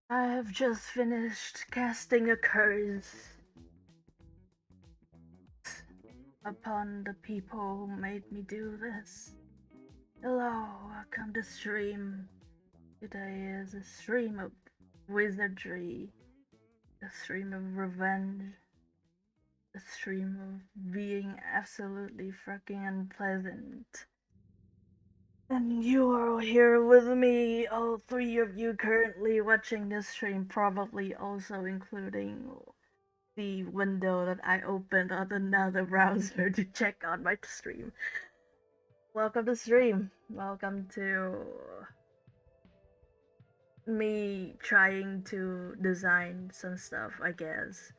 I have just finished casting a curse upon the people who made me do this. Hello, welcome to stream. Today is a stream of wizardry, a stream of revenge, a stream of being absolutely fucking unpleasant. And you are here with me, all three of you currently watching this stream, probably also including the window that I opened on another browser to check on my stream. Welcome to stream. Welcome to me trying to design some stuff, I guess.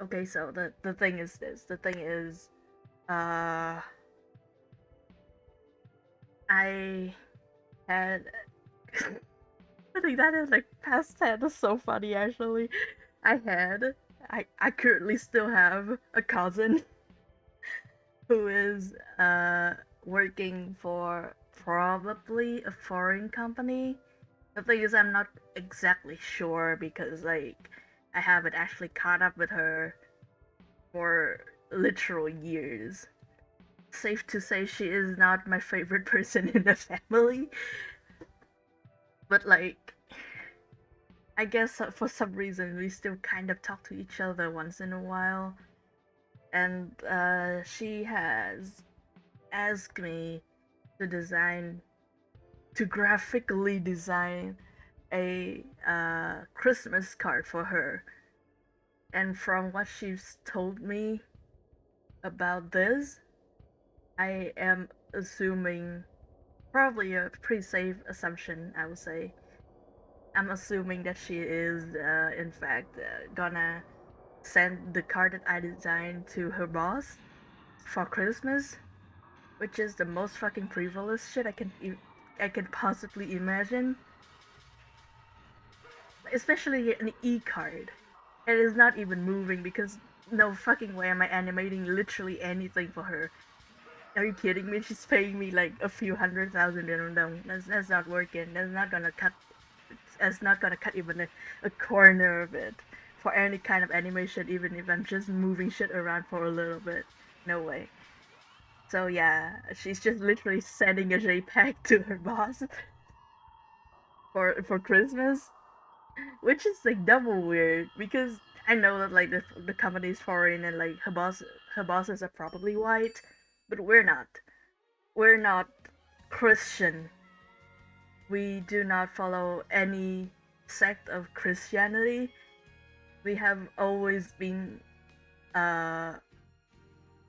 Okay, so the thing is this. The thing is, uh, I had. I think that is like past tense. Is so funny actually. I had. I currently still have a cousin who is working for probably a foreign company. The thing is, I'm not exactly sure because like I haven't actually caught up with her for literal years. Safe to say, she is not my favorite person in the family, but like I guess for some reason we still kind of talk to each other once in a while, and she has asked me to graphically design a Christmas card for her. And from what she's told me about this, I am assuming, probably a pretty safe assumption, I would say. I'm assuming that she is, in fact, gonna send the card that I designed to her boss for Christmas, which is the most fucking frivolous shit I can possibly imagine. Especially an e-card. It is not even moving because no fucking way am I animating literally anything for her. Are you kidding me? She's paying me like a few 100,000 and no, that's not working. That's not gonna cut. That's not gonna cut even a corner of it for any kind of animation, even if I'm just moving shit around for a little bit. No way. So yeah, she's just literally sending a JPEG to her boss for Christmas, which is like double weird because I know that like the company is foreign and like her bosses are probably white, but we're not. We're not Christian. We do not follow any sect of Christianity. We have always been uh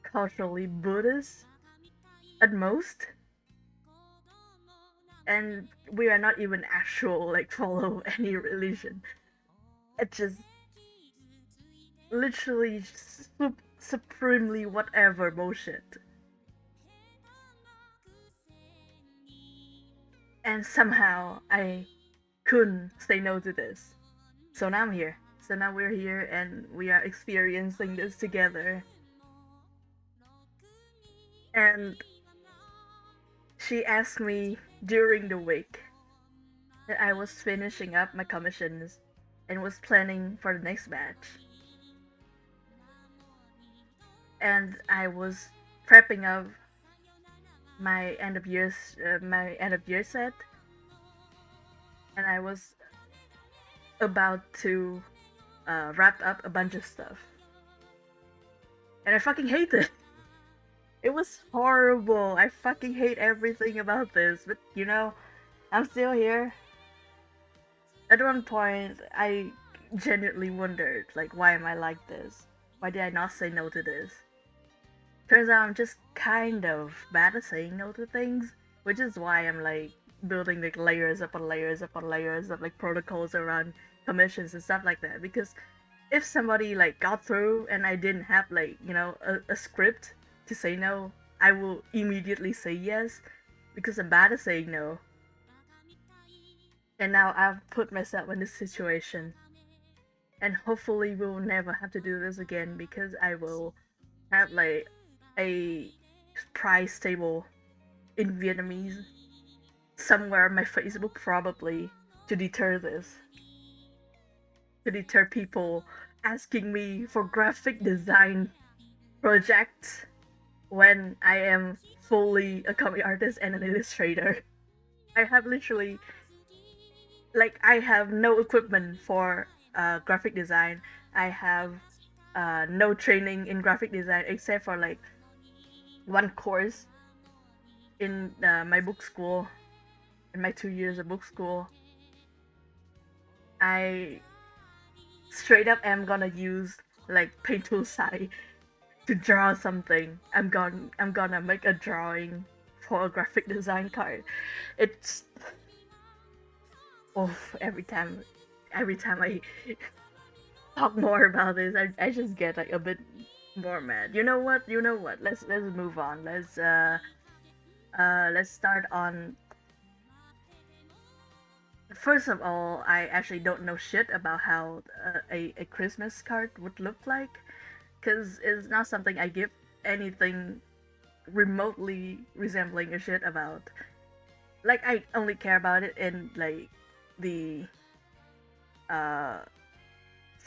culturally Buddhist at most, and we are not even actual like follow any religion. It just literally supremely whatever bullshit. And somehow I couldn't say no to this. So now I'm here. So now we're here and we are experiencing this together. And she asked me during the week that I was finishing up my commissions and was planning for the next batch. And I was prepping up my end of year set, and I was about to wrap up a bunch of stuff, and I fucking hate it. It was horrible. I fucking hate everything about this, but you know, I'm still here. At one point, I genuinely wondered, like, why am I like this? Why did I not say no to this? Turns out I'm just kind of bad at saying no to things, which is why I'm like building like layers upon layers upon layers of like protocols around commissions and stuff like that. Because if somebody like got through and I didn't have like, you know, a script to say no, I will immediately say yes because I'm bad at saying no. And now I've put myself in this situation. And hopefully we'll never have to do this again because I will have like a price table in Vietnamese somewhere on my Facebook probably to deter this. To deter people asking me for graphic design projects when I am fully a comic artist and an illustrator. I have literally like I have no equipment for graphic design. I have no training in graphic design except for like one course in my book school, in my 2 years of book school. I straight up am gonna use like paint tool sai to draw something. I'm gonna make a drawing for a graphic design card. It's Oh, every time I talk more about this, I just get like a bit more mad. You know what? You know what? Let's move on. Let's start on. First of all, I actually don't know shit about how a Christmas card would look like, cause it's not something I give anything remotely resembling a shit about. Like I only care about it in like the uh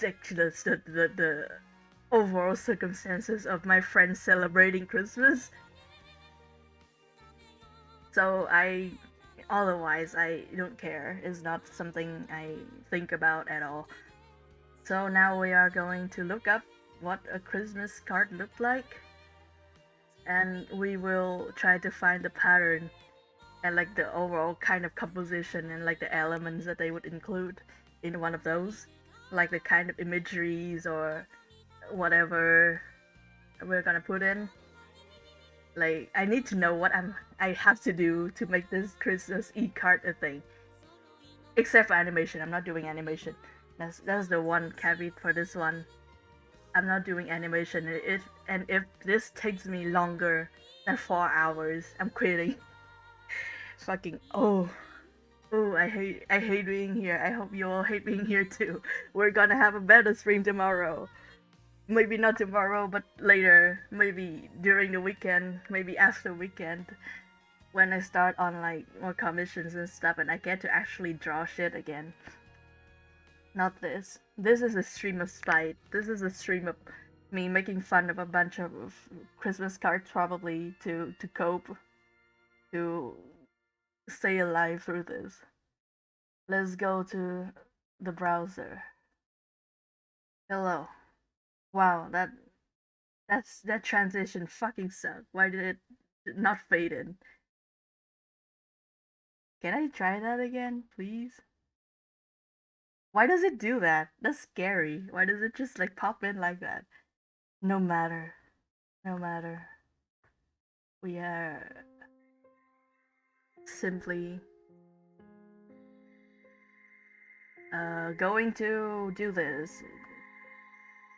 the overall circumstances of my friends celebrating Christmas. So otherwise I don't care. It's not something I think about at all. So now we are going to look up what a Christmas card looked like, and we will try to find the pattern and like the overall kind of composition and like the elements that they would include in one of those, like the kind of imageries or whatever we're gonna put in. Like I need to know what I have to do to make this Christmas e-card a thing. Except for animation, I'm not doing animation. That's the one caveat for this one. I'm not doing animation. If this takes me longer than 4 hours, I'm quitting. Fucking I hate being here. I hope you all hate being here too. We're gonna have a better stream tomorrow. Maybe not tomorrow, but later. Maybe during the weekend. Maybe after weekend. When I start on like more commissions and stuff and I get to actually draw shit again. Not this. This is a stream of spite. This is a stream of me making fun of a bunch of Christmas cards probably to cope, to stay alive through this. Let's go to the browser. Hello. Wow, that transition fucking sucked. Why did it not fade in? Can I try that again, please? Why does it do that? That's scary. Why does it just like pop in like that? No matter. No matter. We are simply going to do this.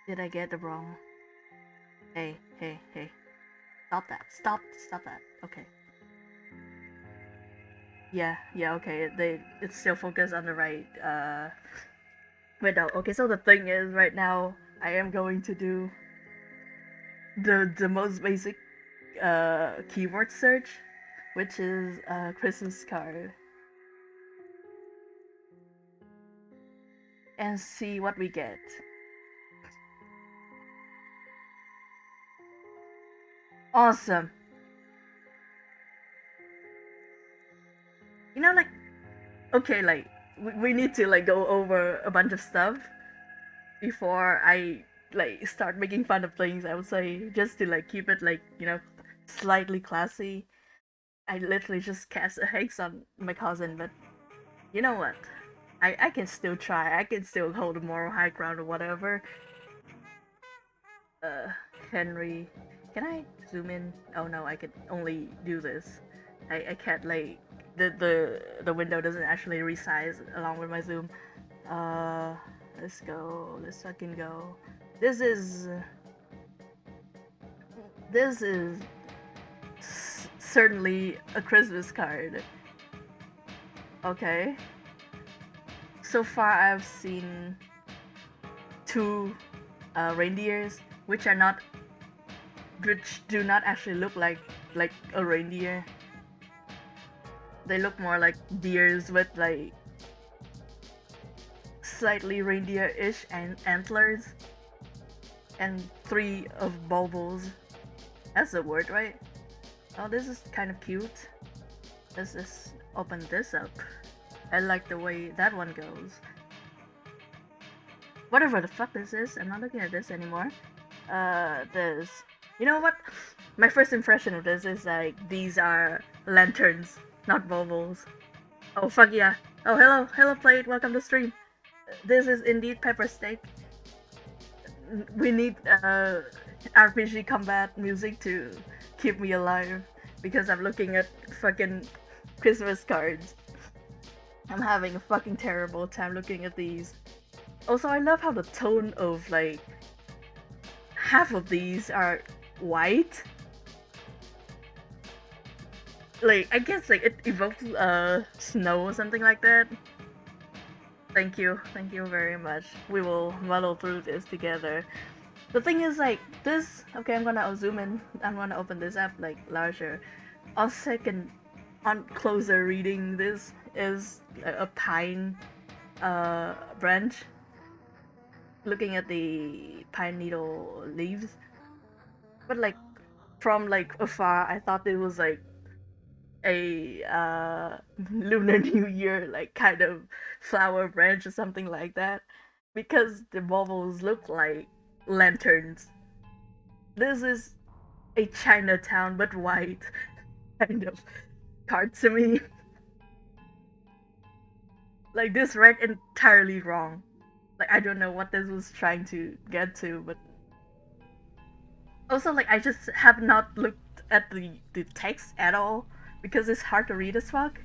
Did I get it wrong? Hey. Stop that. Stop that. Okay. Yeah, okay. It's still focused on the right window. Okay, so the thing is right now I am going to do the most basic keyword search, which is Christmas card, and see what we get. Awesome. You know, like, okay, like, we need to, like, go over a bunch of stuff before I, like, start making fun of things, I would say, just to, like, keep it, like, slightly classy. I literally just cast a hex on my cousin, but you know what? I can still try. I can still hold a moral high ground or whatever. Uh, Henry. Can I zoom in? Oh no, I can only do this. I can't like the window doesn't actually resize along with my zoom. Uh, let's go. Let's fucking go. This is this is certainly a Christmas card. Okay. So far, I've seen two reindeers, which do not actually look like a reindeer. They look more like deers with like slightly reindeer-ish and antlers, and three of bulbils. That's the word, right? Oh, this is kind of cute. Let's just open this up. I like the way that one goes. Whatever the fuck this is, I'm not looking at this anymore. This. You know what? My first impression of this is like these are lanterns, not baubles. Oh fuck yeah! Oh hello plate, welcome to stream. This is indeed pepper steak. We need RPG combat music to keep me alive because I'm looking at fucking Christmas cards. I'm having a fucking terrible time looking at these. Also, I love how the tone of like half of these are white. Like I guess like it evokes snow or something like that. Thank you very much. We will muddle through this together. The thing is like this. Okay, I'm gonna zoom in. I'm gonna open this up like larger. On second, on closer reading, this is a pine branch. Looking at the pine needle leaves, but like from like afar, I thought it was like a lunar new year like kind of flower branch or something like that because the baubles look like lanterns. This is a Chinatown but white kind of card to me. Like this read entirely wrong. Like I don't know what this was trying to get to, but also like I just have not looked at the text at all because it's hard to read as fuck.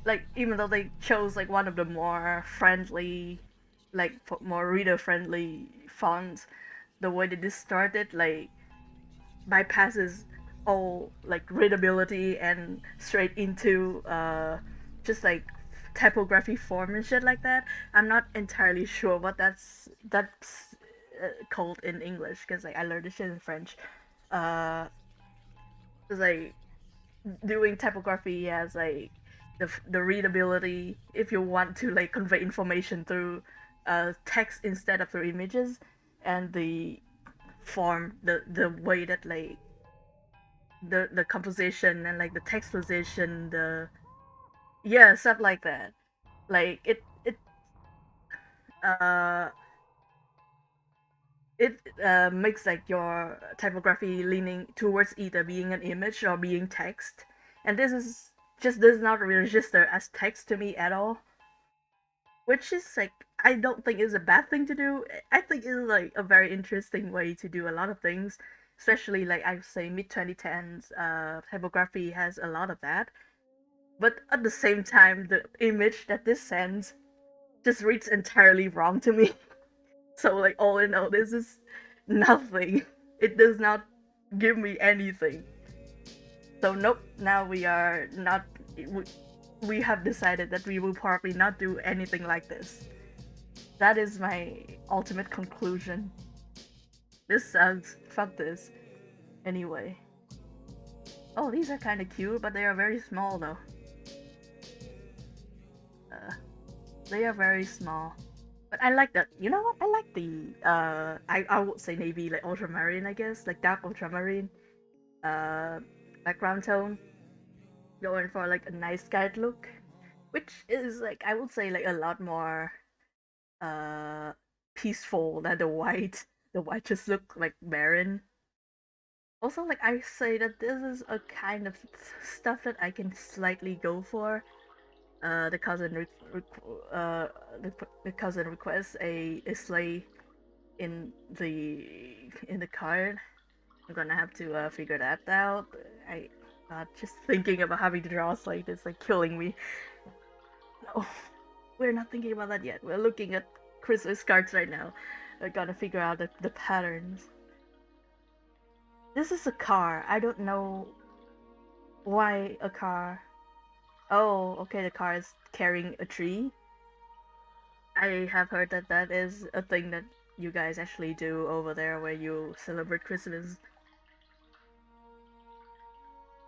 Like even though they chose like one of the more friendly, like more reader friendly fonts, the way that this started like bypasses all like readability and straight into just like typography form and shit like that. I'm not entirely sure what that's called in English because like I learned this shit in French. Uh, it's like doing typography as like the readability if you want to like convey information through text instead of through images, and the form, the way that like the composition and like the text position, the yeah, stuff like that. Like uh it makes like your typography leaning towards either being an image or being text, and this is just does not register as text to me at all, which is like I don't think is a bad thing to do. I think it's like a very interesting way to do a lot of things, especially like I would say mid 2010s typography has a lot of that. But at the same time, the image that this sends just reads entirely wrong to me. So like all in all, this is nothing. It does not give me anything. So nope. Now we are not. We have decided that we will probably not do anything like this. That is my ultimate conclusion. This sucks. Fuck this. Anyway. Oh, these are kind of cute, but they are very small though. Uh, they are very small. But I like that. You know what? I like the I would say navy like ultramarine, I guess, like dark ultramarine uh background tone, going for like a nice guide look, which is like I would say like a lot more uh peaceful than the white. The white just look like barren. Also, like I say that this is a kind of stuff that I can slightly go for. The cousin uh the cousin requests a sleigh in the card. I'm gonna have to figure that out. I just thinking about having to draw a sleigh is like killing me. No, we're not thinking about that yet. We're looking at Christmas cards right now. I gotta figure out the patterns. This is a car. I don't know why a car. Oh, okay, the car is carrying a tree. I have heard that that is a thing that you guys actually do over there where you celebrate Christmas.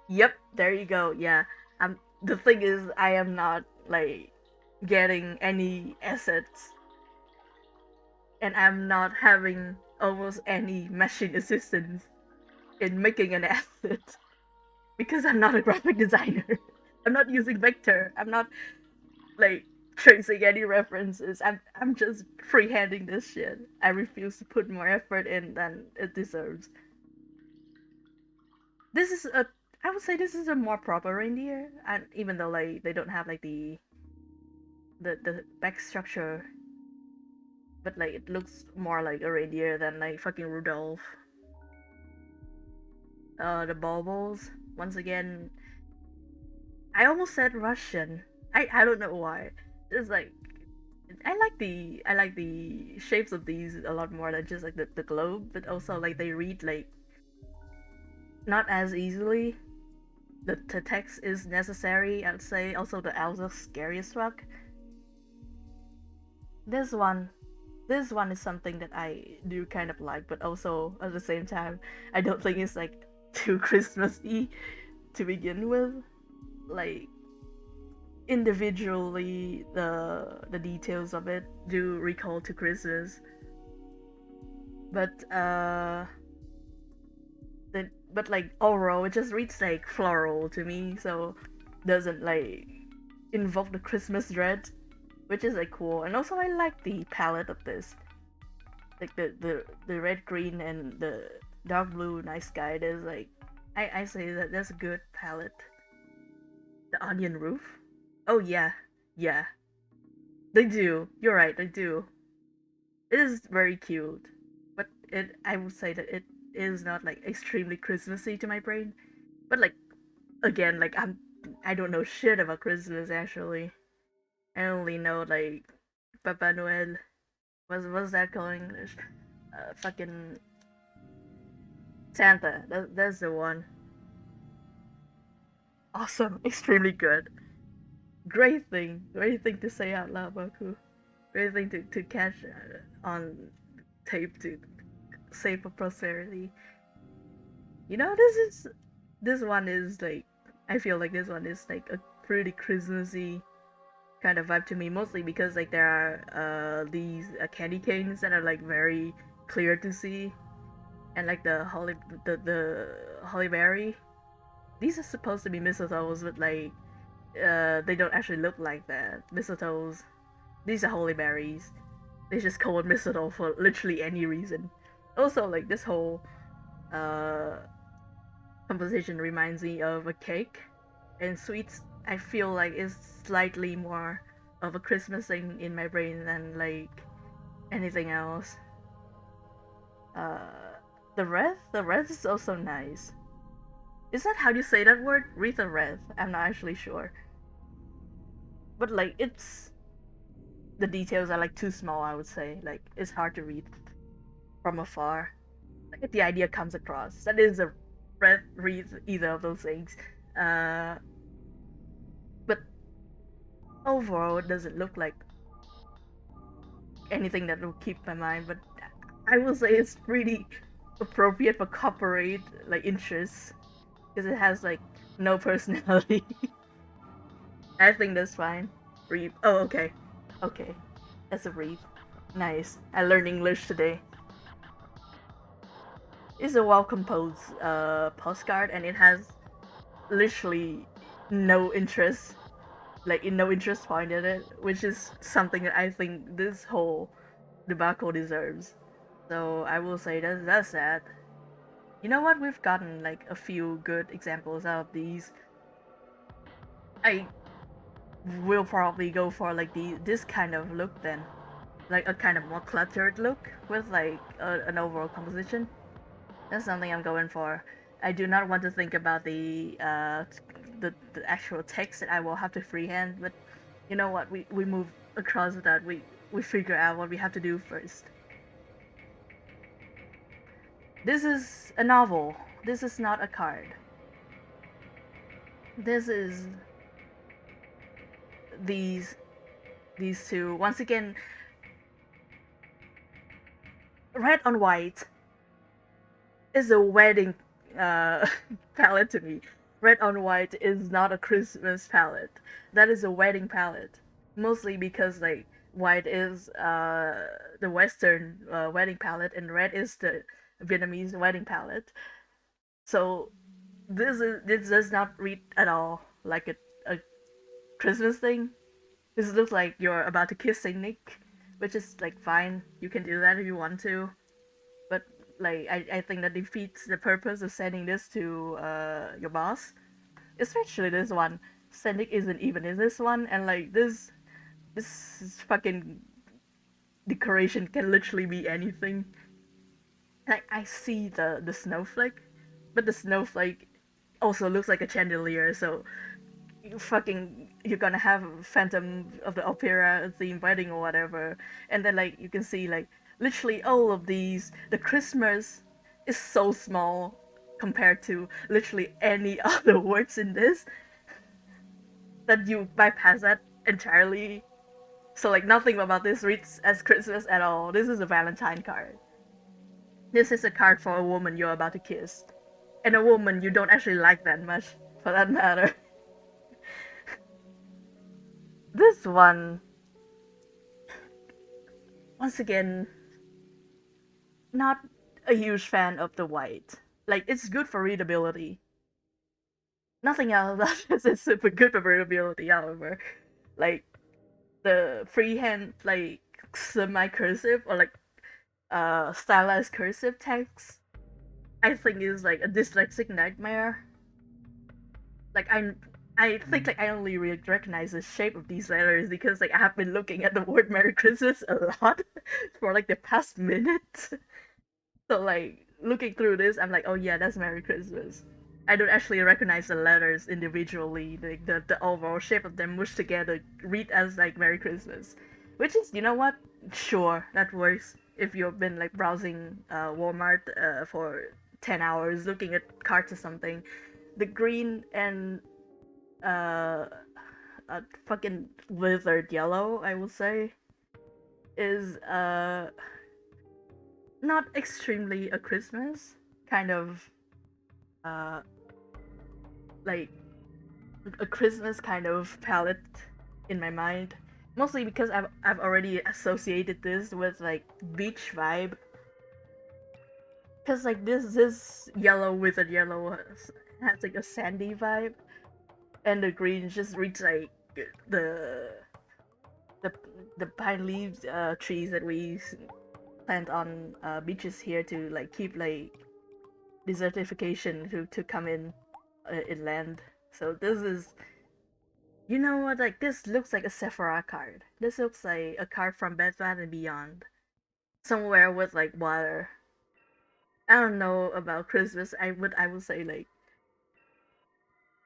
Yep, there you go. Yeah. The thing is I am not like getting any assets, and I'm not having almost any machine assistance in making an asset because I'm not a graphic designer. I'm not using vector. I'm not like tracing any references. I'm just freehanding this shit. I refuse to put more effort in than it deserves. This is a I would say this is a more proper reindeer, and even though like they don't have like the back structure, but like it looks more like a reindeer than like fucking Rudolph. The baubles once again. I almost said Russian. I don't know why. It's like I like the shapes of these a lot more than just like the globe, but also like they read like not as easily. The text is necessary, I'd say. Also the elves are scary as fuck. This one this one is something that I do kind of like, but also at the same time I don't think it's like too Christmassy to begin with. Like individually the details of it do recall to Christmas. But but like overall it just reads like floral to me, so doesn't like invoke the Christmas dread, which is like cool. And also I like the palette of this. Like the red, green and the dark blue night sky. There's like I say that that's a good palette. The onion roof. Oh yeah, yeah. They do. You're right, they do. It is very cute. But it I would say that it is not like extremely Christmassy to my brain. But like again, like I don't know shit about Christmas actually. I only know like Papa Noel. What's that called in English? Fucking Santa. That's the one. Awesome. Extremely good. Great thing. Great thing to say out loud, Baku. Great thing to catch on tape to save for posterity. You know, this one is like I feel like this one is like a pretty Christmassy kind of vibe to me, mostly because like there are these candy canes that are like very clear to see, and like the holly berry. These are supposed to be mistletoes, but like they don't actually look like that. Mistletoes. These are holy berries. They just call it mistletoe for literally any reason. Also, like this whole uh composition reminds me of a cake, and sweets. I feel like is slightly more of a Christmas thing in my brain than like anything else. Uh, the wreath is also nice. Is that how you say that word? Wreath or wreath? I'm not actually sure. But like it's the details are like too small, I would say. Like it's hard to read from afar. Like if the idea comes across. That is a wreath, wreath, either of those things. Uh but overall it doesn't look like anything that will keep my mind, but I will say it's pretty appropriate for corporate like interests because it has like no personality. I think that's fine. Read. Oh, okay. Okay. That's a read. Nice. I learned English today. It's a well composed postcard and it has literally no interest, like in no interest point in it, which is something that I think this whole debacle deserves. So I will say that's that. You know what? We've gotten like a few good examples out of these. I will probably go for like this kind of look then, like a kind of more cluttered look with like an overall composition. That's something I'm going for. I do not want to think about the actual text that I will have to freehand, but you know what? We move across that. We figure out what we have to do first. This is a novel. This is not a card. This is these these two. Once again, red on white is a wedding uh, palette to me. Red on white is not a Christmas palette. That is a wedding palette. Mostly because like white is the Western wedding palette and red is the Vietnamese wedding palette. So this does not read at all like a Christmas thing. This looks like you're about to kiss Saint Nick, which is like fine. You can do that if you want to, but like I think that defeats the purpose of sending this to your boss. Especially this one. Saint Nick isn't even in this one, and like this fucking decoration can literally be anything. Like I see the snowflake, but the snowflake also looks like a chandelier, so fucking you're gonna have Phantom of the Opera theme wedding or whatever, and then like you can see like literally all of these. The Christmas is so small compared to literally any other words in this that you bypass that entirely. So like nothing about this reads as Christmas at all. This is a Valentine card. This is a card for a woman you're about to kiss, and a woman you don't actually like that much, for that matter. This one, once again, not a huge fan of the white. Like, it's good for readability. Nothing else about this is super good for readability, however. Like, the freehand, like, semi-cursive or like stylized cursive text, I think is like a dyslexic nightmare. Like, I think like I only really recognize the shape of these letters because like I have been looking at the word Merry Christmas a lot for like the past minute. So like looking through this, I'm like, oh yeah, that's Merry Christmas. I don't actually recognize the letters individually. Like the overall shape of them mushed together read as like Merry Christmas, which is, you know what? Sure, that works. If you've been like browsing Walmart for 10 hours looking at cards or something, the green and uh, fucking withered yellow, I will say, is not extremely a Christmas kind of uh like a Christmas kind of palette in my mind. Mostly because I've already associated this with like beach vibe. Cause like this yellow withered yellow has like a sandy vibe, and the green just reads like the the the pine leaves trees that we plant on beaches here to like keep like desertification to come in inland. So this is, you know what, like this looks like a Sephora card. This looks like a card from Bed Bath and Beyond. Somewhere with like water. I don't know about Christmas. I would say like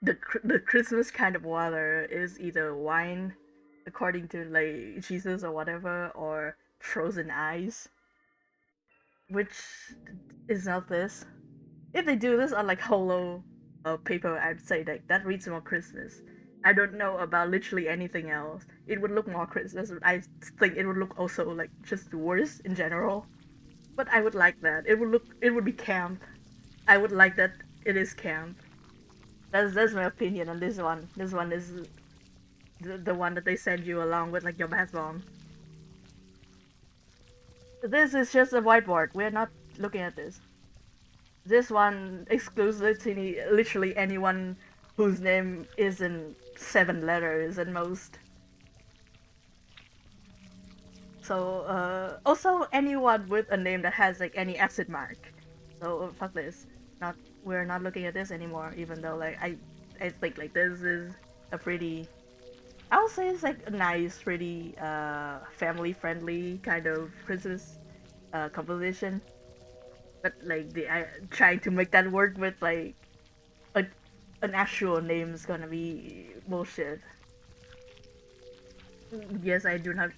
the Christmas kind of water is either wine, according to like Jesus or whatever, or frozen ice, which is not this. If they do this on like holo paper, I'd say like that reads more Christmas. I don't know about literally anything else. It would look more Christmas. I think it would look also like just worse in general. But I would like that. It would be camp. I would like that it is camp. That's my opinion on this one. This one is the one that they send you along with like your bath bomb. This is just a whiteboard. We're not looking at this. This one exclusive to literally anyone whose name isn't 7 letters at most. So also anyone with a name that has like any accent mark. So fuck this. Not we're not looking at this anymore. Even though like I think like this is a pretty, I would say it's like a nice, pretty family friendly kind of Christmas composition. But like I trying to make that work with like a, an actual name is gonna be bullshit. Yes, I do not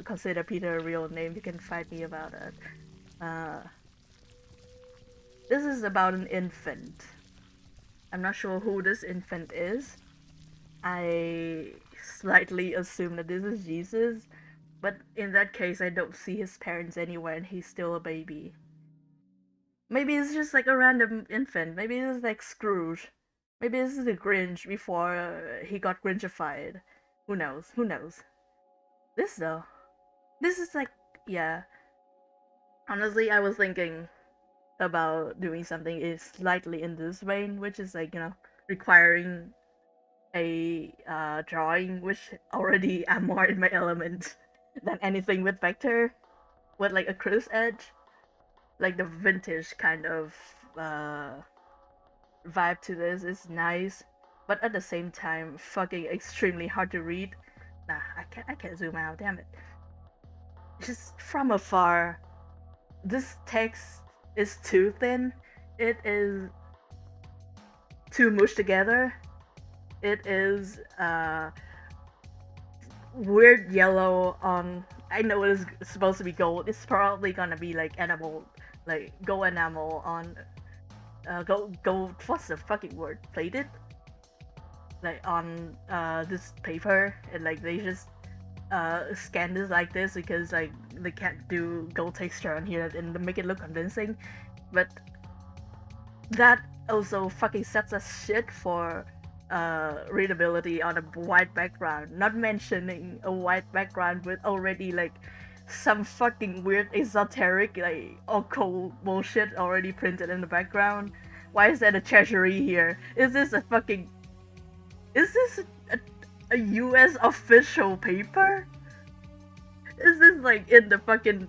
consider Peter a real name. You can fight me about it. Uh, this is about an infant. I'm not sure who this infant is. I slightly assume that this is Jesus, but in that case, I don't see his parents anywhere and he's still a baby. Maybe it's just like a random infant. Maybe it's like Scrooge. Maybe this is the Grinch before he got Grinchified. Who knows? Who knows? This though. This is like, yeah. Honestly, I was thinking about doing something is slightly in this vein, which is like, requiring a drawing, which already I'm more in my element than anything with vector, with like a crisp edge, like the vintage kind of uh, vibe to this is nice, but at the same time, fucking extremely hard to read. Nah, I can't zoom out. Damn it! Just from afar, this text is too thin. It is too mushed together. It is weird yellow on. I know it is supposed to be gold. It's probably gonna be like enamel, like gold enamel on gold. What's the fucking word? Plated, like on this paper, and like they just scan this like this because like they can't do gold texture on here and make it look convincing. But that also fucking sets us shit for readability on a white background. Not mentioning a white background with already like some fucking weird esoteric like occult bullshit already printed in the background. Why is there a treasury here? Is this a fucking is this a US official paper? Is this like in the fucking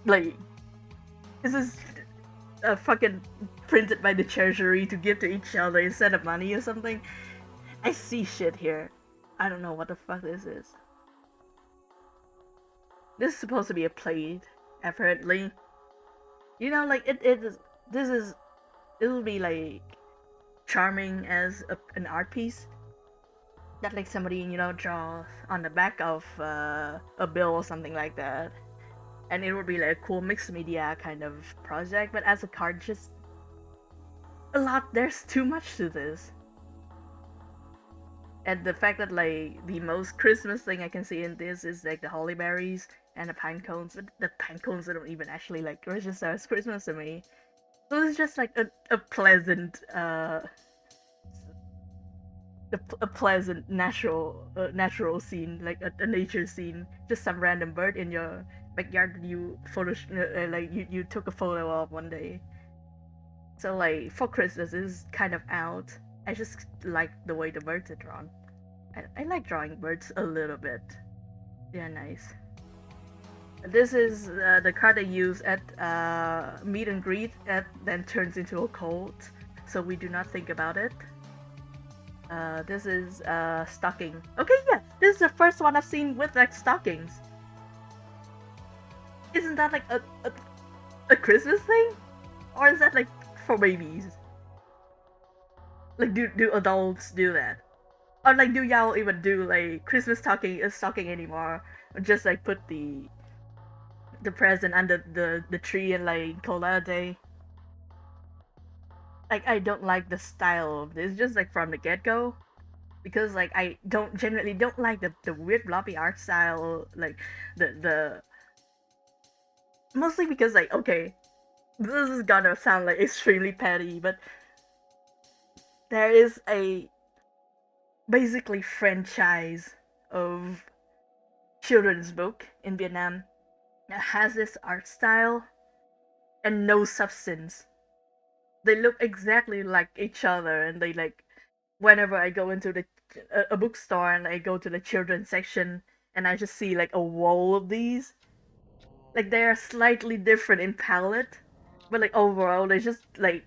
like is this fucking printed by the treasury to give to each other instead of money or something? I see shit here. I don't know what the fuck this is. This is supposed to be a plate, apparently. You know, like it is. This is. It'll be like charming as an art piece that like somebody draw on the back of a bill or something like that, and it would be like a cool mixed media kind of project. But as a card, just a lot. There's too much to this. And the fact that like the most Christmas thing I can see in this is like the holly berries and the pine cones, but the pine cones don't even actually like register as Christmas to me. So it's just like a pleasant a pleasant natural scene, like a nature scene, just some random bird in your backyard that you like you took a photo of one day. So like for Christmas is kind of out. I just like the way the birds are drawn. I like drawing birds a little bit. They're nice. This is the card I use at meet and greet, and then turns into a cult, so we do not think about it. This is stocking. Okay, yeah, this is the first one I've seen with like stockings. Isn't that like a Christmas thing, or is that like for babies? Like, do adults do that? Or like, do y'all even do like Christmas stocking anymore? Or just like put the present under the tree and like call that a day? Like, I don't like the style of this, just like from the get go, because like I don't generally don't like the weird bloppy art style, like the mostly because like okay, this is gonna sound like extremely petty, but there is a basically franchise of children's book in Vietnam that has this art style and no substance. They look exactly like each other, and they like whenever I go into a bookstore and I go to the children's section and I just see like a wall of these, like they are slightly different in palette, but like overall they just like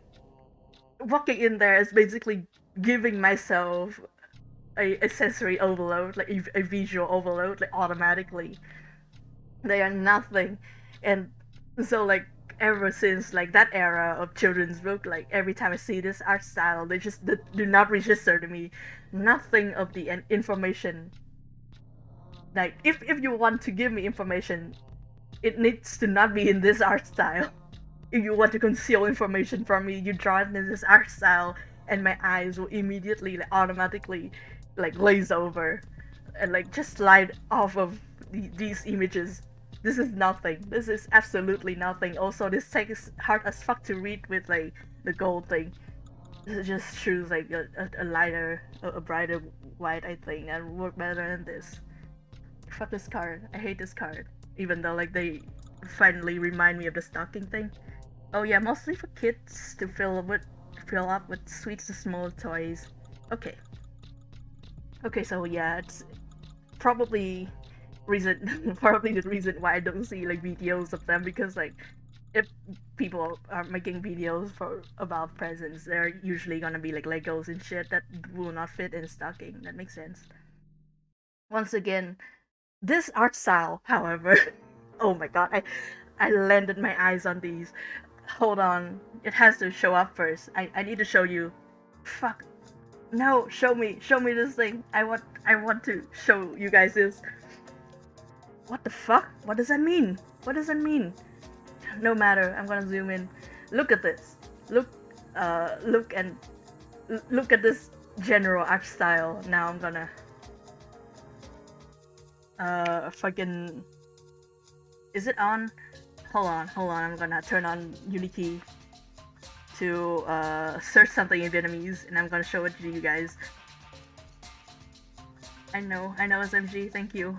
walking in there is basically giving myself a sensory overload, like a visual overload, like automatically. They are nothing, and so like ever since like that era of children's book, like every time I see this art style, they just do not register to me. Nothing of the information. Like if you want to give me information, it needs to not be in this art style. If you want to conceal information from me, you draw it in this art style, and my eyes will immediately, like, automatically, like glaze over, and like just slide off of these images. This is nothing. This is absolutely nothing. Also, this text is hard as fuck to read with like the gold thing. This just choose like a lighter, a brighter white, I think, and work better than this. Fuck this card. I hate this card. Even though like they finally remind me of the stocking thing. Oh yeah, mostly for kids to fill up with sweet to small toys. Okay. Okay, so yeah, it's probably probably the reason why I don't see like videos of them, because like if people are making videos for about presents, they're usually gonna be like Legos and shit that will not fit in stocking. That makes sense. Once again, this art style, however, oh my god, I landed my eyes on these. Hold on, it has to show up first. I need to show you. Fuck. No, show me this thing. I want to show you guys this. What the fuck? What does that mean? What does that mean? No matter, I'm gonna zoom in. Look at this. Look, look and look at this general art style. Now I'm gonna, fucking, is it on? Hold on, I'm gonna turn on Unikey to, search something in Vietnamese, and I'm gonna show it to you guys. I know, SMG, thank you.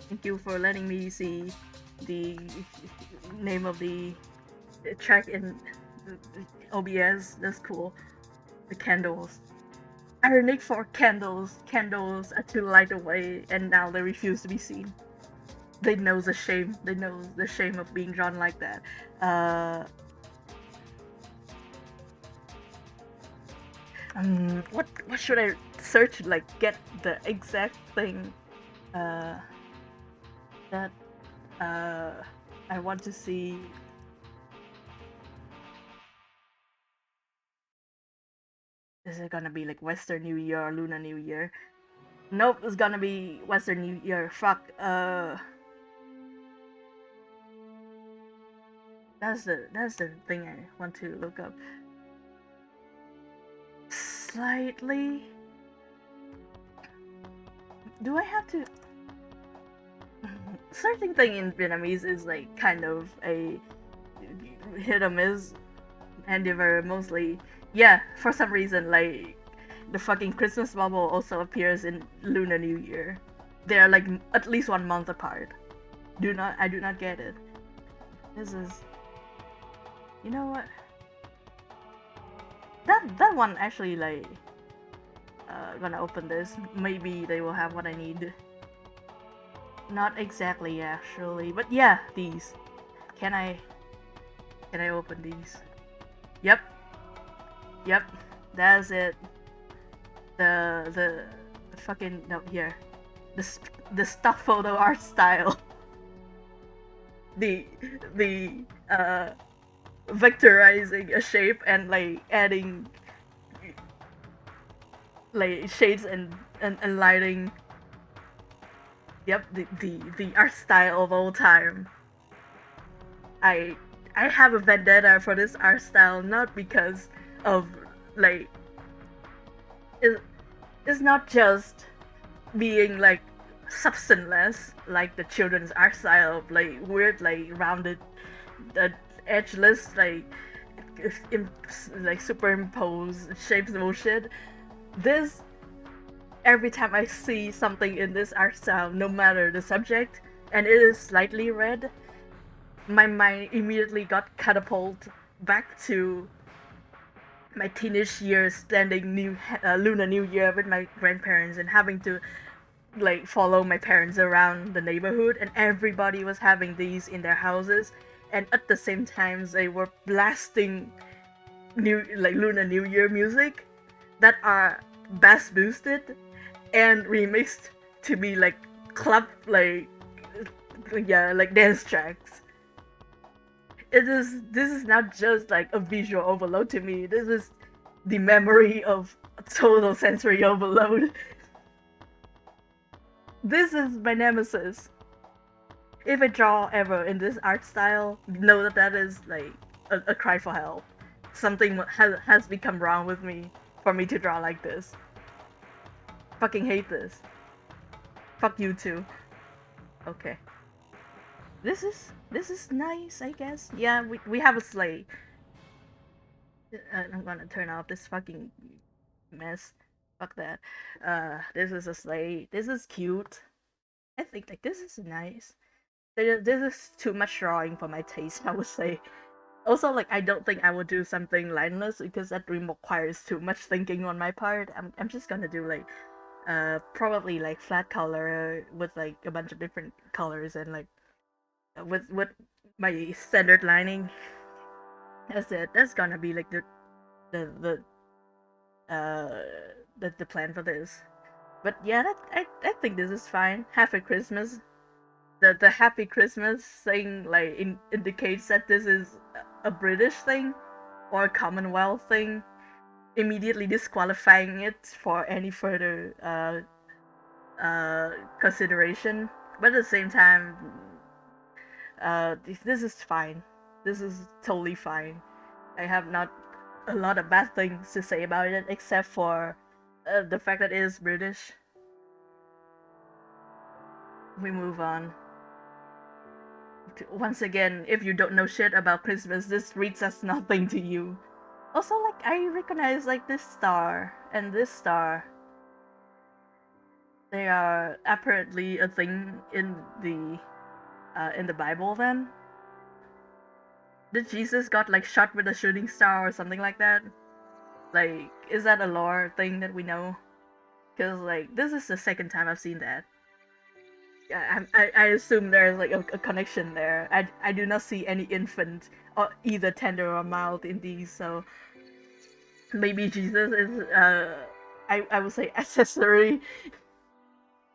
Thank you for letting me see the name of the track in OBS. That's cool. The candles. Ironic for candles. Candles are too light away, and now they refuse to be seen. They know the shame. They know the shame of being drawn like that. What should I search? Like, get the exact thing that I want to see. Is it gonna be like Western New Year or Lunar New Year? Nope, it's gonna be Western New Year. Fuck. That's the thing I want to look up. Slightly. Do I have to? Searching thing in Vietnamese is like kind of a hit or miss endeavor mostly. Yeah, for some reason, like the fucking Christmas bubble also appears in Lunar New Year. They're like at least 1 month apart. I do not get it. This is, you know what? That one actually like, gonna open this. Maybe they will have what I need. Not exactly actually, but yeah, these. Can I open these? Yep. Yep. That's it. The fucking no here. The stock photo art style. The vectorizing a shape and like adding like shades and lighting. Yep, the art style of all time. I I have a vendetta for this art style, not because of like it's not just being like substanceless like the children's art style of like weird like rounded edgeless like superimposed shapes bullshit. This, every time I see something in this art style, no matter the subject, and it is slightly red, my mind immediately got catapulted back to my teenage years, spending Lunar New Year with my grandparents and having to like follow my parents around the neighborhood, and everybody was having these in their houses, and at the same time they were blasting Lunar New Year music that are bass boosted and remixed to be like club like dance tracks. This is not just like a visual overload to me. This is the memory of total sensory overload. This is my nemesis. If I draw ever in this art style, know that that is like a cry for help. Something has become wrong with me for me to draw like this. Fucking hate this. Fuck you too. Okay. This is nice, I guess. Yeah, we have a sleigh. I'm gonna turn off this fucking mess. Fuck that. This is a sleigh. This is cute. I think like this is nice. This is too much drawing for my taste, I would say. Also, like I don't think I would do something lineless because that requires too much thinking on my part. I'm just gonna do like probably like flat color with like a bunch of different colors and like with my standard lining. That's it. That's gonna be like the uh the plan for this. But yeah, I think this is fine. Happy Christmas. The Happy Christmas thing like indicates that this is a British thing or a Commonwealth thing. immediately disqualifying it for any further consideration. But at the same time, this is fine. This is totally fine. I have not a lot of bad things to say about it, except for the fact that it is British. We move on. Once again, if you don't know shit about Christmas, this reads as nothing to you. Also, like, I recognize, like, this star and this star. They are apparently a thing in the Bible then. Did Jesus got, like, shot with a shooting star or something like that? Like, is that a lore thing that we know? Because, like, this is the second time I've seen that. I assume there's, like, a connection there. I do not see any infant, or either tender or mild in these, so maybe Jesus is, I would say, accessory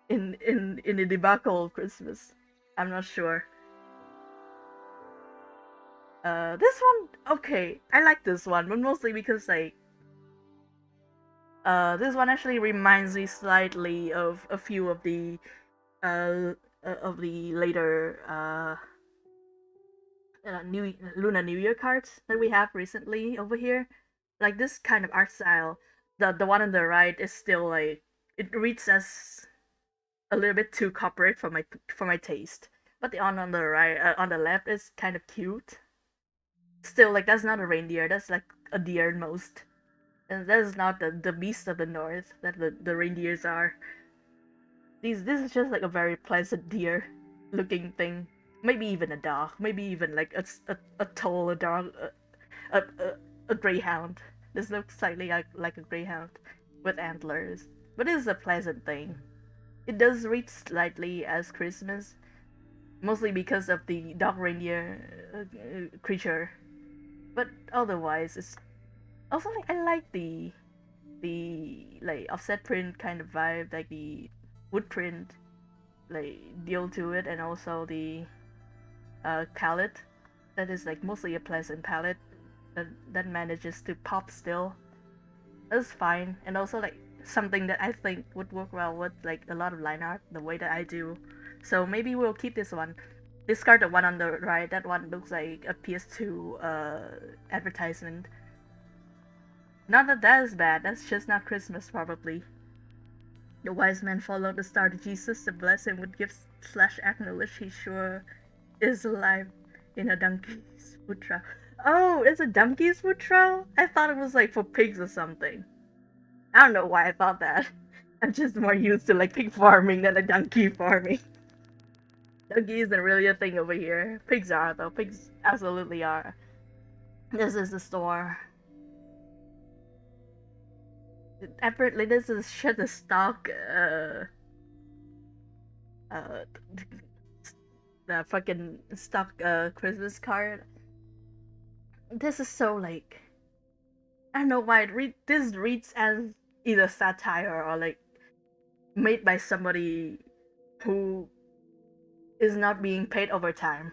in the debacle of Christmas. I'm not sure. This one, okay, I like this one, but mostly because, like, this one actually reminds me slightly of a few uh of the later new Lunar New Year cards that we have recently over here. Like this kind of art style, the one on the right is still like it reads as a little bit too corporate for my taste. But the one on the right, on the left, is kind of cute. Still, like that's not a reindeer. That's like a deer most, and that is not the beast of the north that the reindeers are. This is just like a very pleasant deer looking thing. Maybe even a dog. Maybe even like a taller dog, a greyhound. This looks slightly like a greyhound with antlers, but it is a pleasant thing. It does read slightly as Christmas, mostly because of the dog reindeer creature. But otherwise, it's also like I like the like offset print kind of vibe, like the wood print like deal to it, and also the palette that is like mostly a pleasant palette that manages to pop still. That's fine, and also like something that I think would work well with like a lot of line art the way that I do. So maybe we'll keep this one. Discard the one on the right. That one looks like a PS2 advertisement. Not that that is bad. That's just not Christmas probably. The wise man followed the star to Jesus to bless him with gifts slash acknowledge he sure is alive in a donkey's food trial. Oh, it's a donkey's food trial? I thought it was like for pigs or something. I don't know why I thought that. I'm just more used to like pig farming than a donkey farming. Donkey isn't really a thing over here. Pigs are though. Pigs absolutely are. This is the store. Apparently, this is Shutterstock. Uh, the fucking stock Christmas card. This is so like I don't know why this reads as either satire or like made by somebody who is not being paid overtime.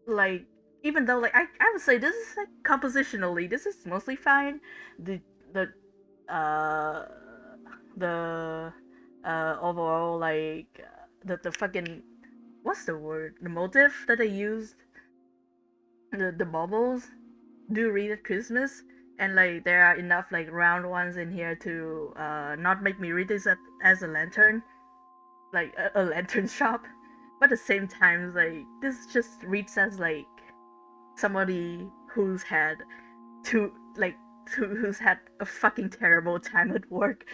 Like even though like I would say this is like compositionally this is mostly fine. The the uh the overall like the fucking what's the word, the motive that they used, the bubbles do read at Christmas, and like there are enough like round ones in here to not make me read this as a lantern, like a lantern shop. But at the same time, like this just reads as like somebody who's had to like who's had a fucking terrible time at work,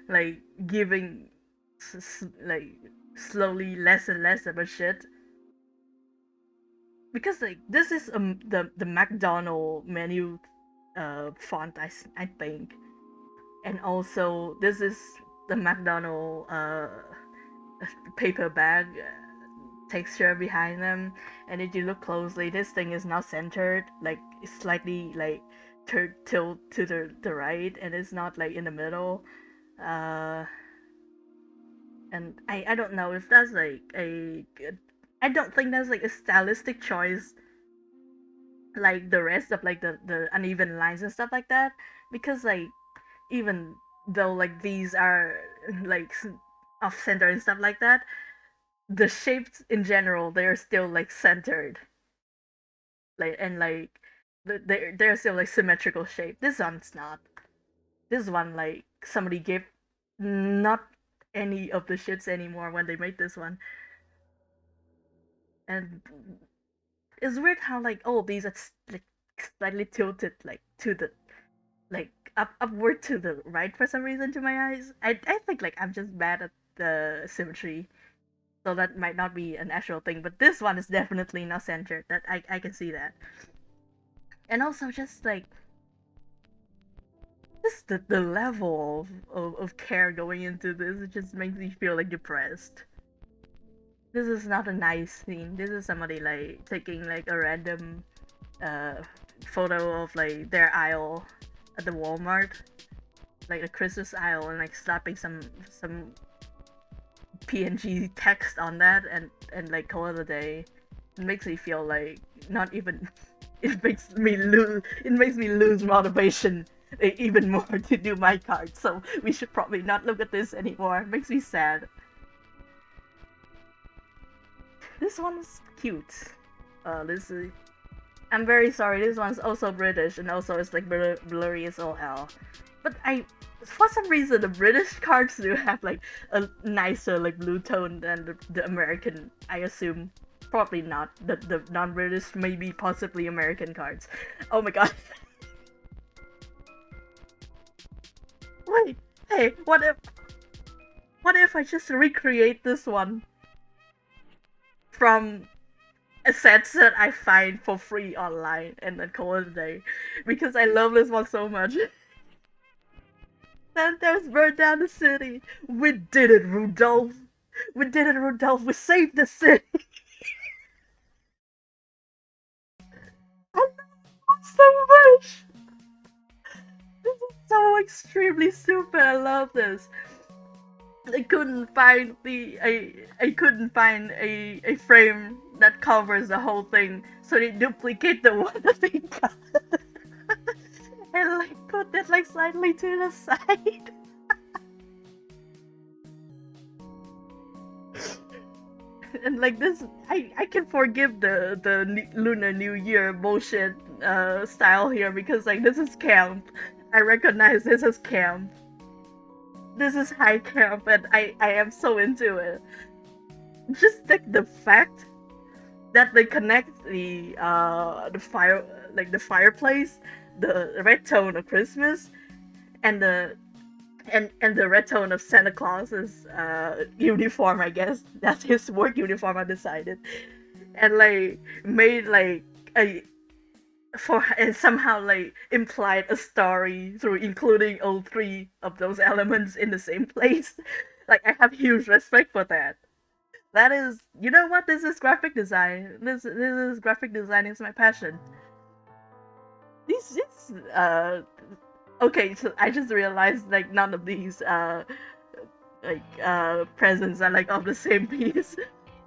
like giving like slowly less and less of a shit. Because like this is the McDonald menu font I think, and also this is the McDonald paper bag texture behind them, and if you look closely this thing is not centered, like it's slightly like tilt to the right, and it's not like in the middle. uh and I don't know if that's like a good, I don't think that's like a stylistic choice. like the rest of like the uneven lines and stuff like that, because like even though like these are like off center and stuff like that, the shapes in general they're still like centered, like and like they're still like symmetrical shape. This one's not. This one like somebody gave not any of the shits anymore when they made this one. And it's weird how like all these are like slightly tilted like to the like upward to the right for some reason to my eyes. I think like I'm just bad at the symmetry, so that might not be an actual thing. But this one is definitely not centered. That I can see that. And also just like just the level of care going into this, it just makes me feel like depressed. This is not a nice scene. This is somebody like taking like a random uh photo of like their aisle at the Walmart, like a Christmas aisle, and like slapping some PNG text on that, and like call it a day. It makes me feel like not even. It makes me lose motivation even more to do my card. So we should probably not look at this anymore. It makes me sad. This one's cute. This is. I'm very sorry. This one's also British, and also it's like blurry as all hell. But for some reason, the British cards do have like a nicer like blue tone than the American. I assume. Probably not. The non-British, maybe possibly American cards. Oh my god. Wait. Hey, what if I just recreate this one from sets that I find for free online and then call it a day? Because I love this one so much. Then there's Burn Down the City. We did it, Rudolph. We did it, Rudolph. We saved the city. I love it so much. This is so extremely stupid. I love this. I couldn't find I couldn't find a frame that covers the whole thing, so they duplicate the one that they got and like put it like slightly to the side. And like this, I can forgive the Lunar New Year bullshit style here, because like this is camp. I recognize this as camp. This is high camp, and I am so into it. Just like the fact that they connect the fire, like the fireplace, the red tone of Christmas, and the red tone of Santa Claus's uniform. I guess that's his work uniform. I decided, and like made like a for and somehow like implied a story through including all three of those elements in the same place. Like I have huge respect for that. That is, you know what? This is graphic design. This is graphic design is my passion. These okay. So I just realized like none of these presents are like of the same piece.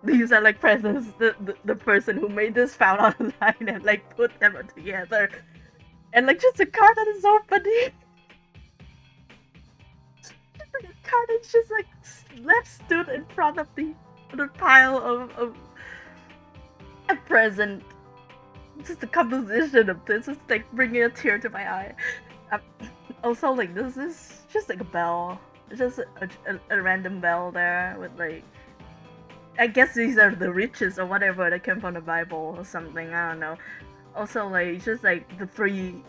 These are like presents the person who made this found online and like put them together. And like just a card that is so funny. Just like a card that's just like left stood in front of the pile of a present. Just the composition of this is like bringing a tear to my eye. Um, Also, like this is just like a bell, just a random bell there with like. I guess these are the riches or whatever that came from the Bible or something. I don't know. Also, like just like the three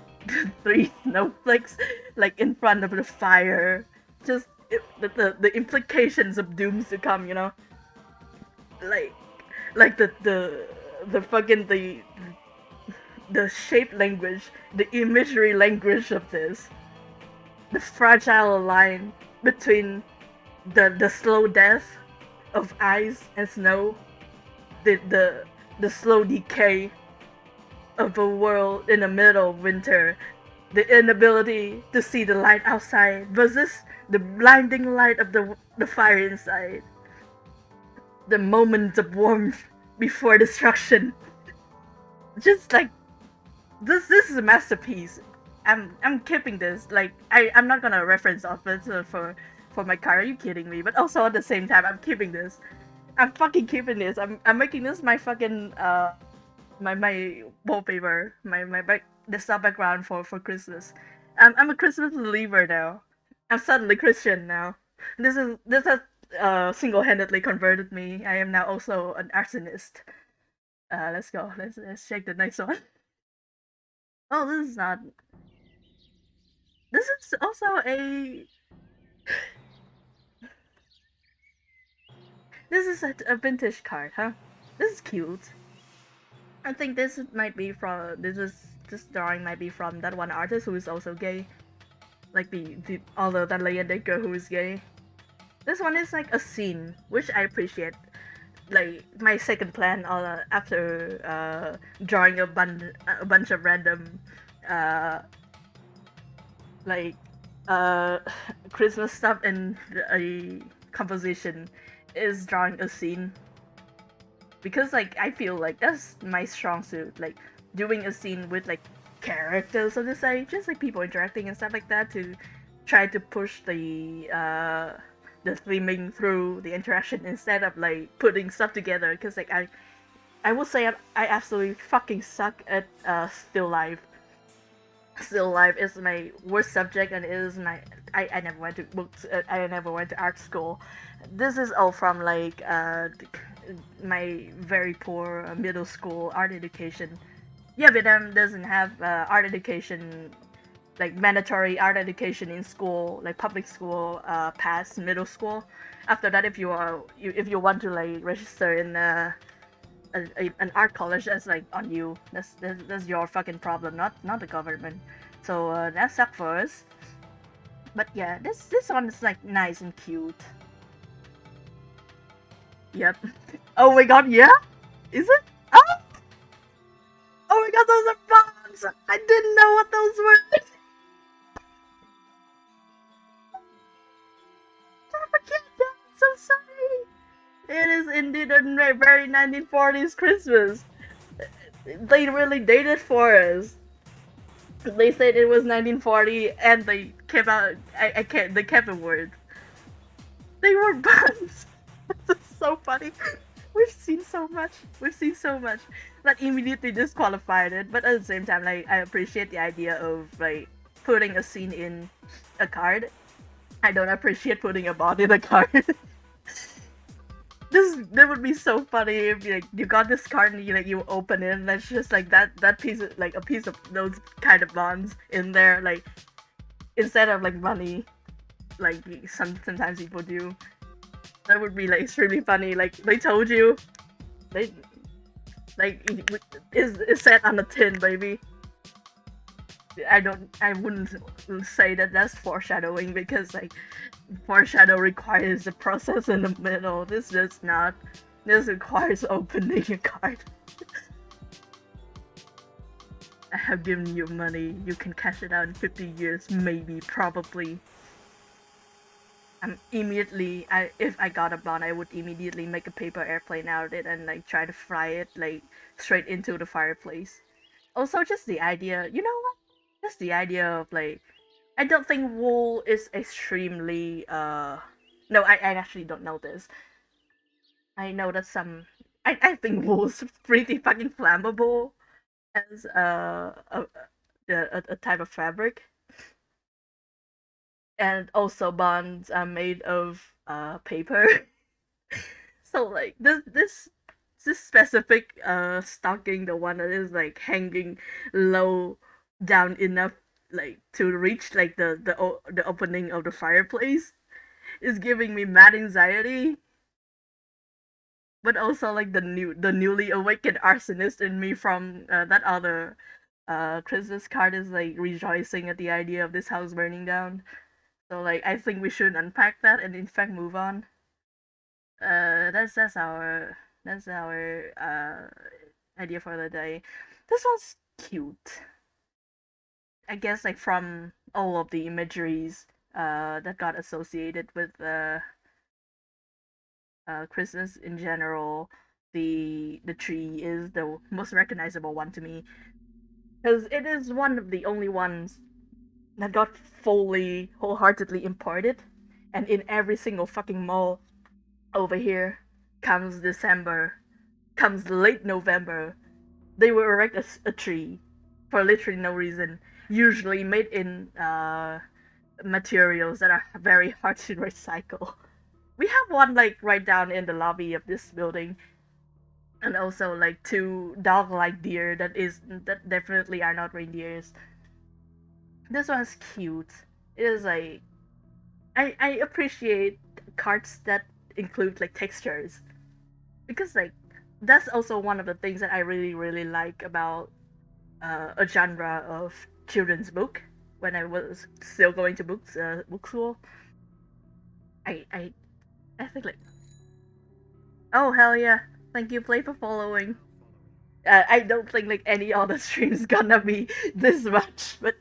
snowflakes, like in front of the fire. Just the implications of dooms to come. Like like the fucking the shape language, the imagery language of this, the fragile line between the slow death of ice and snow, the slow decay of a world in the middle of winter, the inability to see the light outside versus the blinding light of the fire inside, the moments of warmth before destruction. Just like this is a masterpiece. I'm keeping this. Like I'm not gonna reference off it for my car. Are you kidding me? But also at the same time, I'm keeping this. I'm fucking keeping this. I'm making this my fucking my wallpaper, my back desktop background for Christmas. I'm a Christmas believer now. I'm suddenly Christian now. This has single-handedly converted me. I am now also an arsonist. Let's go. Let's check the next one. Oh, this is not. This is also a. This is a vintage card, huh? This is cute. I think this might be from. This drawing might be from that one artist who is also gay. Like the although that Leyendecker who is gay. This one is like a scene, which I appreciate. Like my second plan after drawing a bunch of random uh, like uh, Christmas stuff in a composition is drawing a scene because like I feel like that's my strong suit. Like doing a scene with like characters of the side, just like people interacting and stuff like that to try to push the theming through the interaction instead of like putting stuff together. Because like I will say I absolutely fucking suck at still life. Still life is my worst subject and it is my I never went to books. I never went to art school. This is all from like my very poor middle school art education. Yeah, Vietnam doesn't have art education, like mandatory art education in school, like public school, past middle school. After that, if you want to like register in an art college, that's like on you. That's your fucking problem, not the government. So that sucks for us. But yeah, this one is like nice and cute. Yep. Oh my god, yeah? Is it? Oh, oh my god, those are bombs! I didn't know what those were! I forget that! I'm so sorry! It is indeed a very 1940s Christmas. They really dated for us. They said it was 1940 and they kept out, I can't, they kept the word. They were buns! This is so funny. We've seen so much. We've seen so much that immediately disqualified it. But at the same time, like I appreciate the idea of like putting a scene in a card. I don't appreciate putting a bot in a card. This that would be so funny if like you got this card and you open it and that's just like that piece of like a piece of those kind of bonds in there like instead of like money like sometimes people do. That would be like extremely funny. Like they told you they like is set on a tin, baby. I wouldn't say that that's foreshadowing because like foreshadow requires a process in the middle. This does not. This requires opening a card. I have given you money. You can cash it out in 50 years, maybe, probably. I'm immediately. If I got a bond, I would immediately make a paper airplane out of it and like try to fly it like straight into the fireplace. Also, just the idea. You know what? Just the idea of like I don't think wool is extremely no, I actually don't know this. I know that some I think wool is pretty fucking flammable as a type of fabric. And also bonds are made of paper. So like this specific stocking, the one that is like hanging low down enough like to reach like the opening of the fireplace is giving me mad anxiety, but also like the newly awakened arsonist in me from that other Christmas card is like rejoicing at the idea of this house burning down. So like I think we should unpack that and in fact move on. That's our idea for the day. This one's cute. I guess like from all of the imageries that got associated with Christmas in general, the tree is the most recognizable one to me. because it is one of the only ones that got fully, wholeheartedly imported, and in every single fucking mall over here, comes December, comes late November, they will erect a tree for literally no reason. Usually made in materials that are very hard to recycle. We have one like right down in the lobby of this building, and also like two dog-like deer that definitely are not reindeers. This one's cute. It is like I appreciate cards that include like textures because like that's also one of the things that I really like about a genre of children's book when I was still going to book school. I I I think like, oh hell yeah, thank you play for following. I don't think like any other stream's gonna be this much, but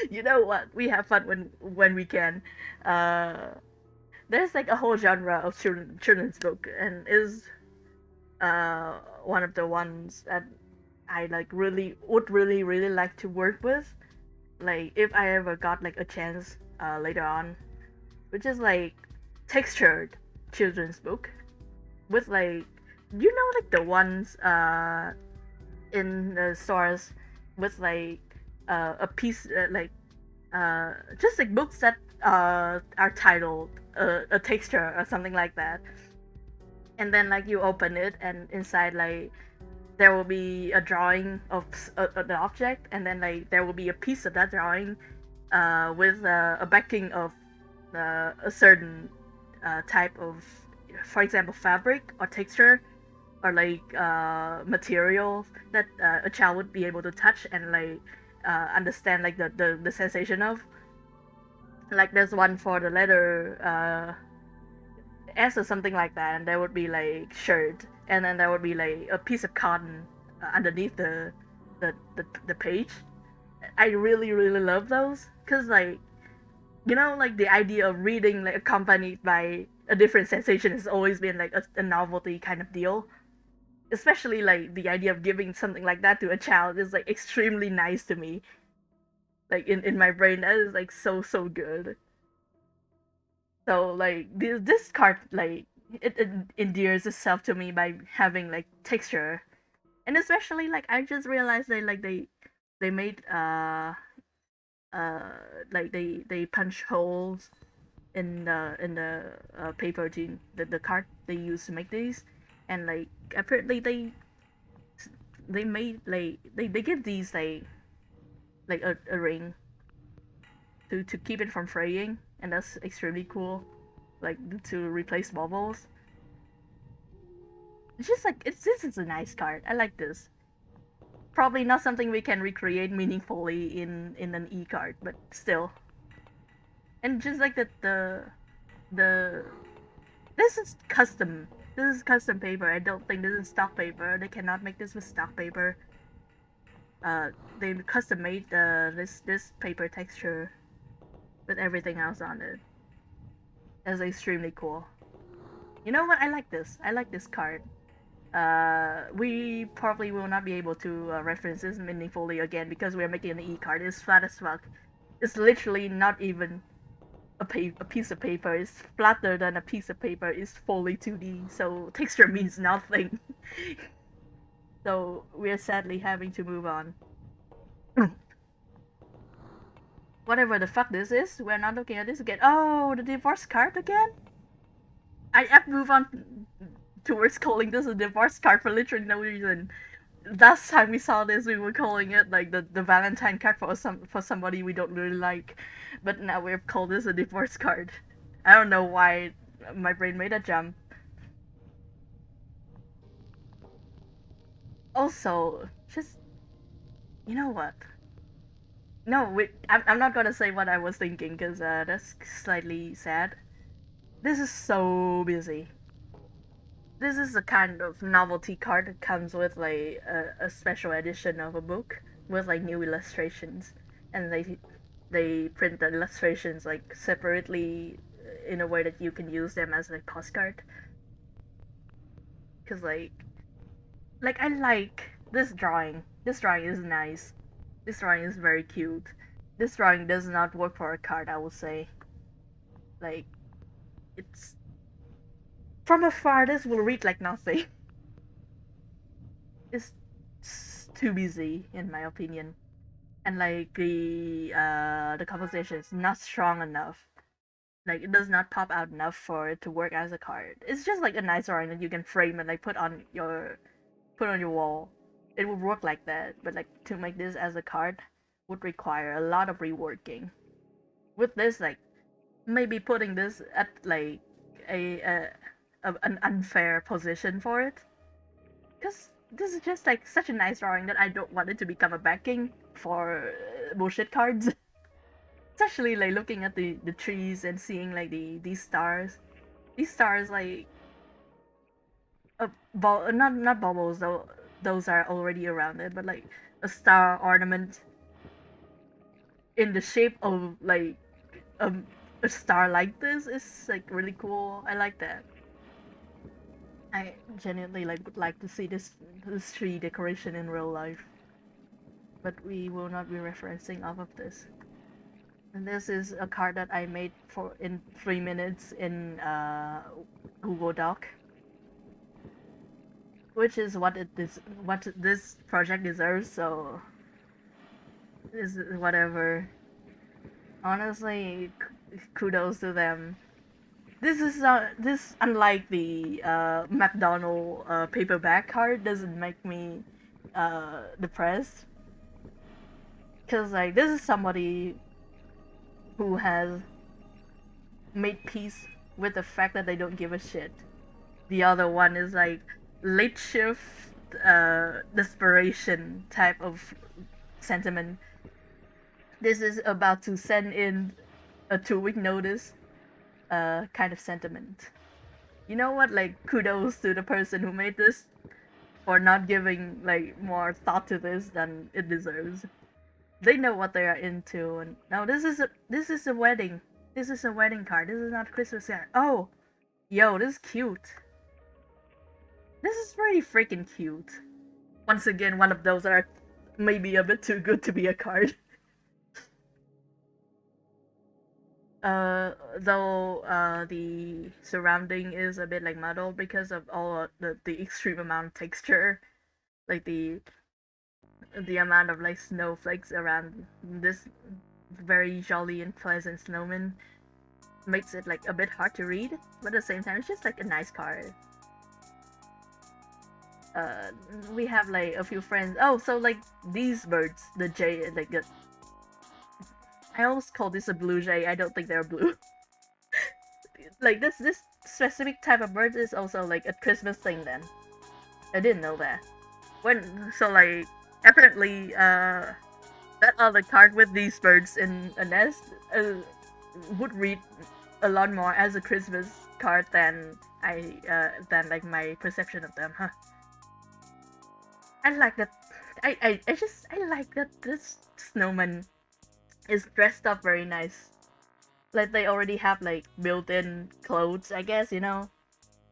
you know what? We have fun when we can. Uh, there's like a whole genre of children's book, and is one of the ones that I like really like to work with. Like if I ever got like a chance later on, which is like textured children's book with like you know like the ones in the stores with like a piece just like books that are titled a texture or something like that, and then like you open it and inside like there will be a drawing of the object, and then like there will be a piece of that drawing with a backing of a certain type of, for example, fabric or texture or like material that a child would be able to touch and like understand like the sensation of. Like there's one for the letter S or something like that, and there would be like shirt, and then there would be like a piece of cotton underneath the page. I really love those because like you know like the idea of reading like accompanied by a different sensation has always been like a novelty kind of deal. Especially like the idea of giving something like that to a child is like extremely nice to me. Like in my brain, that is like so good. So like this card like it endears itself to me by having like texture, and especially like I just realized that like they made uh like they punch holes in the paper to the card they use to make these, and like apparently they made like they give these like a ring to keep it from fraying, and that's extremely cool. Like to replace bubbles. It's just like it's this is a nice card. I like this. Probably not something we can recreate meaningfully in an e card, but still. And just like the this is custom. This is custom paper. I don't think this is stock paper. They cannot make this with stock paper. They custom made this paper texture with everything else on it. That's extremely cool. You know what? I like this. I like this card. We probably will not be able to reference this meaningfully again because we're making an e-card. It's flat as fuck. It's literally not even a piece of paper. It's flatter than a piece of paper. It's fully 2D, so texture means nothing. So we're sadly having to move on. Whatever the fuck this is, we're not looking at this again. Oh, the divorce card again? I move on towards calling this a divorce card for literally no reason. Last time we saw this, we were calling it like the Valentine card for somebody we don't really like, but now we've called this a divorce card. I don't know why my brain made a jump. Also, just you know what? No, wait, I'm not gonna say what I was thinking because that's slightly sad. This is so busy. This is a kind of novelty card that comes with like a special edition of a book with like new illustrations, and they print the illustrations like separately in a way that you can use them as like postcard. Cause like I like this drawing. This drawing is nice. This drawing is very cute. This drawing does not work for a card, I would say. Like, it's from afar. This will read like nothing. It's too busy, in my opinion, and like the composition is not strong enough. Like it does not pop out enough for it to work as a card. It's just like a nice drawing that you can frame and like put on your wall. It would work like that, but like to make this as a card would require a lot of reworking. With this, like maybe putting this at like an unfair position for it, because this is just like such a nice drawing that I don't want it to become a backing for bullshit cards. Especially like looking at the trees and seeing like these stars. These stars like not bubbles though. Those are already around it, but like a star ornament in the shape of like um, a star like this is like really cool. I like that. I genuinely like would like to see this tree decoration in real life, but we will not be referencing off of this. And this is a card that I made for in 3 minutes in Google Doc, which is what this project deserves. So is whatever. Honestly, kudos to them. This unlike the McDonald paperback card doesn't make me depressed, because like this is somebody who has made peace with the fact that they don't give a shit. The other one is like late shift desperation type of sentiment. This is about to send in a 2 week notice kind of sentiment. You know what? Like kudos to the person who made this for not giving like more thought to this than it deserves. They know what they are into, and now this is a wedding. This is a wedding card. This is not a Christmas card. Oh, yo, this is cute. This is pretty freaking cute. Once again, one of those that are maybe a bit too good to be a card. Though the surrounding is a bit like muddled because of all the extreme amount of texture, like the amount of like snowflakes around this very jolly and pleasant snowman makes it like a bit hard to read, but at the same time it's just like a nice card. uh we have like a few friends. Oh, so like these birds, the jay, like I almost call this a blue jay. I don't think they're blue. Like this specific type of bird is also like a Christmas thing then. I didn't know that. When so like apparently that other card with these birds in a nest would read a lot more as a Christmas card than like my perception of them, huh? I like that. I like that this snowman is dressed up very nice. Like they already have like built-in clothes, I guess, you know.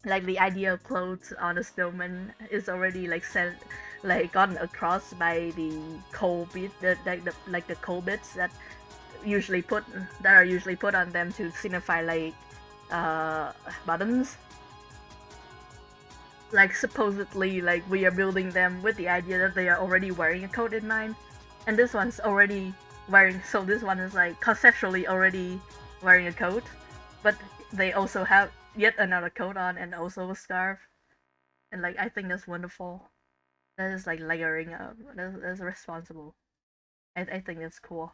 Like the idea of clothes on a snowman is already like sent, like gotten across by the coal bit, the coal bits that are usually put on them to signify like buttons. Like supposedly like we are building them with the idea that they are already wearing a coat in mind, and this one's already wearing, so this one is like conceptually already wearing a coat, but they also have yet another coat on and also a scarf, and like I think that's wonderful. That is like layering up. That's responsible. I think that's cool.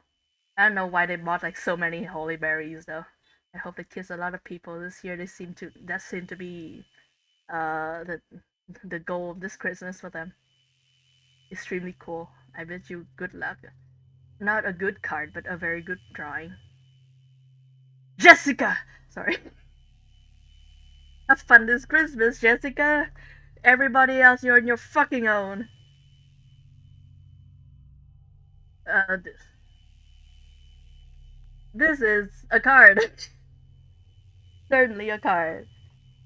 I don't know why they bought like so many holy berries though. I hope it kills a lot of people this year. That seem to be the goal of this Christmas for them. Extremely cool. I bet you good luck. Not a good card, but a very good drawing. Jessica! Sorry. Have fun this Christmas, Jessica! Everybody else, you're on your fucking own. Uh, this is a card. Certainly a card.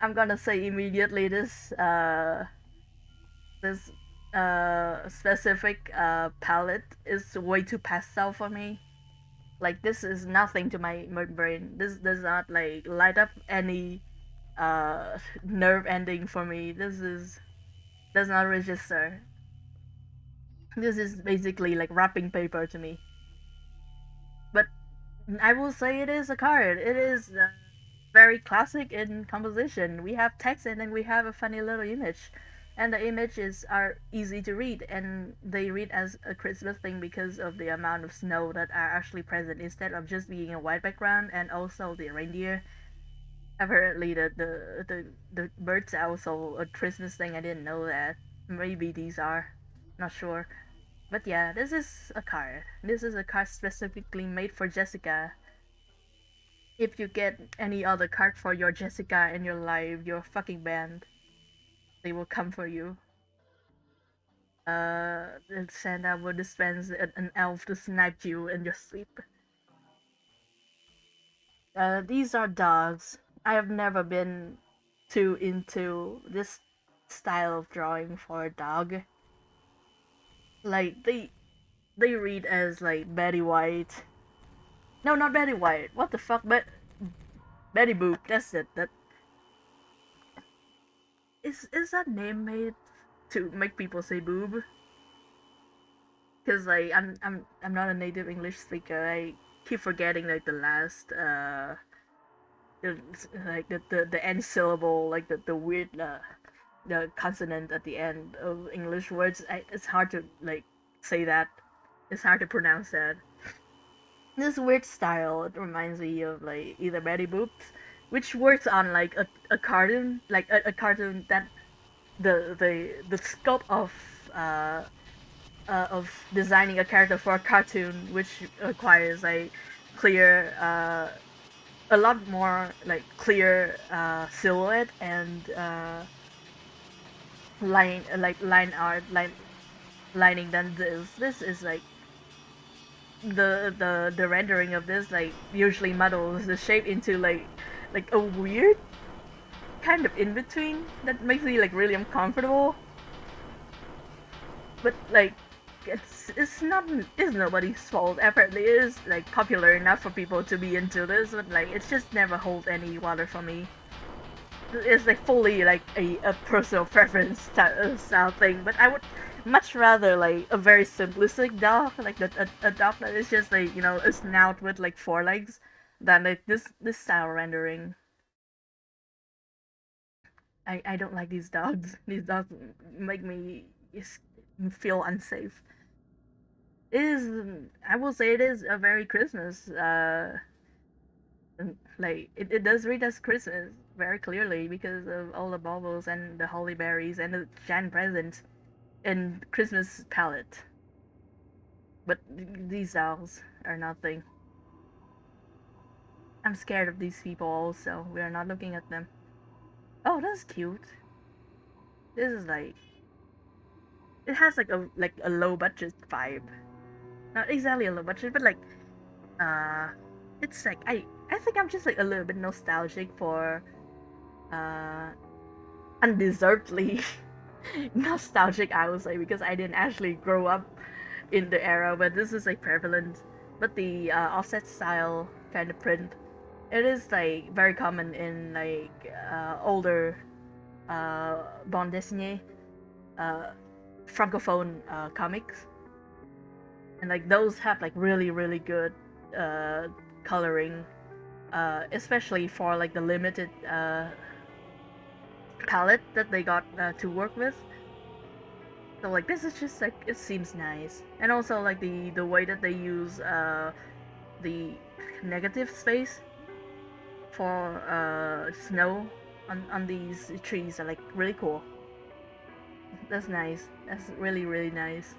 I'm gonna say immediately this specific palette is way too pastel for me. Like this is nothing to my brain. This does not like light up any nerve ending for me. This is does not register. This is basically like wrapping paper to me. But I will say it is a card. It is very classic in composition. We have text and then we have a funny little image. And the images are easy to read and they read as a Christmas thing because of the amount of snow that are actually present instead of just being a white background, and also the reindeer. Apparently the birds are also a Christmas thing. I didn't know that. Maybe these are. Not sure. But yeah, this is a card. This is a card specifically made for Jessica. If you get any other card for your Jessica in your life, your fucking band, they will come for you. Santa will dispense an elf to snipe you in your sleep. These are dogs. I have never been too into this style of drawing for a dog. Like they read as like Betty White. No, not Betty White. What the fuck? But Betty Boop. That's it. That is that name made to make people say boob? Cause like I'm not a native English speaker. I keep forgetting like the last the, like the end syllable, like the weird the consonant at the end of English words. It's hard to like say that. It's hard to pronounce that. This weird style, it reminds me of like either Betty Boops, which works on like a cartoon, like a cartoon that the scope of designing a character for a cartoon, which requires like clear a lot more like clear silhouette and line art lining than this. This is like the rendering of this like usually muddles the shape into like a weird kind of in between that makes me like really uncomfortable. But like it's nobody's fault. Apparently it is like popular enough for people to be into this, but like it's just never hold any water for me. It's like fully like a personal preference style thing, but I would much rather like a very simplistic dog, like a dog that is just like, you know, a snout with like four legs, than like this style rendering. I don't like these dogs. These dogs make me feel unsafe. It is, I will say it is a very Christmas like it does read as Christmas very clearly because of all the baubles and the holly berries and the giant presents in Christmas palette. But these owls are nothing. I'm scared of these people also. We are not looking at them. Oh, that's cute. This is like it has like a low budget vibe. Not exactly a low budget, but like uh it's like I think I'm just like a little bit nostalgic for uh undeservedly nostalgic, I would say, because I didn't actually grow up in the era where this is like prevalent. But the offset style kind of print, it is like very common in like older bande dessinée, uh, francophone comics, and like those have like really good uh, coloring, especially for like the limited palette that they got to work with. So like this is just like it seems nice, and also like the way that they use the negative space for snow on these trees are like really cool. That's nice. That's really nice.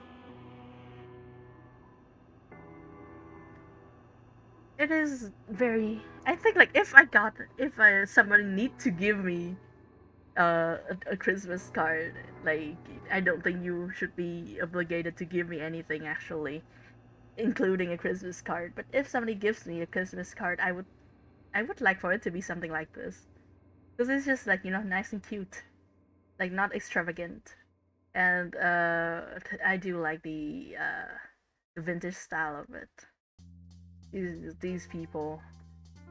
It is very. I think like if I somebody need to give me a Christmas card, like I don't think you should be obligated to give me anything actually, including a Christmas card. But if somebody gives me a Christmas card, I would like for it to be something like this because it's just like, you know, nice and cute, like not extravagant. And I do like the vintage style of it. These people,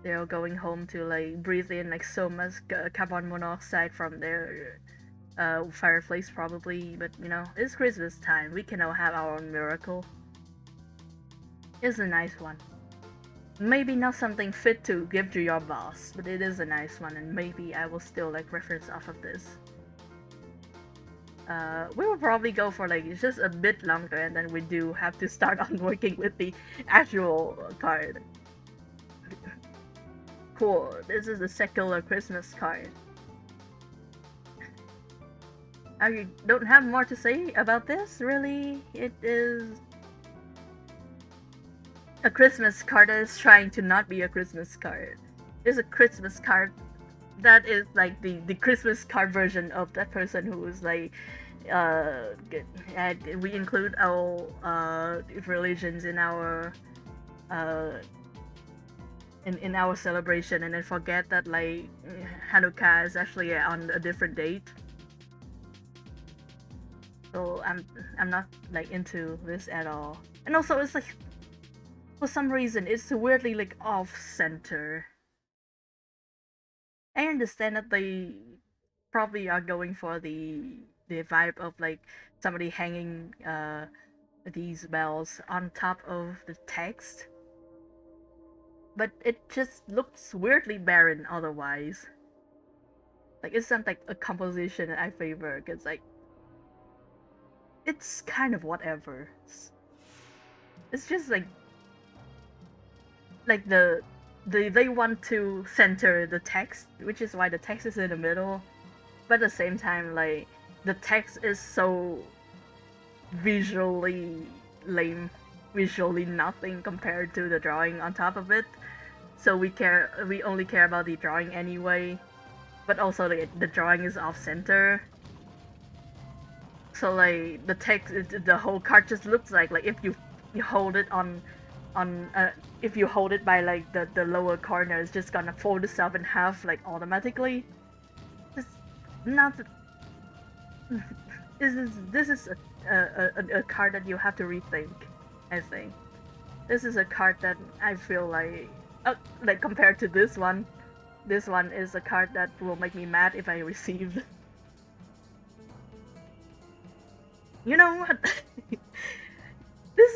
they're going home to like breathe in like so much carbon monoxide from their fireplace probably, but you know, it's Christmas time. We can all have our own miracle. It's a nice one. Maybe not something fit to give to your boss, but it is a nice one, and maybe I will still like reference off of this. We will probably go for like just a bit longer, and then we do have to start on working with the actual card. Cool. This is the secular Christmas card. I don't have more to say about this, really. It is a Christmas card that is trying to not be a Christmas card. It's a Christmas card that is like the Christmas card version of that person who is like, and we include all religions in our uh, in our celebration, and then forget that like Hanukkah is actually on a different date. So I'm not like into this at all. And also it's like for some reason it's weirdly like off center. I understand that they probably are going for the vibe of like somebody hanging these bells on top of the text, but it just looks weirdly barren otherwise. Like it's not like a composition that I favor, because like it's kind of whatever. It's just like they want to center the text, which is why the text is in the middle, but at the same time like the text is so visually lame, visually nothing compared to the drawing on top of it. So we only care about the drawing anyway, but also the drawing is off center. So like the text, the whole card just looks like if you hold it on if you hold it by like the lower corner, it's just gonna fold itself in half like automatically. It's not. This is a card that you have to rethink. I think this is a card that I feel like compared to this one is a card that will make me mad if I receive. You know what? This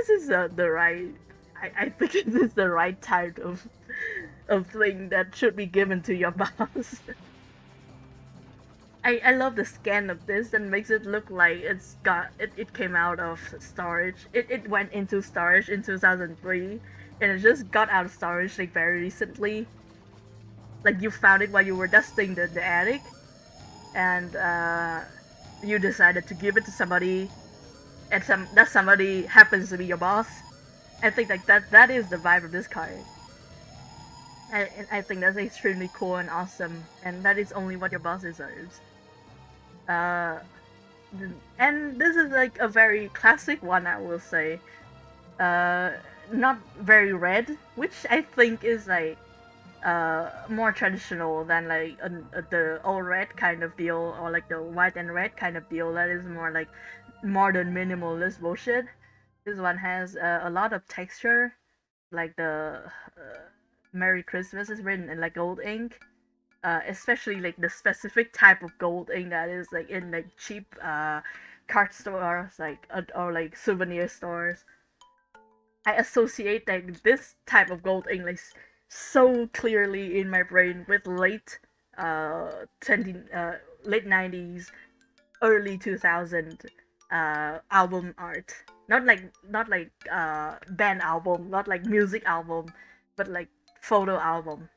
is the right. I think this is the right type of thing that should be given to your boss. I love the scan of this and makes it look like it came out of storage. It went into storage in 2003 and it just got out of storage like very recently. Like you found it while you were dusting the attic, and you decided to give it to somebody, and that somebody happens to be your boss. I think like that is the vibe of this card. I think that's extremely cool and awesome, and that is only what your boss deserves. Uh, and this is like a very classic one, I will say. Uh, Not very red, which I think is like more traditional than like the all red kind of deal, or like the white and red kind of deal. That is more like modern minimalist bullshit. This one has a lot of texture, like the Merry Christmas is written in like gold ink, especially like the specific type of gold ink that is like in like cheap card stores, like or like souvenir stores. I associate like this type of gold ink like so clearly in my brain with uh 20 late 90s, early 2000 album art. Not like band album, not like music album, but like photo album.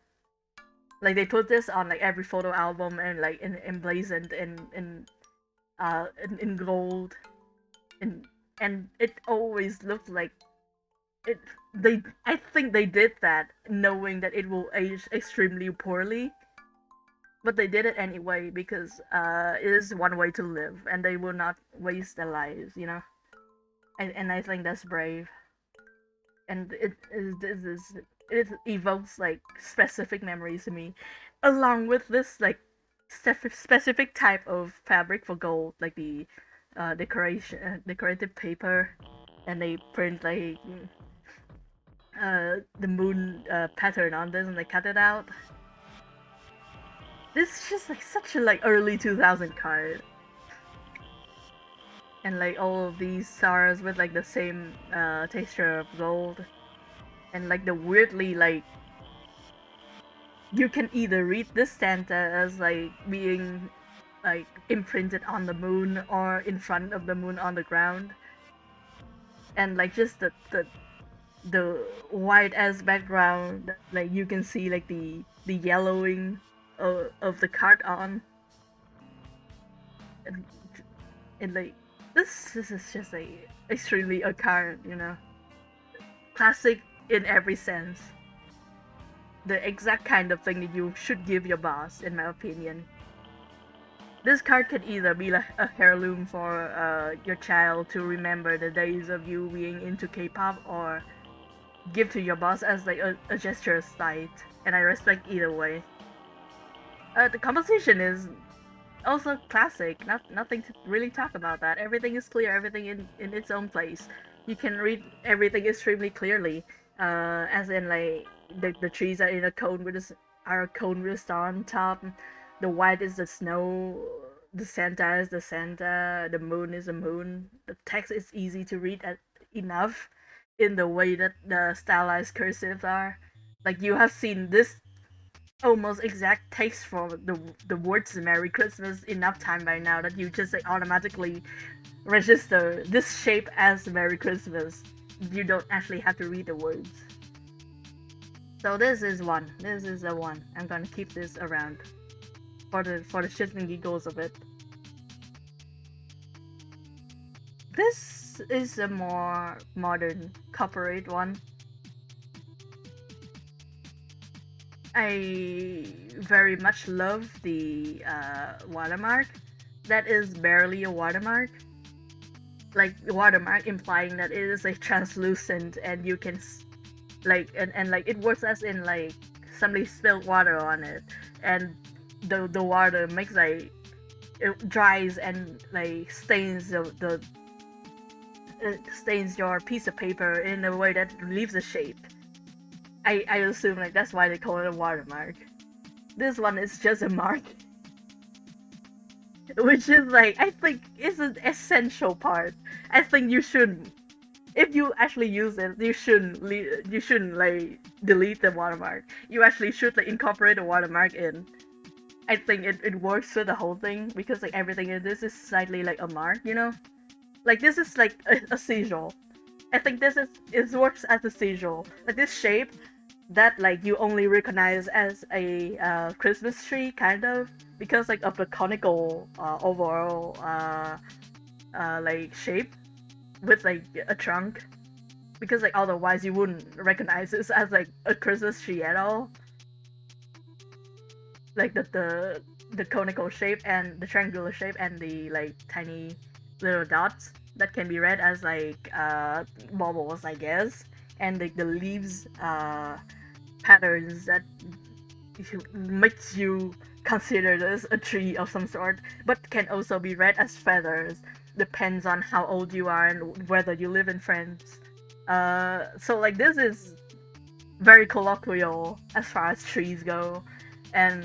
Like they put this on like every photo album and like emblazoned in gold, and it always looked like it. They I think they did that knowing that it will age extremely poorly, but they did it anyway because it is one way to live and they will not waste their lives, you know. And I think that's brave, and it evokes like specific memories to me, along with this like specific type of fabric for gold, like the decorative paper, and they print like the moon pattern on this, and they cut it out. This is just like such a like early 2000 card, and like all of these stars with like the same texture of gold, and like the weirdly like you can either read this Santa as like being like imprinted on the moon or in front of the moon on the ground, and like just the white as background, like you can see like the yellowing of the card on, and, and like this is just like extremely a card, you know, classic in every sense, the exact kind of thing that you should give your boss, in my opinion. This card can either be like a heirloom for your child to remember the days of you being into K-pop, or give to your boss as like a gesture of spite, and I respect either way. The composition is also classic. Nothing to really talk about that. Everything is clear. Everything in its own place. You can read everything extremely clearly. As in like the trees are in a cone with a cone with a star on top. The white is the snow. The Santa is the Santa. The moon is the moon. The text is easy to read enough in the way that the stylized cursives are. Like you have seen this almost exact text for the words Merry Christmas enough time by now that you just like automatically register this shape as Merry Christmas. You don't actually have to read the words. So this is one. This is the one. I'm gonna keep this around for the shits and giggles of it. This is a more modern corporate one. I very much love the watermark. That is barely a watermark. Like watermark implying that it is like translucent and you can like and like it works as in like somebody spilled water on it, and the water makes like it dries and like stains the stains your piece of paper in a way that leaves a shape. I assume like that's why they call it a watermark. This one is just a mark, which is like I think is an essential part. I think you shouldn't, if you actually use it, you shouldn't like delete the watermark. You actually should like incorporate the watermark in. I think it works for the whole thing because like everything in this is slightly like a mark, you know? Like this is like a sigil. I think this is it works as a sigil. Like this shape that like you only recognize as a Christmas tree kind of, because like of the conical overall like shape with like a trunk, because like otherwise you wouldn't recognize this as like a Christmas tree at all. Like the conical shape and the triangular shape and the like tiny little dots that can be read as like bubbles, I guess, and like the leaves patterns that makes you consider this a tree of some sort, but can also be read as feathers. Depends on how old you are and whether you live in France. So like this is very colloquial as far as trees go, and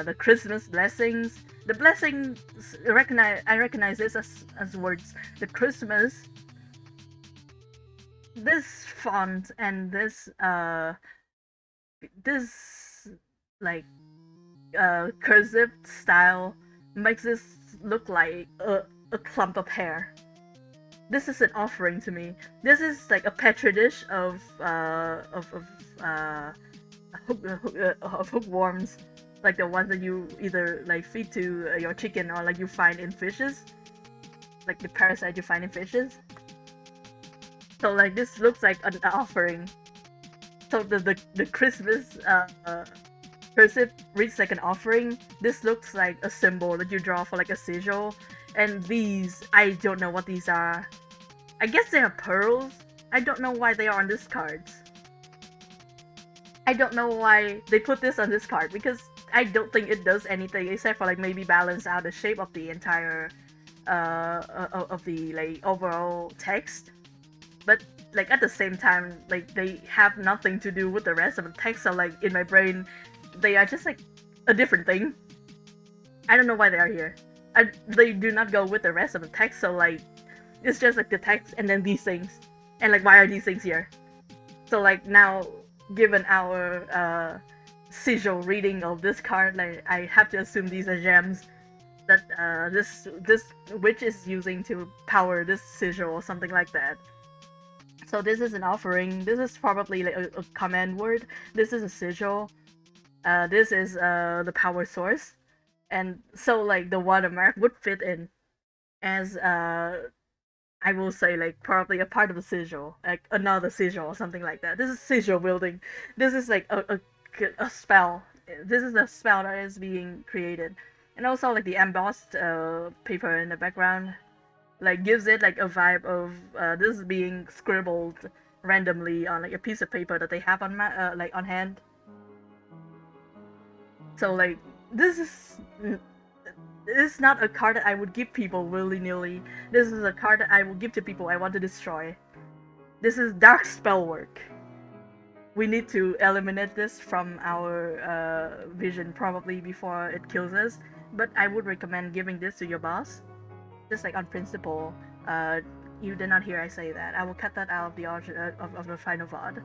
the Christmas blessings. The blessings I recognize this as words. The Christmas, this font and this like cursive style makes this look like a clump of hair. This is an offering to me. This is like a petri dish of hookworms, like the ones that you either like feed to your chicken or like you find in fishes, like the parasite you find in fishes. So like this looks like an offering. So the Christmas cursive reads like an offering. This looks like a symbol that you draw for like a sigil. And these, I don't know what these are. I guess they are pearls. I don't know why they are on this card. I don't know why they put this on this card, because I don't think it does anything except for like maybe balance out the shape of the entire of the like overall text. But like at the same time, like they have nothing to do with the rest of the text. So like in my brain, they are just like a different thing. I don't know why they are here. They do not go with the rest of the text. So like it's just like the text and then these things, and like why are these things here? So like now, given our sigil reading of this card, like I have to assume these are gems that this witch is using to power this sigil or something like that. So this is an offering. This is probably like a command word. This is a sigil. This is the power source, and so like the watermark would fit in as I will say like probably a part of the sigil, like another sigil or something like that. This is sigil building. This is like a spell. This is a spell that is being created, and also like the embossed paper in the background, like gives it like a vibe of this being scribbled randomly on like a piece of paper that they have on like on hand. So like this is not a card that I would give people willy nilly. This is a card that I will give to people I want to destroy. This is dark spell work. We need to eliminate this from our vision probably before it kills us. But I would recommend giving this to your boss, just like on principle. Uh, you did not hear I say that. I will cut that out of the of the final VOD.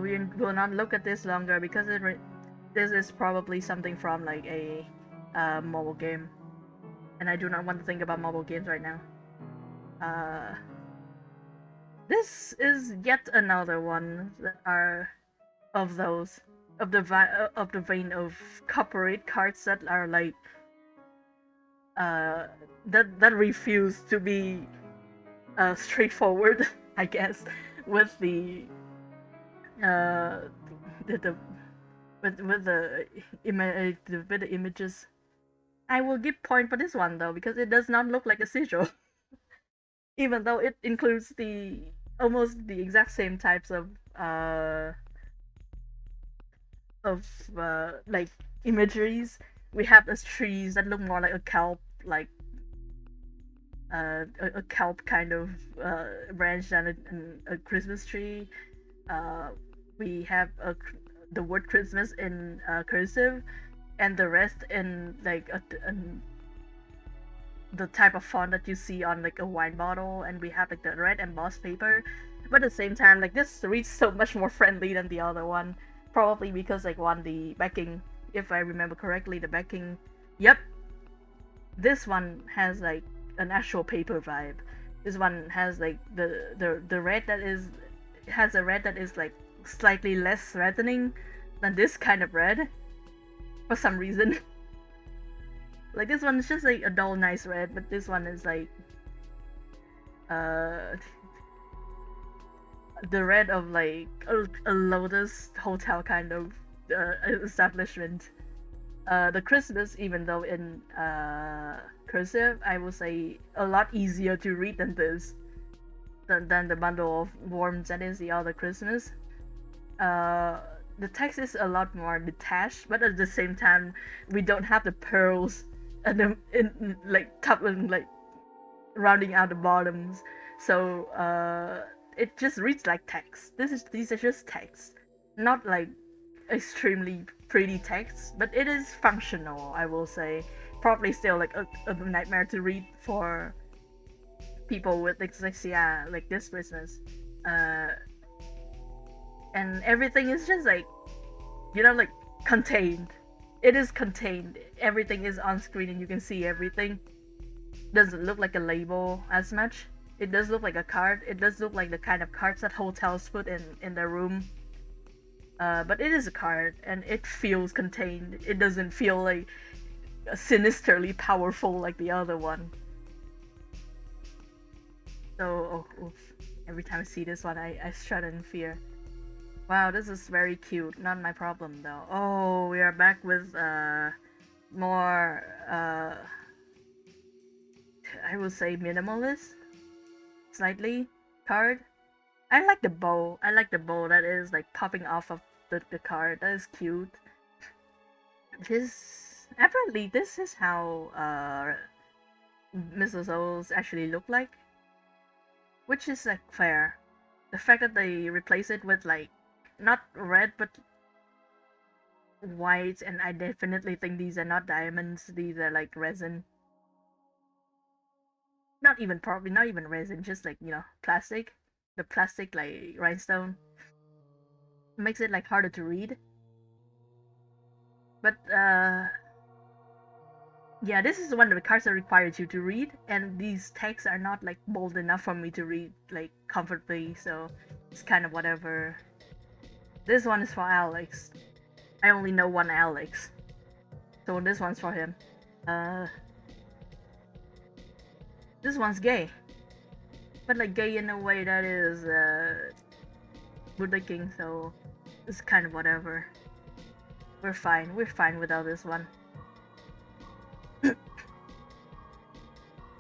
We will not look at this longer because this is probably something from like a mobile game, and I do not want to think about mobile games right now. This is yet another one that are of those of of the vein of corporate cards that are like uh that refuse to be straightforward, I guess, with uh the with the with the images. I will give point for this one though because it does not look like a sigil, even though it includes the almost the exact same types of like imageries. We have those trees that look more like a kelp, like a kelp kind of branch than a Christmas tree. Uh, we have the word Christmas in cursive, and the rest in like the type of font that you see on like a wine bottle, and we have like the red embossed paper. But at the same time, like this reads so much more friendly than the other one, probably because like one the backing, if I remember correctly, the backing. Yep, this one has like an actual paper vibe. This one has like the red that is has a red that is like slightly less threatening than this kind of red for some reason. Like this one is just like a dull nice red, but this one is like uh the red of like a Lotus hotel kind of establishment. The Christmas, even though in cursive, I would say a lot easier to read than this, than the bundle of worms that is the other Christmas. The text is a lot more detached, but at the same time, we don't have the pearls and the in like top and like rounding out the bottoms. So it just reads like text. These are just text, not like extremely pretty text, but it is functional, I will say. Probably still like a nightmare to read for people with dyslexia, like this business. Uh, and everything is just like, like contained. It is contained. Everything is on screen and you can see everything. Doesn't look like a label as much. It does look like a card. It does look like the kind of cards that hotels put in their room. But it is a card and it feels contained. It doesn't feel like sinisterly powerful like the other one. So, every time I see this one, I shudder in fear. Wow, this is very cute. Not my problem though. Oh, we are back with more I will say minimalist, slightly card. I like the bow. I like the bow that is like popping off of the card. That is cute. This apparently this is how Mrs. O's actually look like, which is like fair. The fact that they replace it with like not red but white, and I definitely think these are not diamonds. These are like resin. Not even probably not even resin, just like plastic. The plastic like rhinestone makes it like harder to read. But yeah, this is one of the cards that requires you to read, and these texts are not like bold enough for me to read like comfortably, so it's kind of whatever. This one is for Alex. I only know one Alex, so this one's for him. Uh, this one's gay, but like gay in a way that is good looking, so it's kind of whatever. We're fine. We're fine without this one.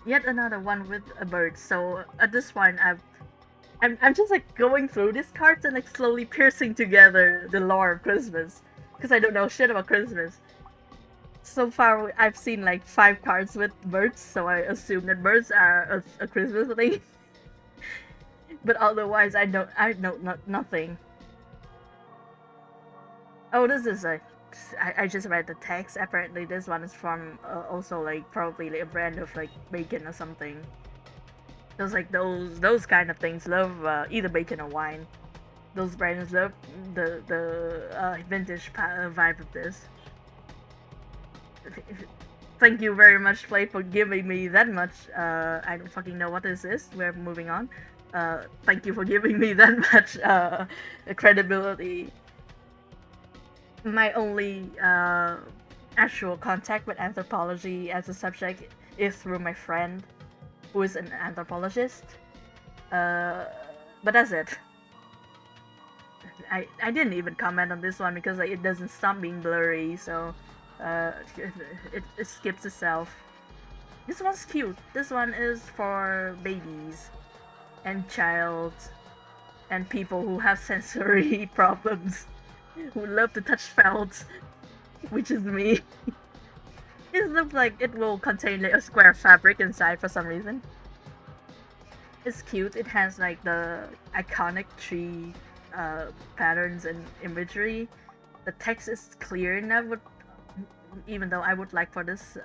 Yet another one with a bird. So at this point, I'm just like going through these cards and like slowly piercing together the lore of Christmas, because I don't know shit about Christmas. So far, I've seen like 5 cards with birds, so I assume that birds are a Christmas thing. But otherwise, I know nothing. Oh, this is like I just read the text. Apparently, this one is from also like probably like a brand of like bacon or something. Those like those kind of things love either bacon or wine. Those brands love the vintage vibe of this. Thank you very much, Play, for giving me that much. I don't fucking know what this is. We're moving on. Thank you for giving me that much credibility. My only actual contact with anthropology as a subject is through my friend, who is an anthropologist. Uh, but that's it. I didn't even comment on this one because like, it doesn't stop being blurry, so it skips itself. This one's cute. This one is for babies and child and people who have sensory problems, who love to touch felt, which is me. It looks like it will contain like a square fabric inside for some reason. It's cute. It has like the iconic tree patterns and imagery. The text is clear enough, even though I would like for this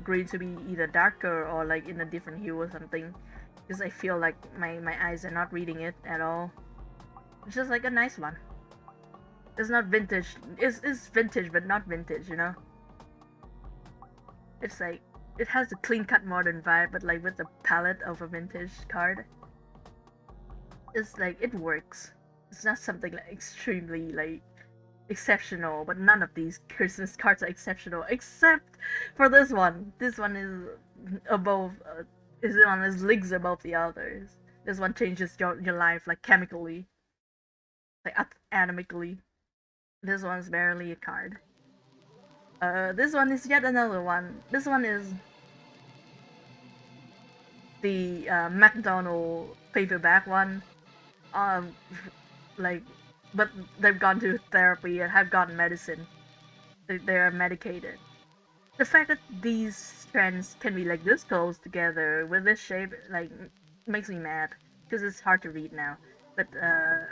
green to be either darker or like in a different hue or something, because I feel like my eyes are not reading it at all. It's just like a nice one. It's not vintage. It's vintage, but not vintage, you know? It's like, it has a clean-cut modern vibe, but like with the palette of a vintage card. It's like, it works. It's not something like extremely like exceptional, but none of these Christmas cards are exceptional except for this one. This one is above. This one is leagues above the others. This one changes your life like chemically, like atomically. This one's barely a card. This one is yet another one. This one is the McDonald paperback one. Um, like, but they've gone to therapy and have gotten medicine. They are medicated. The fact that these strands can be like this close together with this shape, like, makes me mad because it's hard to read now. But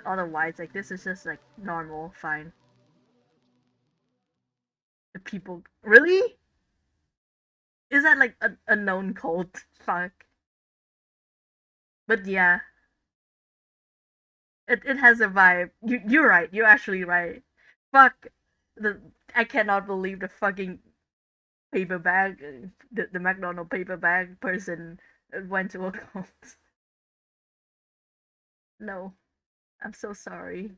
otherwise, like, this is just like normal, fine. The people really, is that like a known cult? Fuck. But yeah, it has a vibe. You're right. You're actually right. Fuck. The I cannot believe the fucking paper bag, the McDonald paper bag person went to a cult. No, I'm so sorry.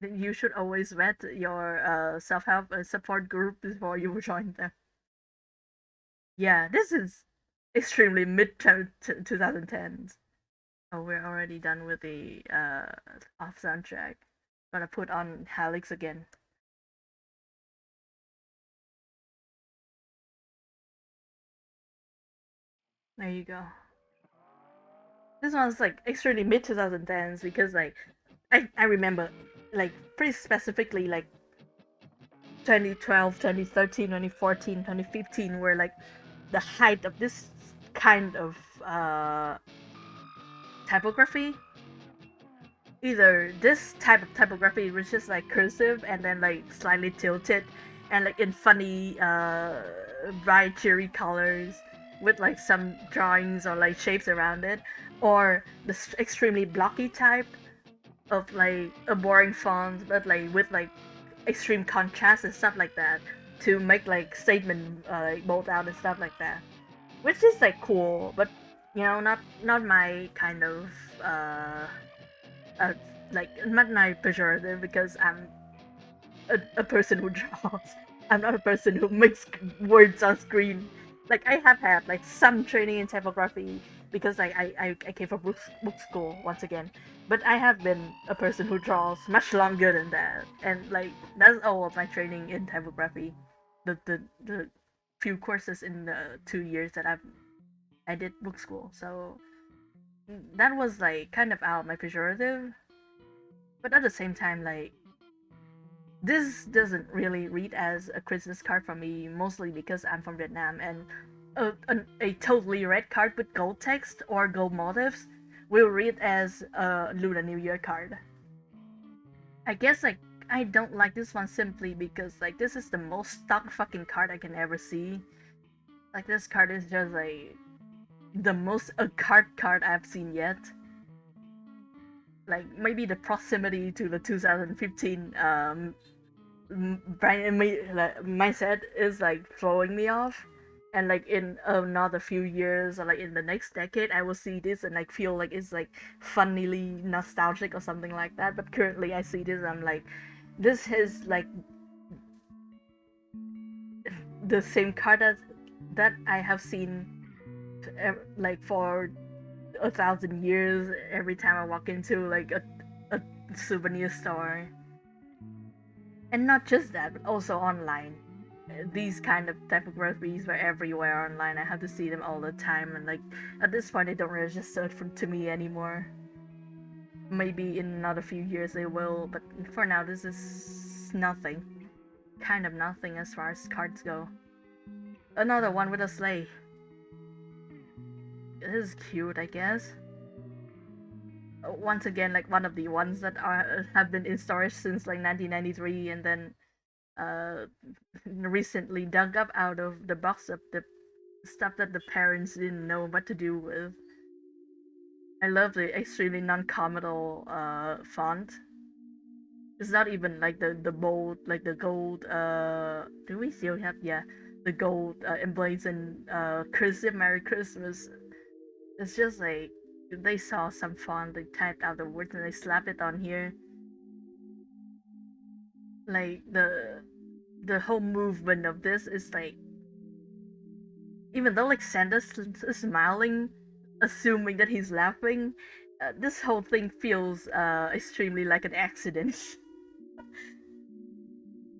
You should always vet your self-help support group before you join them. Yeah, this is extremely mid 2010s. Oh, we're already done with the off soundtrack. Gonna put on Halix again. There you go. This one's like extremely mid 2010s because like I remember like pretty specifically like 2012, 2013, 2014, 2015 were like the height of this kind of uh, typography. Either this type of typography was just like cursive and then like slightly tilted and like in funny bright cheery colors with like some drawings or like shapes around it, or the extremely blocky type of like a boring font but like with like extreme contrast and stuff like that to make like statement like bold out and stuff like that, which is like cool, but not my kind of uh uh, like not my pejorative because I'm a person who draws. I'm not a person who makes words on screen. Like I have had like some training in typography because I came from book school once again, but I have been a person who draws much longer than that, and like that's all of my training in typography. The few courses in the 2 years that I did book school, so that was like kind of out my pejorative, but at the same time like this doesn't really read as a Christmas card for me, mostly because I'm from Vietnam and a totally red card with gold text or gold motifs will read as a Lunar New Year card. I guess like I don't like this one simply because like this is the most stock fucking card I can ever see. Like this card is just like the most a card I've seen yet. Like maybe the proximity to the 2015 Brian like, mindset is like throwing me off, and like in another few years or like in the next decade I will see this and like feel like it's like funnily nostalgic or something like that, but currently I see this and I'm like this is like the same card that I have seen like for 1,000 years every time I walk into like a souvenir store. And not just that, but also online. These kind of typographies were everywhere online. I have to see them all the time, and like at this point, they don't register to me anymore. Maybe in another few years they will, but for now, this is nothing. Kind of nothing as far as cards go. Another one with a sleigh. It is cute, I guess. Once again, like one of the ones that are have been in storage since like 1993, and then uh recently dug up out of the box of the stuff that the parents didn't know what to do with. I love the extremely non-committal font. It's not even like the bold like the gold do we still have, yeah, the gold emblazoned cursive Merry Christmas. It's just like they saw some font, they typed out the words and they slapped it on here. Like the whole movement of this is like, even though like Santa's smiling, assuming that he's laughing, this whole thing feels extremely like an accident.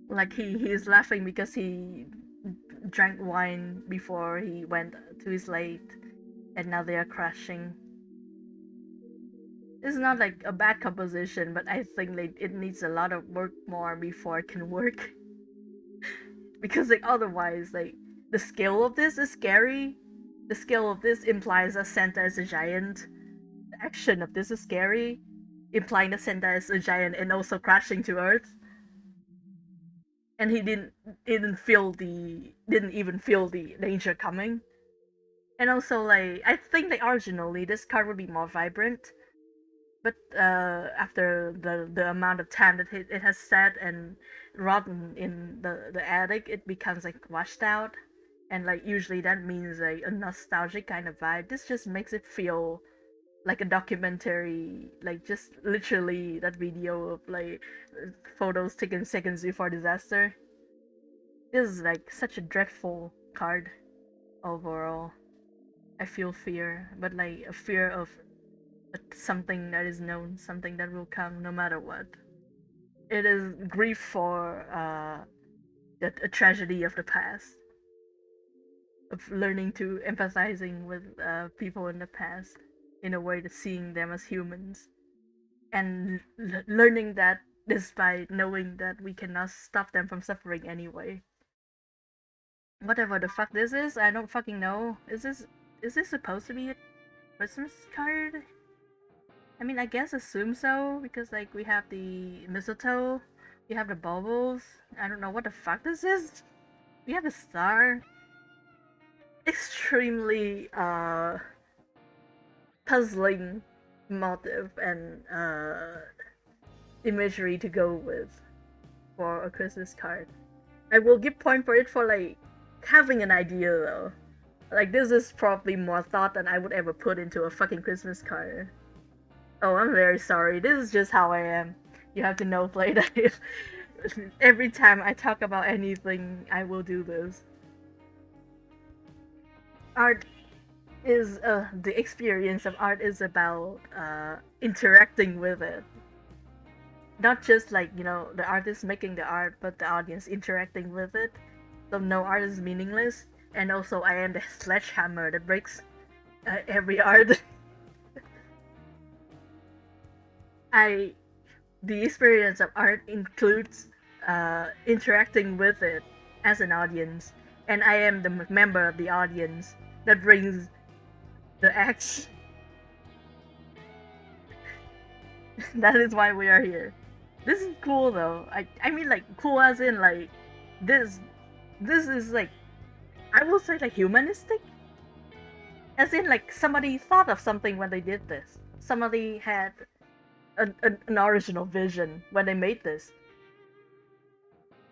Like he is laughing because he drank wine before he went to his late, and now they are crashing. It's not like a bad composition, but I think like it needs a lot of work more before it can work. Because like otherwise, like the scale of this is scary. The scale of this implies that Santa is a giant. The action of this is scary, implying that Santa is a giant and also crashing to Earth. And he didn't even feel the danger coming. And also like I think like originally this card would be more vibrant, but after the amount of time that it has sat and rotten in the attic, it becomes like washed out. And like usually that means like a nostalgic kind of vibe. This just makes it feel like a documentary, like just literally that video of like photos taken seconds before disaster. This is like such a dreadful card overall. I feel fear, but like a fear of something that is known, something that will come no matter what. It is grief for a tragedy of the past, of learning to empathizing with people in the past in a way that seeing them as humans, and learning that despite knowing that we cannot stop them from suffering anyway. Whatever the fuck this is, I don't fucking know. Is this supposed to be a Christmas card? I mean, I guess assume so because like we have the mistletoe, we have the baubles. I don't know what the fuck this is. We have a star. Extremely puzzling motive and imagery to go with for a Christmas card. I will give point for it for like having an idea though. Like this is probably more thought than I would ever put into a fucking Christmas card. Oh, I'm very sorry. This is just how I am. You have to know, Play, that if every time I talk about anything, I will do this. Art is the experience of art is about interacting with it, not just like the artist making the art, but the audience interacting with it. So no art is meaningless, and also I am the sledgehammer that breaks every art. I The experience of art includes interacting with it as an audience, and I am the member of the audience that brings the axe. That is why we are here. This is cool though. I mean like cool as in like this this is like I will say like humanistic. As in like somebody thought of something when they did this. Somebody had an original vision when they made this.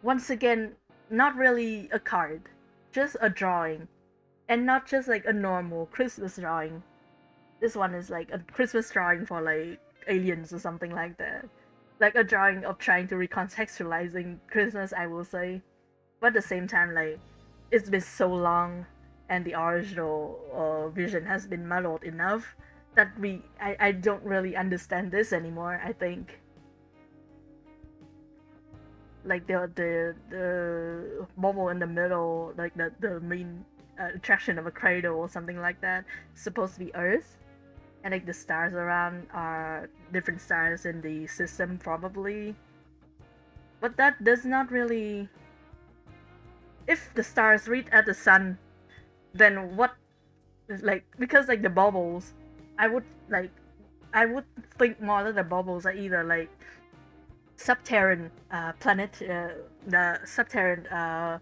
Once again, not really a card, just a drawing. And not just like a normal Christmas drawing. This one is like a Christmas drawing for like aliens or something like that. Like a drawing of trying to recontextualizing Christmas, I will say. But at the same time, like it's been so long, and the original vision has been muddled enough that I don't really understand this anymore. I think like the bubble in the middle, like the main attraction of a cradle or something like that, is supposed to be Earth, and like the stars around are different stars in the system probably, but that does not really. If the stars read at the sun, then what? Like because like the bubbles, I would like I would think more that the bubbles are either like subterranean planet, the subterranean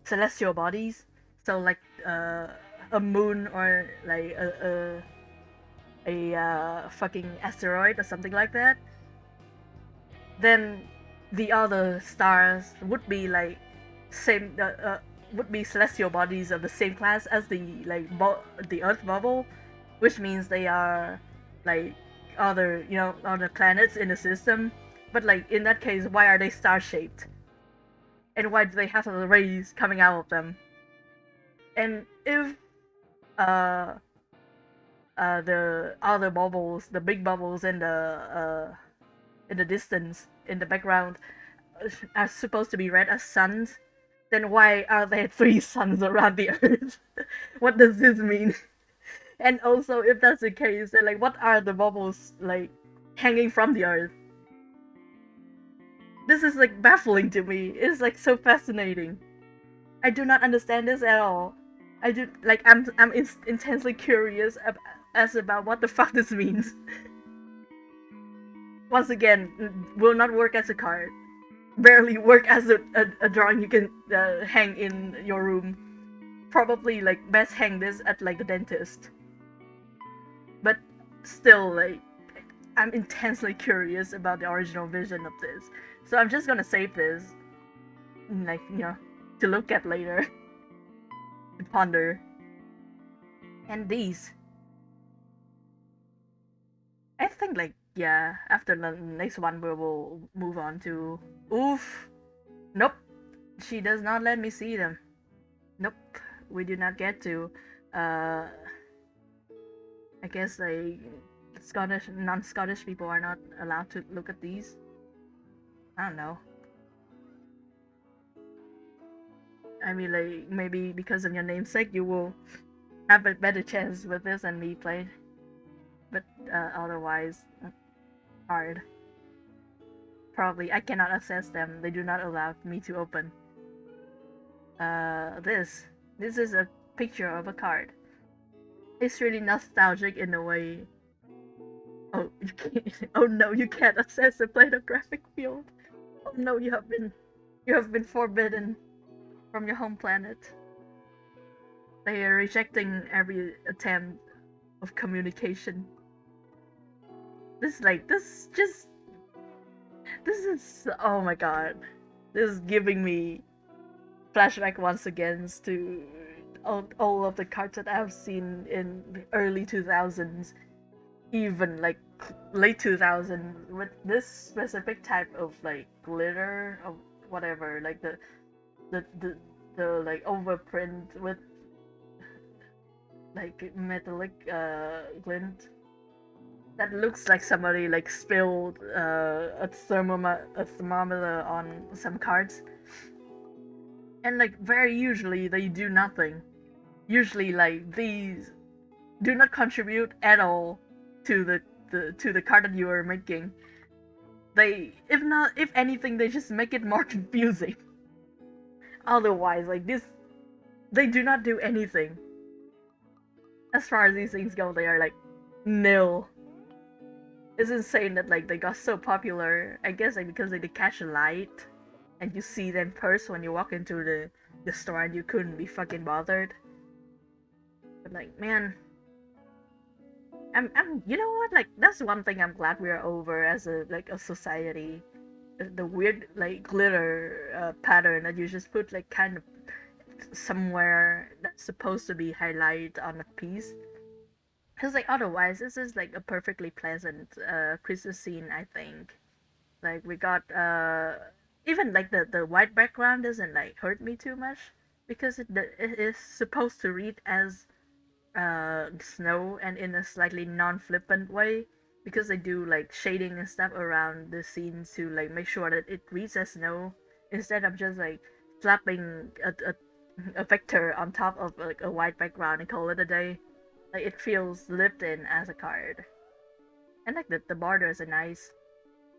celestial bodies. So like a moon or like a fucking asteroid or something like that. Then the other stars would be like same would be celestial bodies of the same class as the the Earth bubble, which means they are like other other planets in the system. But like in that case, why are they star shaped? And why do they have the rays coming out of them? And if uh the other bubbles, the big bubbles in the distance in the background are supposed to be read as suns, then why are there three suns around the Earth? What does this mean? And also, if that's the case, then like, what are the bubbles like hanging from the Earth? This is like baffling to me. It's like so fascinating. I do not understand this at all. I do like intensely curious as about what the fuck this means. Once again, will not work as a card. Barely work as a drawing you can hang in your room. Probably like best hang this at like the dentist. But still, like I'm intensely curious about the original vision of this. So I'm just gonna save this, like to look at later, to ponder. And these, I think like yeah. After the next one, we will move on to. Oof. Nope. She does not let me see them. Nope. We do not get to. Uh, I guess like Scottish, non-Scottish people are not allowed to look at these. I don't know. I mean, like maybe because of your namesake, you will have a better chance with this than me Play. But otherwise, hard. probably I cannot access them. They do not allow me to open. This. This is a picture of a card. It's really nostalgic in a way. Oh, you can't. Oh no, you can't access the planographic field. Oh no, you have been forbidden from your home planet. They are rejecting every attempt of communication. This is, oh my god. This is giving me flashback once again to all of the cards that I've seen in the early 2000s, even like late 2000s, with this specific type of like glitter or whatever, like the the, the like overprint with like metallic glint that looks like somebody like spilled a thermometer on some cards. And like very usually they do nothing. Usually like these do not contribute at all to the card that you are making. They, if anything, they just make it more confusing. Otherwise, like this, they do not do anything. As far as these things go, they are like nil. It's insane that like they got so popular. I guess like because they catch a light, and you see them first when you walk into the store, and you couldn't be fucking bothered. But like, man, I'm you know what, like that's one thing I'm glad we're over as a society. The weird like glitter pattern that you just put like kind of somewhere that's supposed to be highlight on a piece. Because like otherwise this is like a perfectly pleasant Christmas scene, I think. Like we got even like the white background doesn't like hurt me too much, because it is supposed to read as snow, and in a slightly non-flippant way, because they do like shading and stuff around the scenes to like make sure that it reads as snow, instead of just like slapping a vector on top of like a white background and call it a day. Like it feels lived in as a card. And like the borders are nice,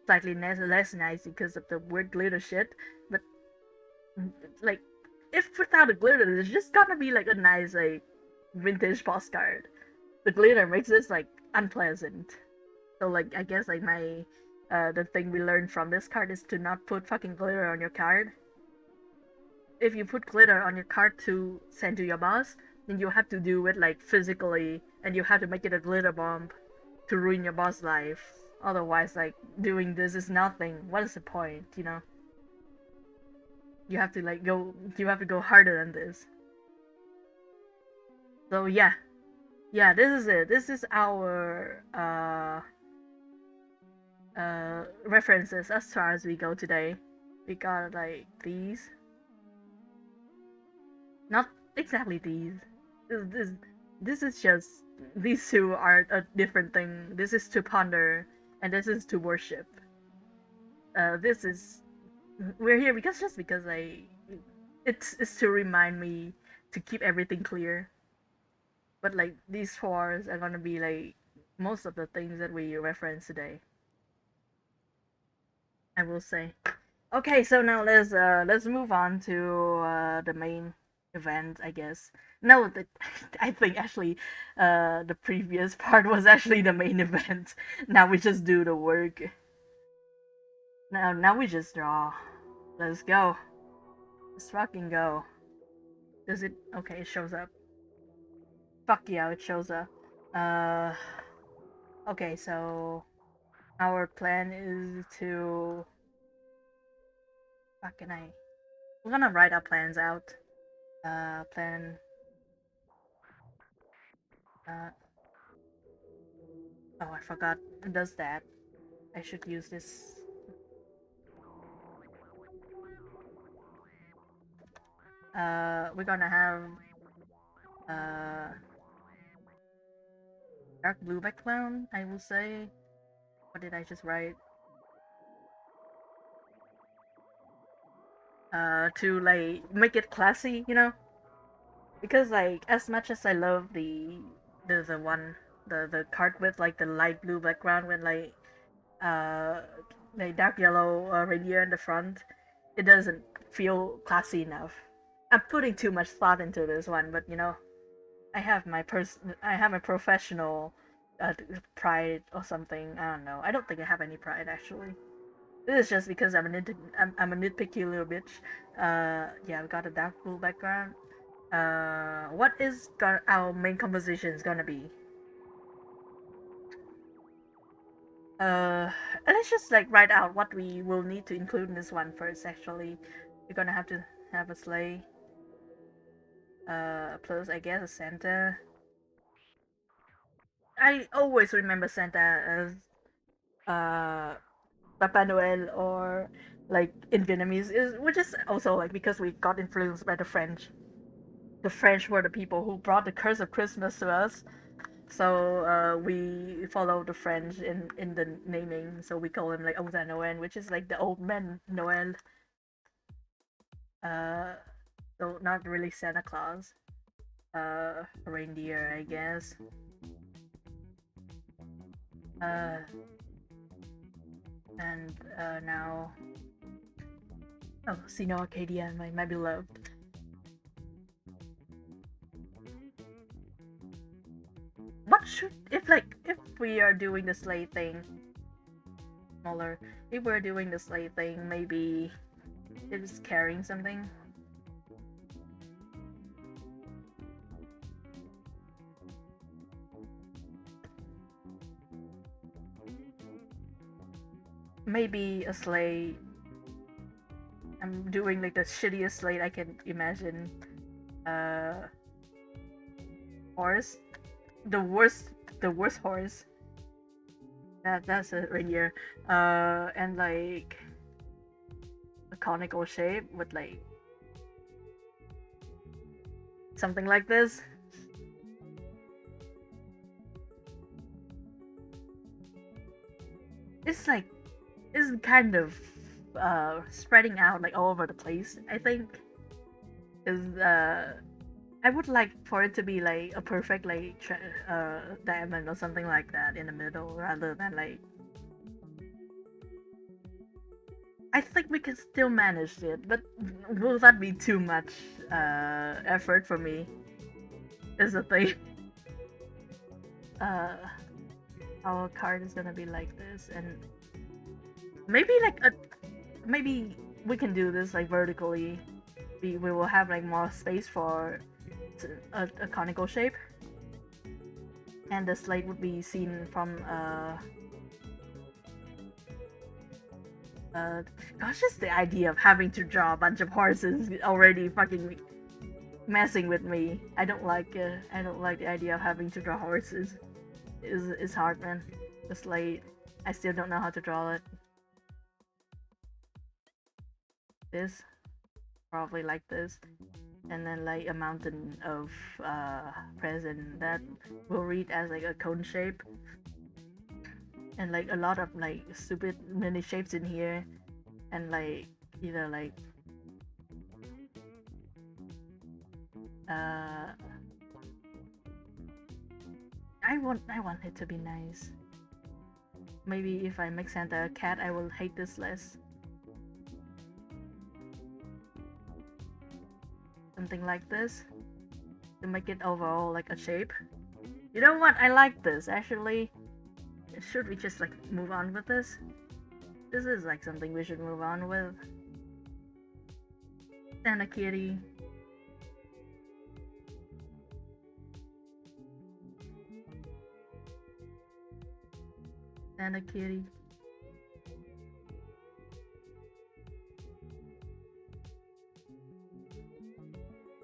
slightly less nice because of the weird glitter shit, but like if without the glitter it's just gonna be like a nice like vintage postcard. The glitter makes this like unpleasant. So like I guess like my the thing we learned from this card is to not put fucking glitter on your card. If you put glitter on your card to send to your boss, then you have to do it like physically, and you have to make it a glitter bomb to ruin your boss life. Otherwise, like doing this is nothing. What is the point, you know? You have to like go. You have to go harder than this. So yeah, yeah. This is it. This is our references as far as we go today. We got like these. Not exactly these. This, this is just, these two are a different thing. This is to ponder, and this is to worship. This is, we're here because just because it's to remind me to keep everything clear. But like these fours are gonna be like most of the things that we reference today, I will say. Okay, so now let's move on to the main event, I guess. No, I think actually the previous part was actually the main event. Now we just do the work. Now we just draw. Let's go. Let's fucking go. Does it? Okay, it shows up. Fuck yeah, it shows up. Uh, okay, so our plan is to. Fucking I. We're gonna write our plans out. Plan. Uh, oh, I forgot. It does that. I should use this. We're gonna have dark blue background, I will say. What did I just write? To like make it classy, you know? Because like as much as I love the one the card with like the light blue background with like uh like dark yellow reindeer in the front, it doesn't feel classy enough. I'm putting too much thought into this one, but I have my professional uh, pride or something. I don't know. I don't think I have any pride actually. This is just because I'm a nitpicky little bitch. Yeah, we got a dark blue background. What is our main composition is gonna be? Uh, let's just like write out what we will need to include in this one first. Actually, we're gonna have to have a sleigh. Plus I guess a Santa. I always remember Santa as uh Papa Noel or like in Vietnamese is which is also like because we got influenced by the French. The French were the people who brought the curse of Christmas to us. So we follow the French in the naming. So we call him like Ông già Noel, which is like the old man Noel. Uh, so not really Santa Claus. Reindeer, I guess. Uh, and now, oh, Sino Arcadia, my beloved. What should if we are doing the sleigh thing smaller? If we're doing the sleigh thing, maybe it's carrying something. Maybe a sleigh. I'm doing like the shittiest sleigh I can imagine. Uh, horse. The worst, the worst horse. That's it right here. And like a conical shape with like something like this. It's like it's kind of spreading out like all over the place. I think is I would like for it to be like a perfect like diamond or something like that in the middle rather than like I think we can still manage it, but will that be too much effort for me? Is the thing. Uh, our card is gonna be like this, and maybe maybe we can do this like vertically. We will have like more space for a conical shape, and the slate would be seen from gosh, just the idea of having to draw a bunch of horses already fucking messing with me. I don't like the idea of having to draw horses. Is hard, man. The slate. I still don't know how to draw it. This probably like this, and then like a mountain of present that will read as like a cone shape, and like a lot of like stupid mini shapes in here, and like either like uh I want it to be nice. Maybe if I make Santa a cat, I will hate this less. Something like this to make it overall like a shape. You know what? I like this actually. Should we just like move on with this? This is like something we should move on with. Santa Kitty. Santa Kitty.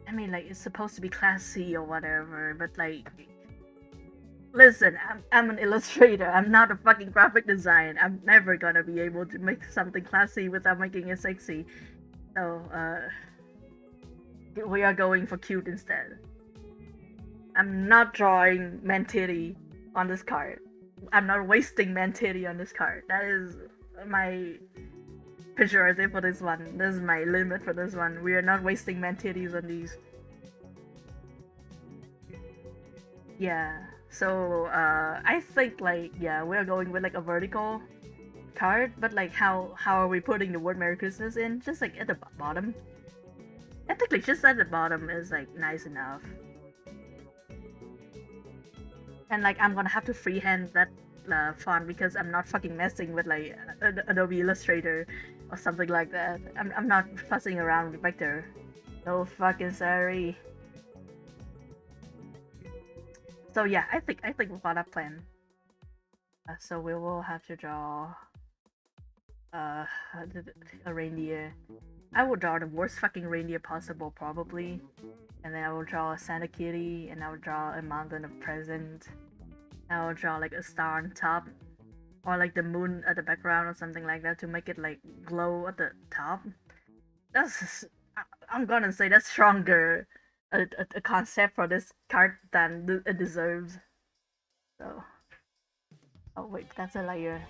I mean, like it's supposed to be classy or whatever, but like, listen, I'm an illustrator. I'm not a fucking graphic designer. I'm never gonna be able to make something classy without making it sexy. So, we are going for cute instead. I'm not drawing man titty on this card. I'm not wasting man titty on this card. That is my pejorative for this one. This is my limit for this one. We are not wasting man titties on these. Yeah. So I think like yeah, we're going with like a vertical card, but like how are we putting the word Merry Christmas in? Just like at the bottom. I think like just at the bottom is like nice enough. And like I'm gonna have to freehand that font because I'm not fucking messing with like Adobe Illustrator or something like that. I'm not fussing around with vector. No fucking sorry. So yeah, I think we got a plan. So we will have to draw a reindeer. I will draw the worst fucking reindeer possible probably. And then I will draw a Santa Kitty, and I will draw a mountain of present. I will draw like a star on top, or like the moon at the background or something like that to make it like glow at the top. That's I'm gonna say that's stronger a concept for this card than it deserves. So, oh wait, that's a layer.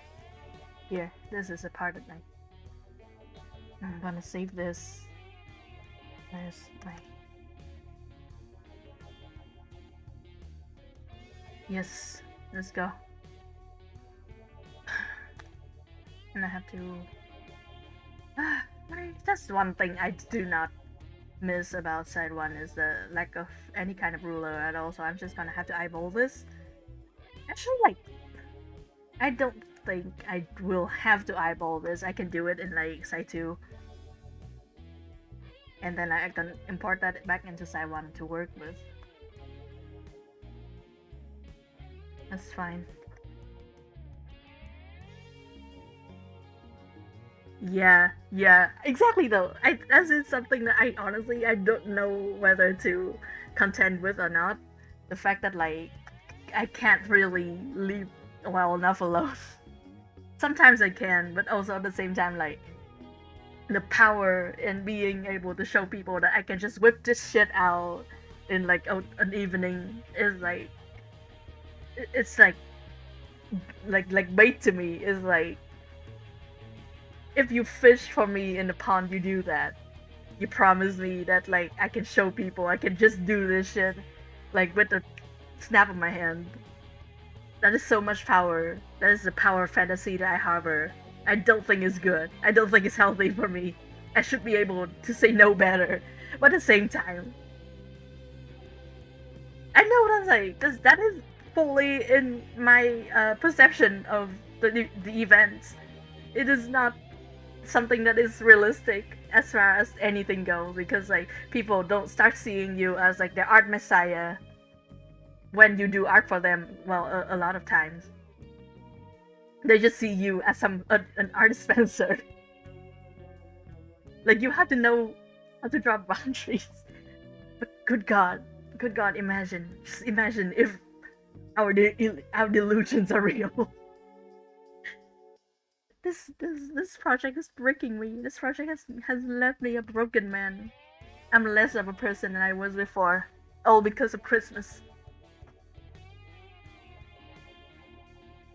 Here, this is a part of like. I'm gonna save this. There's like. Yes, let's go. And I have to. That's one thing I do not miss about side one is the lack of any kind of ruler at all. So I'm just gonna have to eyeball this. Actually, like, I don't think I will have to eyeball this. I can do it in like side 2. And then I can import that back into side 1 to work with. That's fine. Yeah, exactly though. That's is something that I honestly I don't know whether to contend with or not. The fact that like I can't really leave well enough alone. Sometimes I can, but also at the same time like the power in being able to show people that I can just whip this shit out in like an evening is like it's like bait to me. Is like if you fish for me in the pond, you do that. You promise me that like I can show people I can just do this shit like with the snap of my hand. That is so much power. That is the power fantasy that I harbor. I don't think it's good. I don't think it's healthy for me. I should be able to say no better. But at the same time, I know that's like that is fully in my perception of the events. It is not something that is realistic as far as anything goes because like people don't start seeing you as like the art messiah when you do art for them. Well, a lot of times they just see you as an art dispenser. Like you have to know how to draw boundaries. But good god, imagine, just imagine if our delusions are real. This project is breaking me. This project has left me a broken man. I'm less of a person than I was before, all because of Christmas.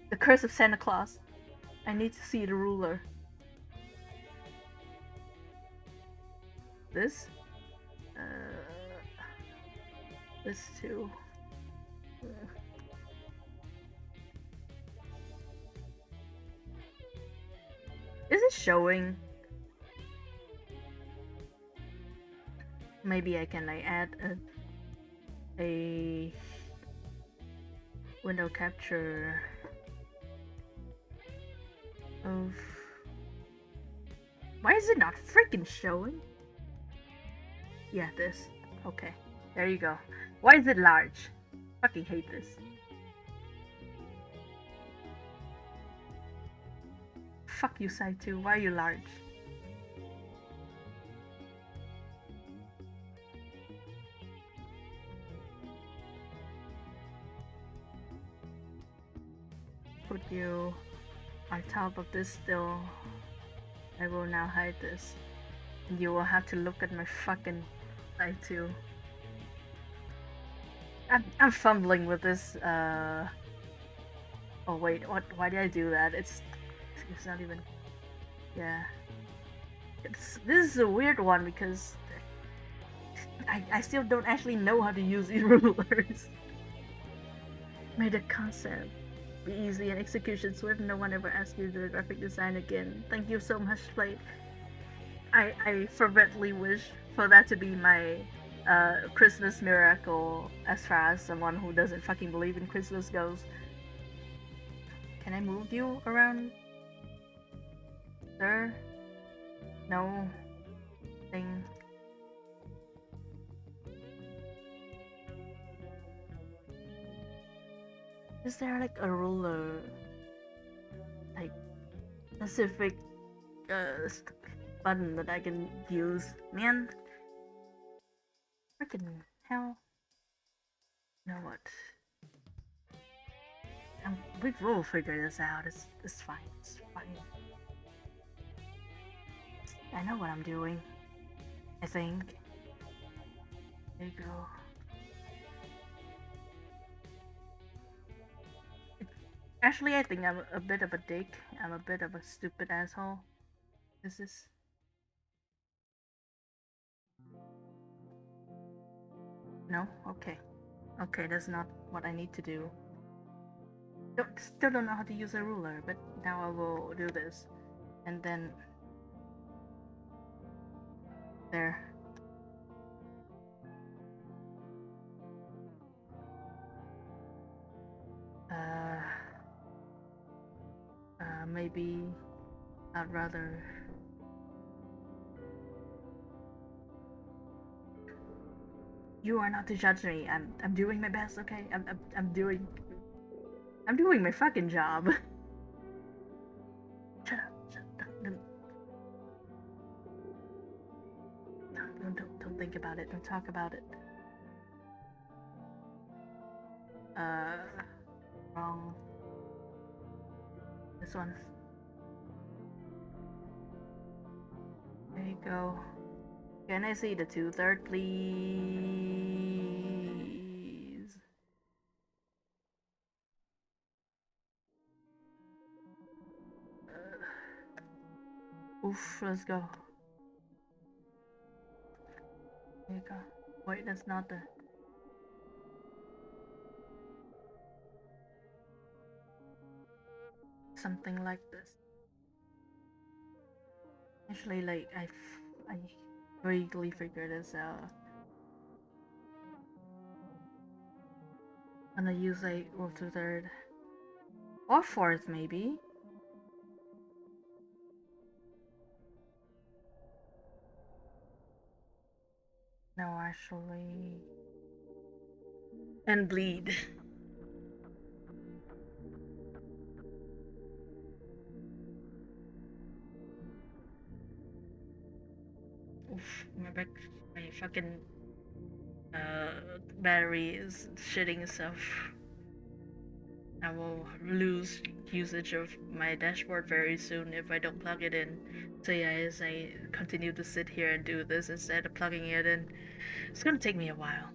The curse of Santa Claus. I need to see the ruler. This? This too. Is it showing? Maybe I can like add a window capture of. Why is it not freaking showing? Yeah, this. Okay, there you go. Why is it large? Fucking hate this. Fuck you, side 2. Why are you large? Put you on top of this still. I will now hide this. And you will have to look at my fucking side 2. I'm fumbling with this. Oh wait, what? Why did I do that? It's not even. Yeah. This is a weird one because I still don't actually know how to use these rulers. Made a concept. be easy and execution swift. No one ever asks you to do graphic design again. Thank you so much, Plate. I fervently wish for that to be my Christmas miracle as far as someone who doesn't fucking believe in Christmas goes. Can I move you around, sir? No thing. Is there like a ruler, like specific button that I can use? Man, freaking hell. You know what? We will figure this out. It's fine. It's fine. I know what I'm doing. I think. There you go. Actually, I think I'm a bit of a dick. I'm a bit of a stupid asshole. Is this? No? Okay. Okay, that's not what I need to do. Still don't know how to use a ruler, but now I will do this. And then... There. Maybe I'd rather... You are not to judge me. I'm doing my best, okay? I'm doing my fucking job. Shut up. Don't think about it. Don't talk about it. Wrong. This one. There you go. Can I see the 2/3, please? Oof, let's go. There you go. Wait, that's not the... Something like this. Actually, like, I vaguely figured this out. I'm gonna use like 2/3 or 4th, maybe. No, actually, and bleed. Oof, my fucking battery is shitting itself. I will lose usage of my dashboard very soon if I don't plug it in. So yeah, as I continue to sit here and do this instead of plugging it in, it's gonna take me a while.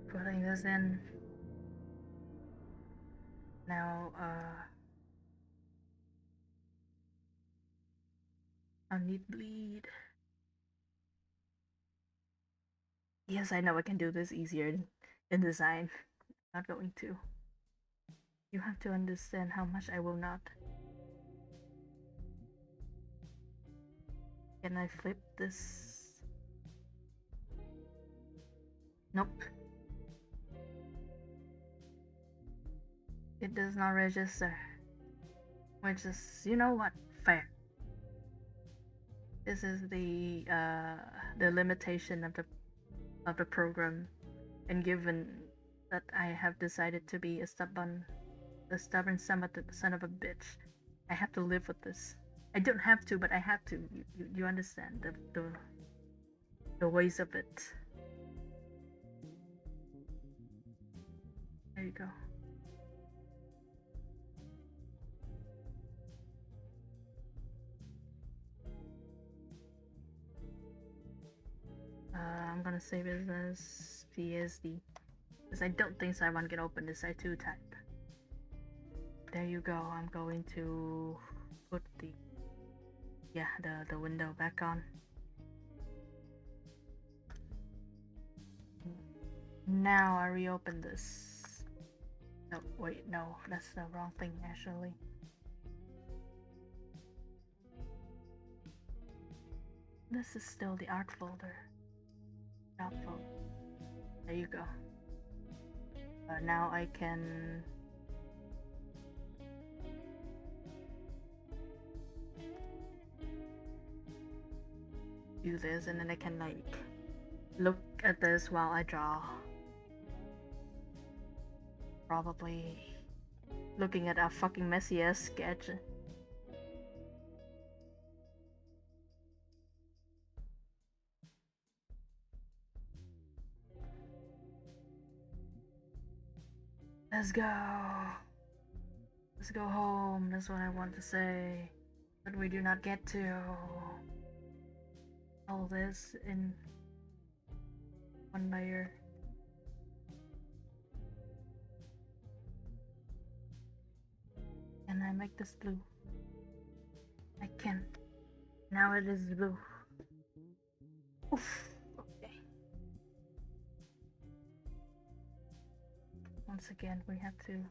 Putting this in now. I need bleed. Yes, I know I can do this easier in design. Not going to. You have to understand how much I will not. Can I flip this? Nope. It does not register. Which is, you know what? Fair. This is the limitation of the program, and given that I have decided to be a stubborn son of a bitch, I have to live with this. I don't have to, but I have to. You understand the ways of it. There you go. I'm gonna save it as PSD, because I don't think Saiwan can open this I2 type. There you go. I'm going to put the window back on. now I reopen this. No, wait, no, that's the wrong thing actually. This is still the art folder. Art folder. There you go. Now I can do this, and then I can like look at this while I draw. Probably looking at a fucking messy ass sketch. Let's go. Let's go home. That's what I want to say. But we do not get to all this in one layer. Can I make this blue? I can. Now it is blue. Oof. Okay. Once again, we have to.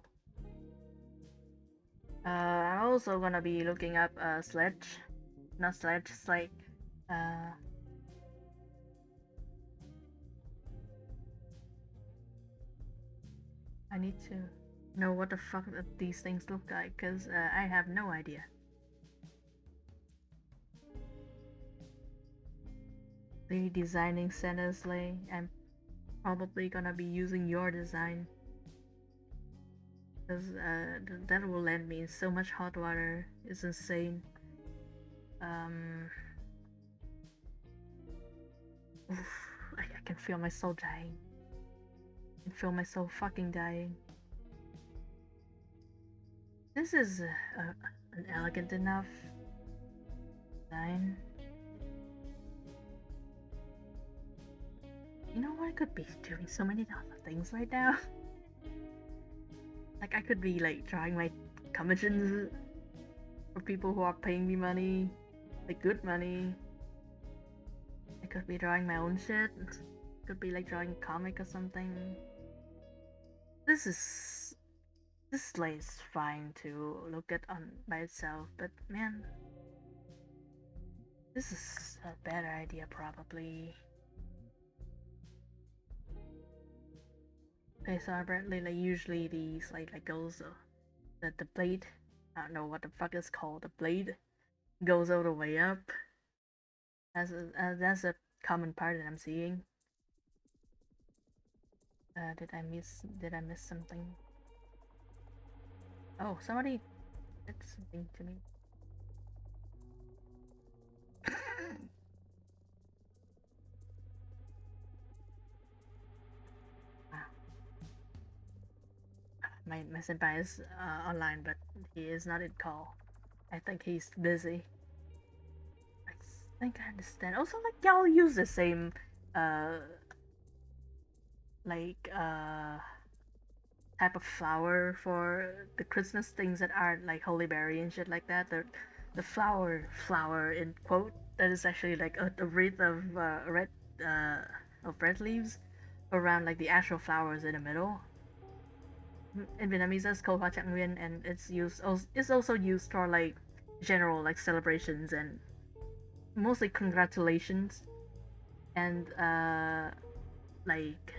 I'm also gonna be looking up sledge. Not sledge, it's like I need to know what the fuck these things look like, because I have no idea. Redesigning Santa's sleigh. I'm probably gonna be using your design, because that will land me in so much hot water. It's insane. Oof, I can feel my soul dying. I can feel my soul fucking dying. This is an elegant enough design. You know what? I could be doing so many other things right now. Like I could be like drawing my commissions for people who are paying me money, like good money. I could be drawing my own shit. Could be like drawing a comic or something. This sleigh is fine to look at on by itself, but man, this is a better idea probably. Okay, so apparently like usually the slide like goes the blade, I don't know what the fuck it's called, the blade goes all the way up. That's a common part that I'm seeing. Did I miss something? Oh, somebody did something to me. Wow. My senpai is online, but he is not in call. I think he's busy. I think I understand. Also, like y'all use the same uh like type of flower for the Christmas things that aren't like holy berry and shit like that. The flower in quote that is actually like a wreath of red leaves around like the actual flowers in the middle. In Vietnamese, it's called Hoa Trạng Nguyên, and it's also used for like general like celebrations and mostly congratulations and like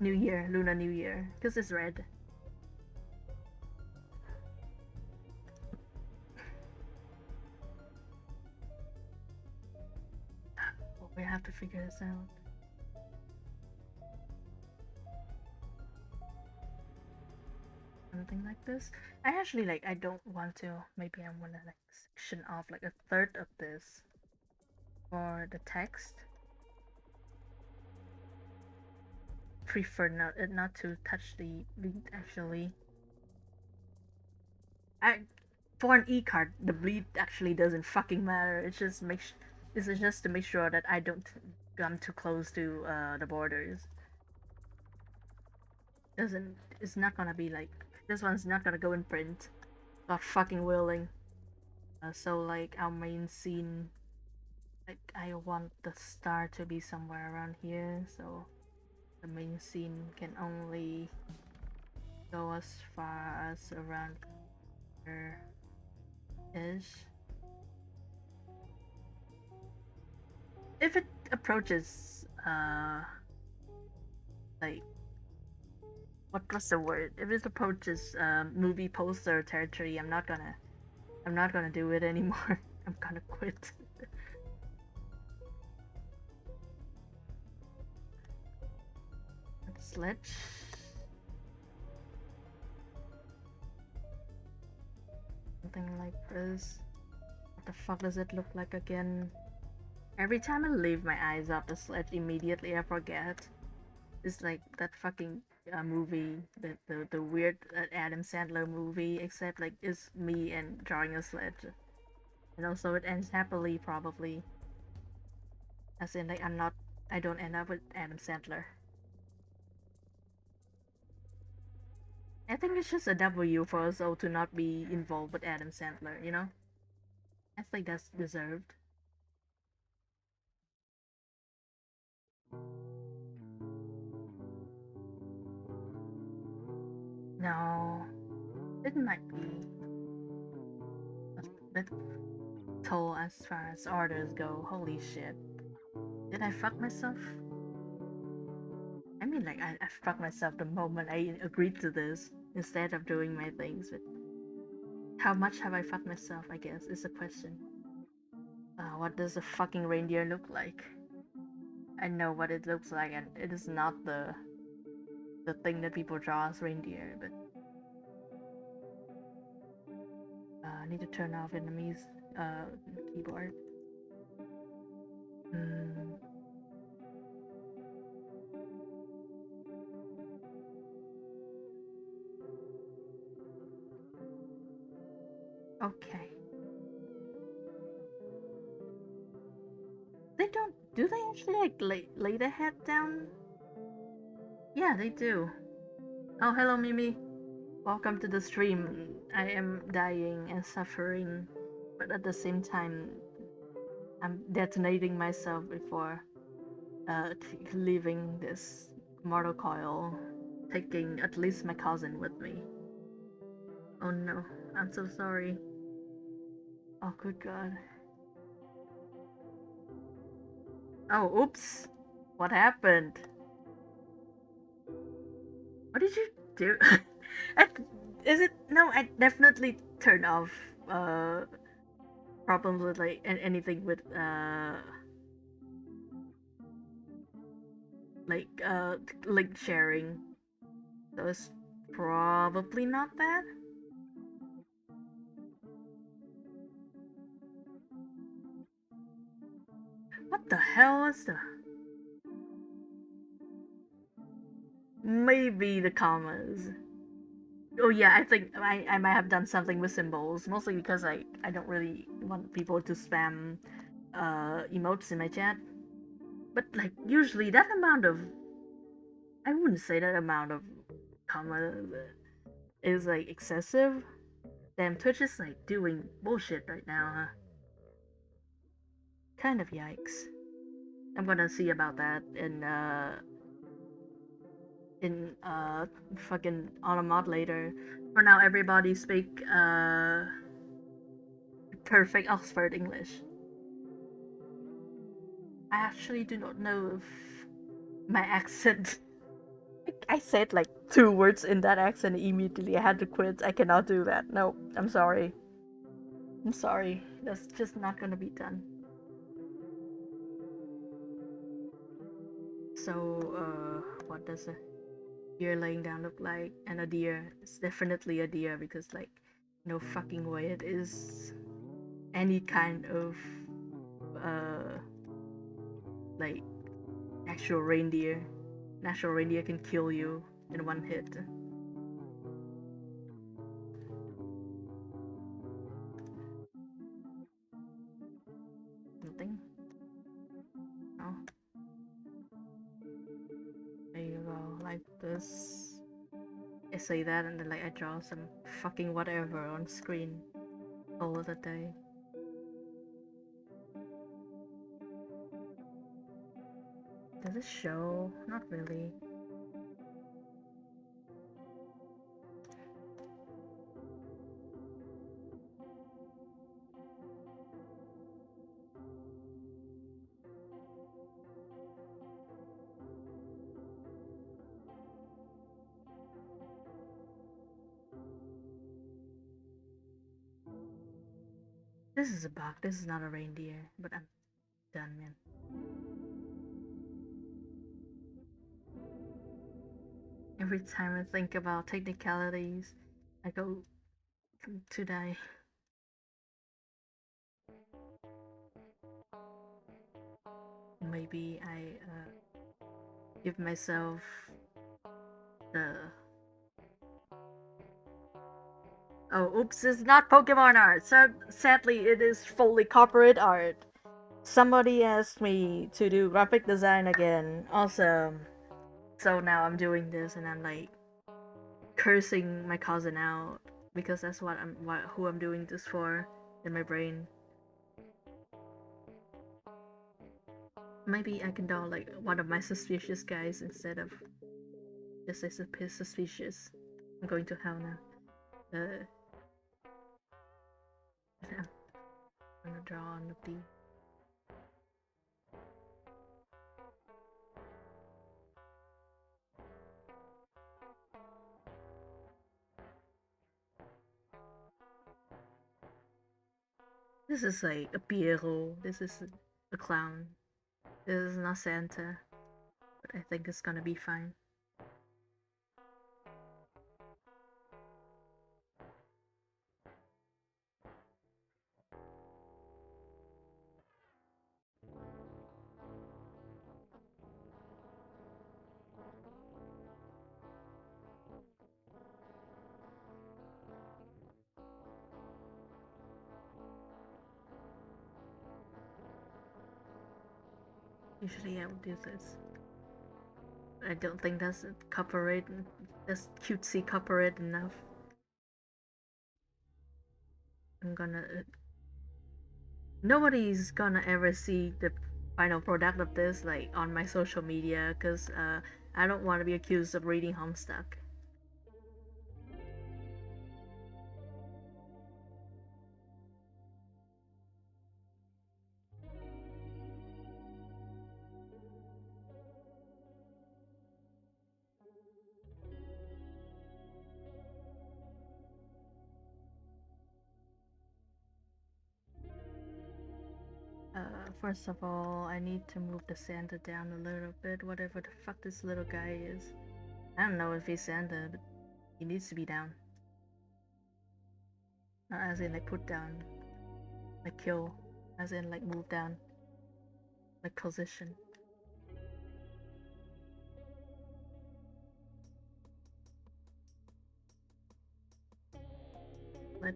New Year, Lunar New Year, because it's red. Well, we have to figure this out. Something like this. I actually like. I don't want to. Maybe I'm gonna like section off like a third of this for the text. Prefer not to touch the bleed actually. For an e-card, the bleed actually doesn't fucking matter. It just makes this is just to make sure that I don't come too close to the borders. Doesn't It's not gonna be like this one's not gonna go in print. God fucking willing. So like our main scene, like I want the star to be somewhere around here. So the main scene can only go as far as around there is. If it approaches like what was the word? If it approaches movie poster territory, I'm not gonna do it anymore. I'm gonna quit. Sledge. Something like this. What the fuck does it look like again? Every time I leave my eyes off the sledge, immediately I forget. It's like that fucking movie, the weird Adam Sandler movie, except like it's me and drawing a sledge, and also it ends happily probably. As in like I don't end up with Adam Sandler. I think it's just a W for us all to not be involved with Adam Sandler, you know? I think that's deserved. No, it might be a bit tall as far as orders go. Holy shit. Did I fuck myself? I mean, like, I fucked myself the moment I agreed to this instead of doing my things. But how much have I fucked myself, I guess, is the question. What does a fucking reindeer look like? I know what it looks like, and it is not the thing that people draw as reindeer, but I need to turn off enemies keyboard. Hmm. Okay. They don't. Do they actually like lay the head down? Yeah, they do. Oh, hello, Mimi. Welcome to the stream. I am dying and suffering, but at the same time, I'm detonating myself before leaving this mortal coil, taking at least my cousin with me. Oh no, I'm so sorry. Oh, good God. Oh, oops. What happened? What did you do? Is it? No, I definitely turned off problems with like anything with like link sharing. So it's probably not that. What the hell is the? Maybe the commas. Oh yeah, I think I might have done something with symbols, mostly because I don't really want people to spam emotes in my chat. But like usually that amount of I wouldn't say that amount of comma is like excessive. Damn, Twitch is like doing bullshit right now, huh? Kind of yikes. I'm gonna see about that in fucking on a mod later. For now, everybody speak perfect Oxford English. I actually do not know if my accent. I said like 2 words in that accent immediately. I had to quit. I cannot do that. No, I'm sorry. I'm sorry. That's just not gonna be done. So, what does a deer laying down look like? And a deer. It's definitely a deer because, like, no fucking way it is any kind of, uh, like, actual reindeer. Natural reindeer can kill you in one hit. Something. Oh. There you go, like this. I say that and then like I draw some fucking whatever on screen all of the day. Does it show? Not really. This is a bug. This is not a reindeer. But I'm done, man. Every time I think about technicalities, I go to die. Maybe I give myself the. Oh, oops! It's not Pokemon art. So sadly, it is fully corporate art. Somebody asked me to do graphic design again. Awesome. So now I'm doing this, and I'm like cursing my cousin out because that's who I'm doing this for in my brain. Maybe I can draw like one of my suspicious guys instead of just a suspicious. I'm going to hell now. I'm gonna draw on the D. This is like a Pierrot. This is a clown. This is not Santa, but I think it's gonna be fine. Usually I would do this. I don't think that's copyright. That's cutesy copyright enough. I'm gonna. Nobody's gonna ever see the final product of this like on my social media because I don't want to be accused of reading Homestuck. First of all, I need to move the Santa down a little bit, whatever the fuck this little guy is. I don't know if he's Santa, but he needs to be down. Not as in like put down, like kill, as in like move down, like position. Which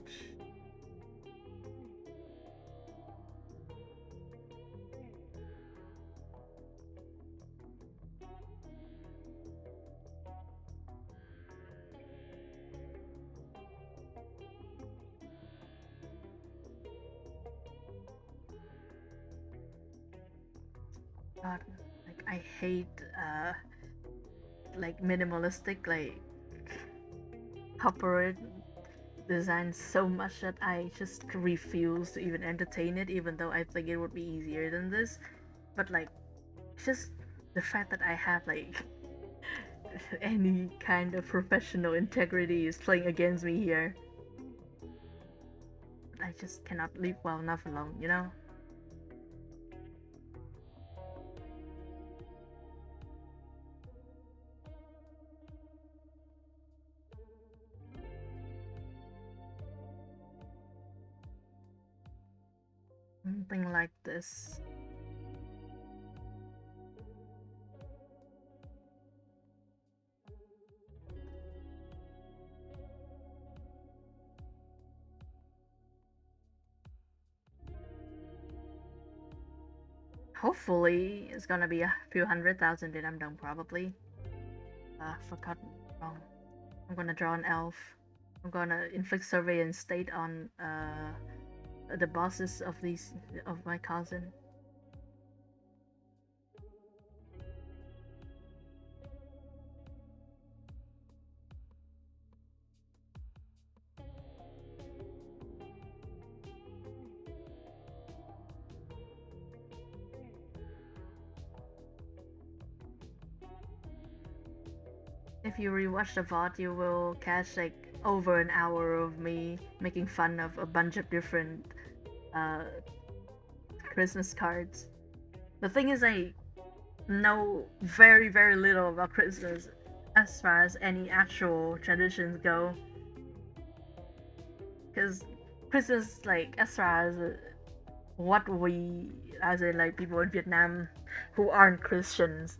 God, like I hate like minimalistic like corporate design so much that I just refuse to even entertain it, even though I think it would be easier than this. But like, just the fact that I have like any kind of professional integrity is playing against me here. I just cannot leave well enough alone, you know? Something like this. Hopefully, it's gonna be a few 100,000 and I'm done probably. Forgot wrong. I'm gonna draw an elf. I'm gonna inflict surveillance state on the bosses of my cousin. If you rewatch the VOD, you will catch like over an hour of me making fun of a bunch of different uh, Christmas cards. The thing is, I know very, very little about Christmas as far as any actual traditions go. Because Christmas, like, as far as what we, as in, like, people in Vietnam who aren't Christians,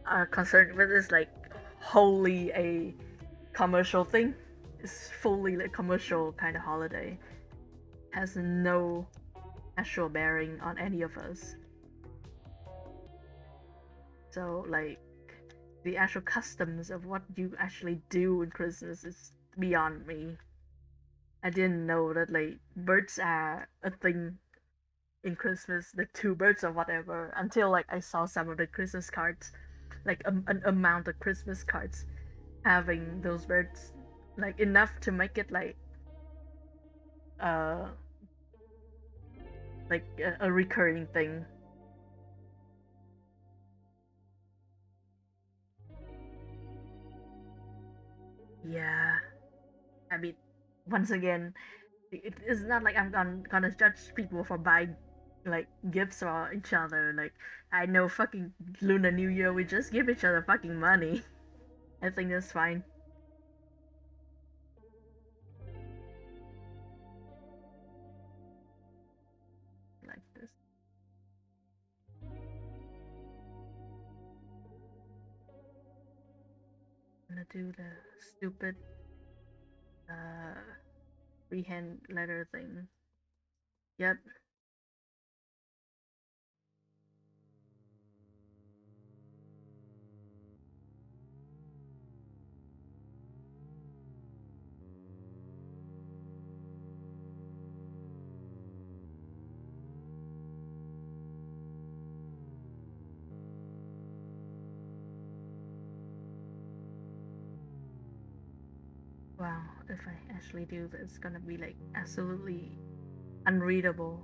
are concerned with, is like wholly a commercial thing. It's fully like commercial kind of holiday. Has no actual bearing on any of us. So like the actual customs of what you actually do in Christmas is beyond me. I didn't know that like birds are a thing in Christmas, the two birds or whatever, until like I saw some of the Christmas cards, like an amount of Christmas cards having those birds, like enough to make it uh like a recurring thing. Yeah, I mean, once again, it's not like I'm gonna judge people for buying like gifts for each other. Like I know fucking Lunar New Year, we just give each other fucking money. I think that's fine. Like this, I'm gonna do the stupid uh freehand letter thing. Yep. Wow, if I actually do this, it's gonna be like absolutely unreadable.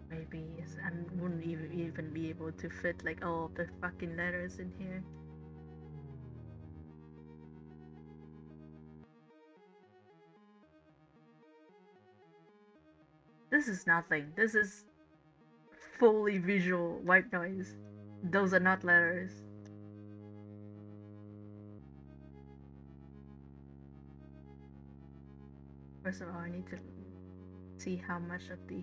Maybe I wouldn't even be able to fit like all of the fucking letters in here. This is nothing. This is fully visual white noise. Those are not letters. First of all, I need to see how much of the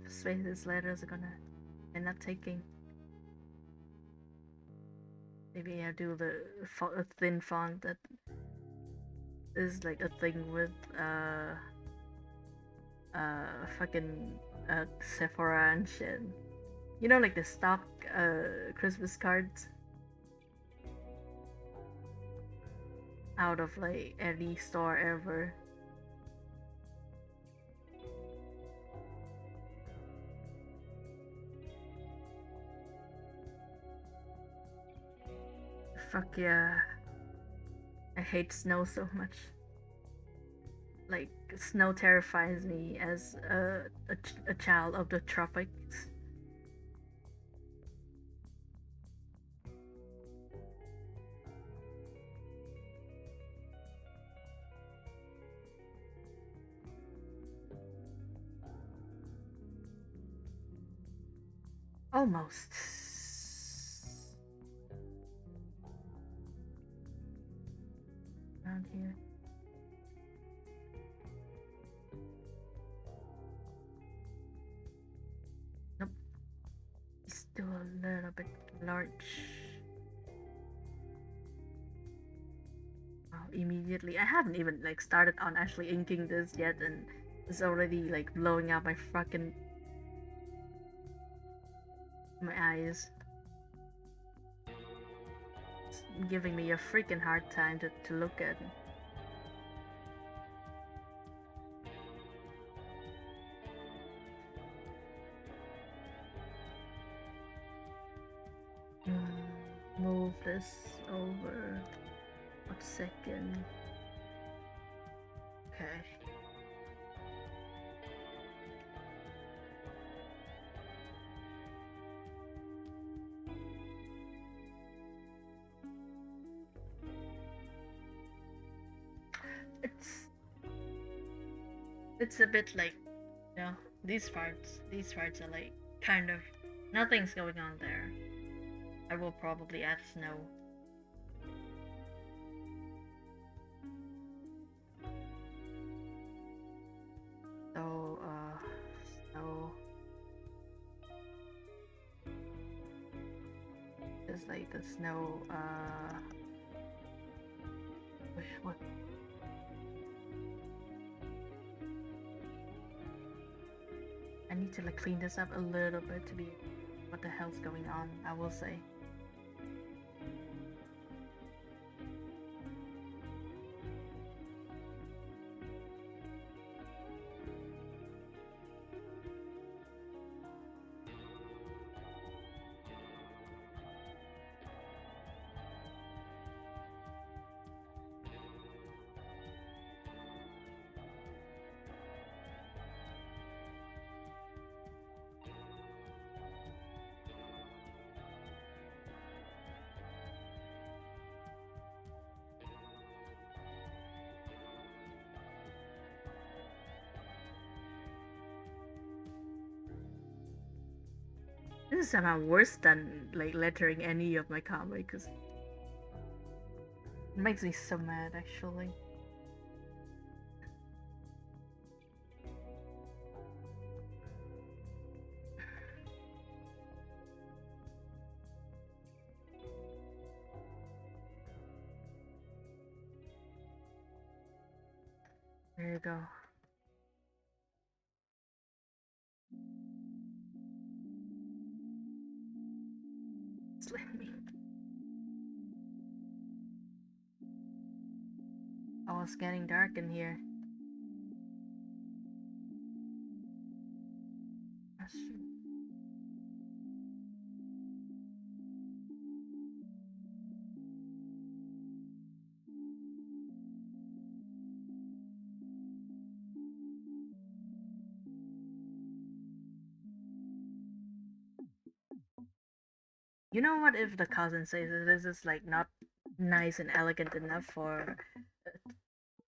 spaces letters are gonna end up taking. Maybe I do a thin font that is like a thing with fucking Sephora and shit. You know, like the stock Christmas cards out of like any store ever. Fuck yeah. I hate snow so much. Like, snow terrifies me as a child of the tropics. Almost. Around here. Nope. Still a little bit large. Immediately. I haven't even like started on actually inking this yet, and it's already like blowing out my fucking my eyes. It's giving me a freaking hard time to look at. move this over. One second. Okay. It's a bit like, you know, these parts are like kind of nothing's going on there. I will probably add snow. So snow is like the snow what I need to like clean this up a little bit to be what the hell's going on, I will say. This is somehow worse than like lettering any of my comic because it makes me so mad actually. There you go. Just let me. Oh, it's getting dark in here. You know what if the cousin says that this is like not nice and elegant enough for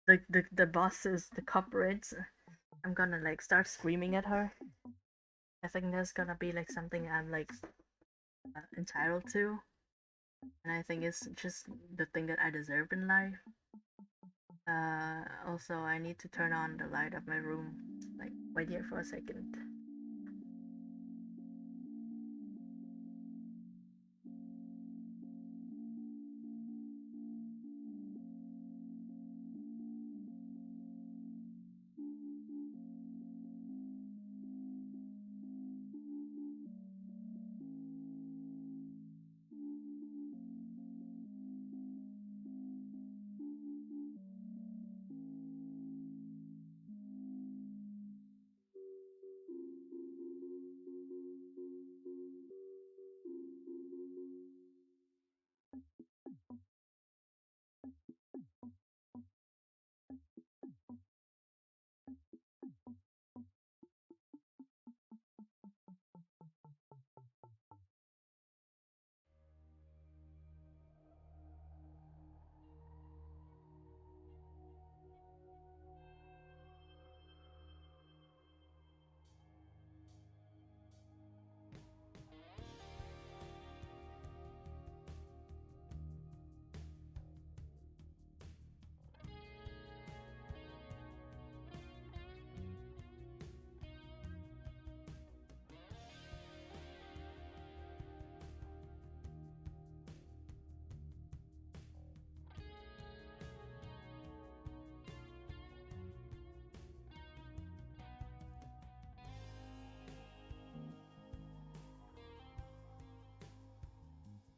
the bosses, the corporates? I'm gonna like start screaming at her. I think that's gonna be like something I'm like entitled to, and I think it's just the thing that I deserve in life. Also, I need to turn on the light of my room. Like, wait here for a second.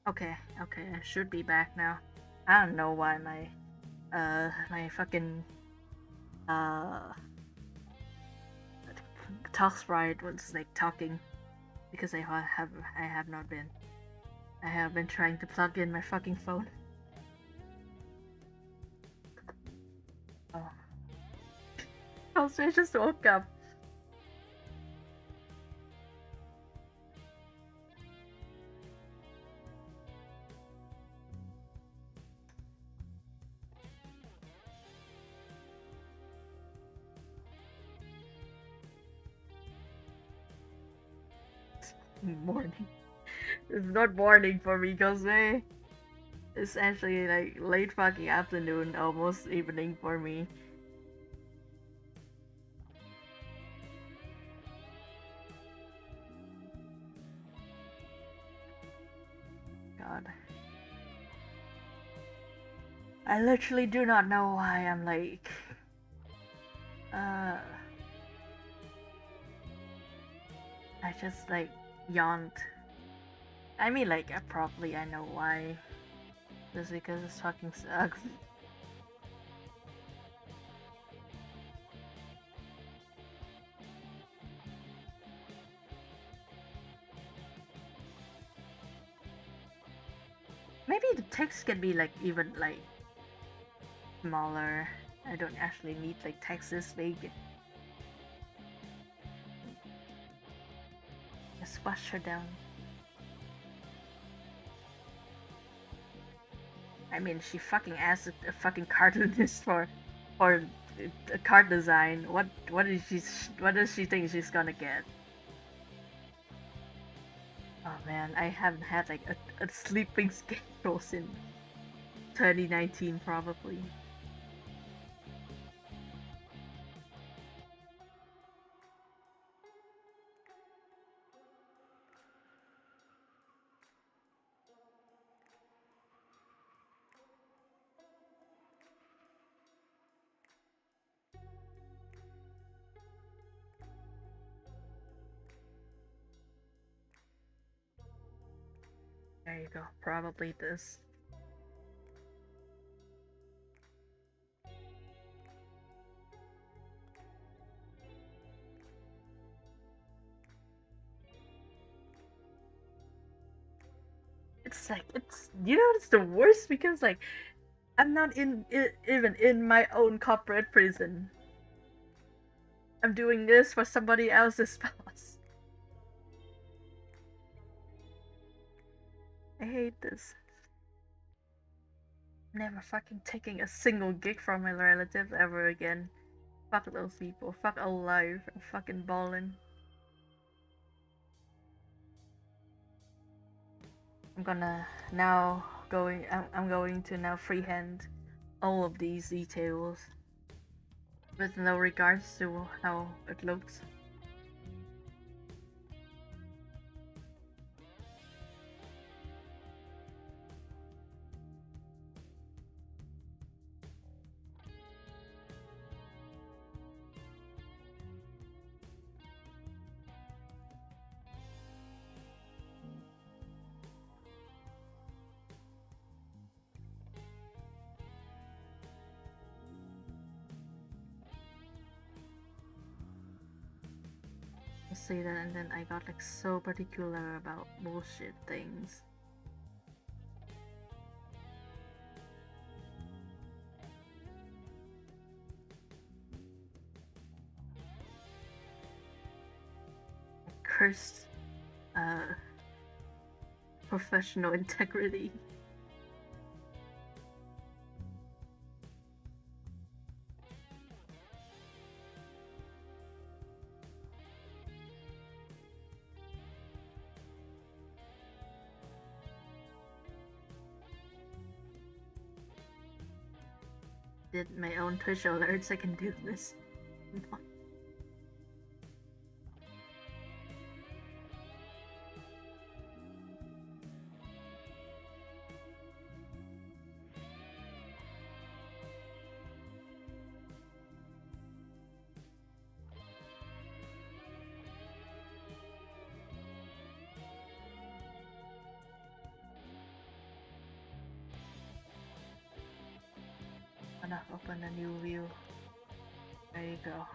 Okay, okay, I should be back now. I don't know why my fucking talk sprite was like talking because I have not been. I have been trying to plug in my fucking phone. Oh. Also, I just woke up. Morning. It's not morning for me, cause it's actually like late fucking afternoon, almost evening for me. God. I literally do not know why I'm like I just like yawned. I mean like probably I know why. Just because it's fucking sucks. Maybe the text can be like even like smaller. I don't actually need like text this big. Just wash her down. I mean, she fucking asked a fucking cartoonist for a card design. What does she think she's gonna get? Oh man, I haven't had like a sleeping schedule since 2019 probably. There you go, probably this. It's like it's it's the worst because like I'm not even in my own corporate prison. I'm doing this for somebody else's boss. I hate this. Never fucking taking a single gig from my relatives ever again. Fuck those people. Fuck all life. I'm fucking ballin'. I'm gonna now I'm going to now freehand all of these details with no regards to how it looks. I say that and then I got like so particular about bullshit things. Cursed professional integrity. Did my own Twitch alerts, I can do this. Gonna open a new view. There you go.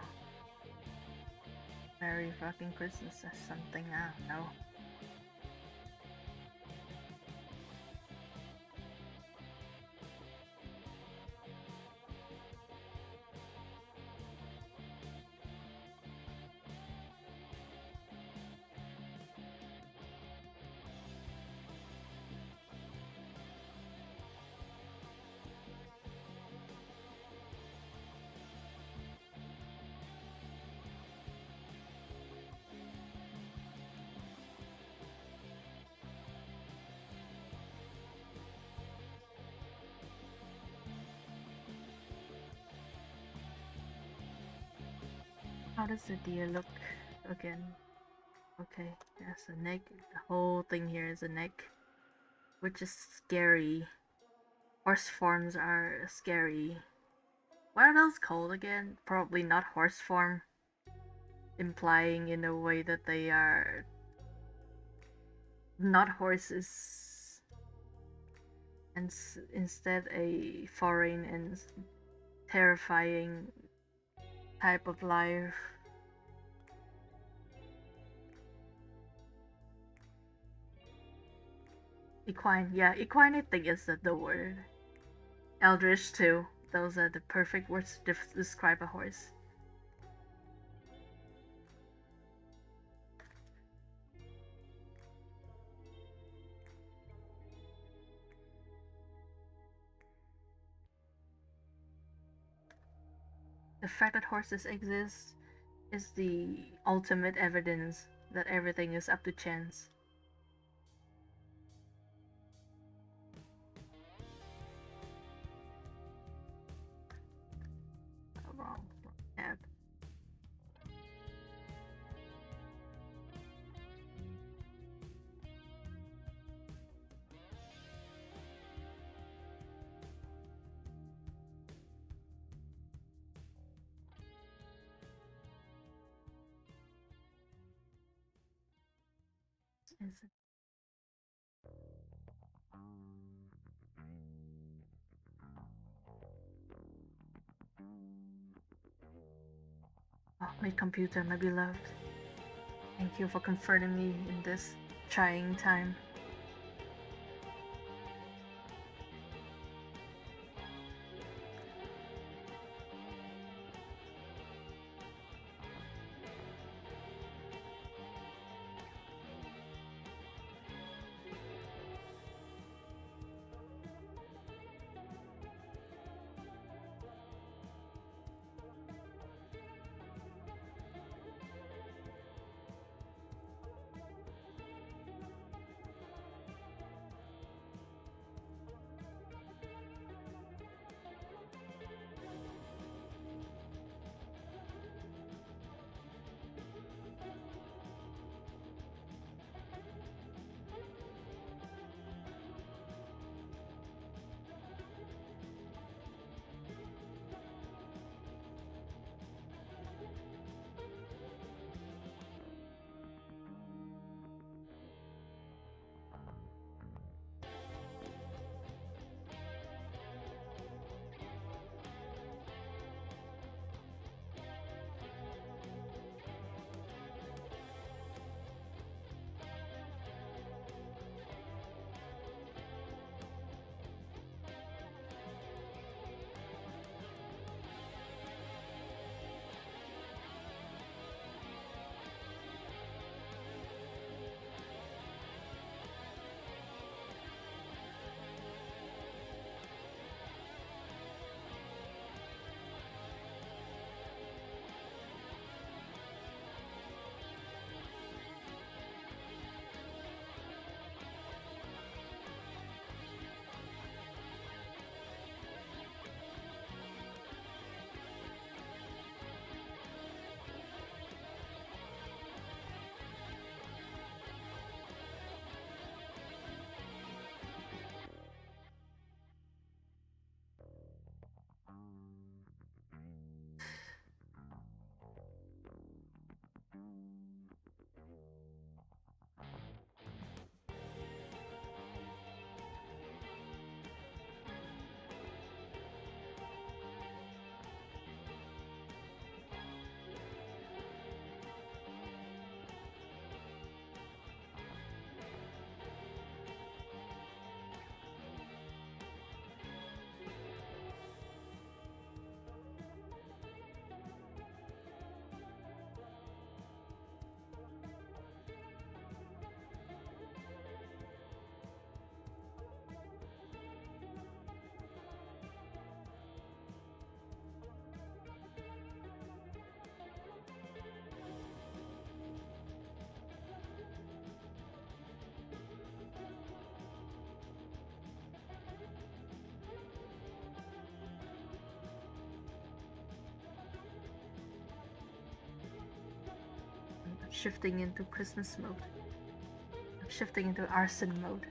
Merry fucking Christmas or something, I don't know. How does the deer look again? Okay, there's a neck. The whole thing here is a neck, which is scary. Horse forms are scary. What are those called again? Probably not horse form, implying in a way that they are not horses, and instead a foreign and terrifying type of life. Equine, yeah, equine I think is the word. Eldritch too. Those are the perfect words to describe a horse. The fact that horses exist is the ultimate evidence that everything is up to chance. Wrong tab. Is it? Oh, my computer, my beloved. Thank you for comforting me in this trying time. shifting into Christmas mode. I'm shifting into arson mode.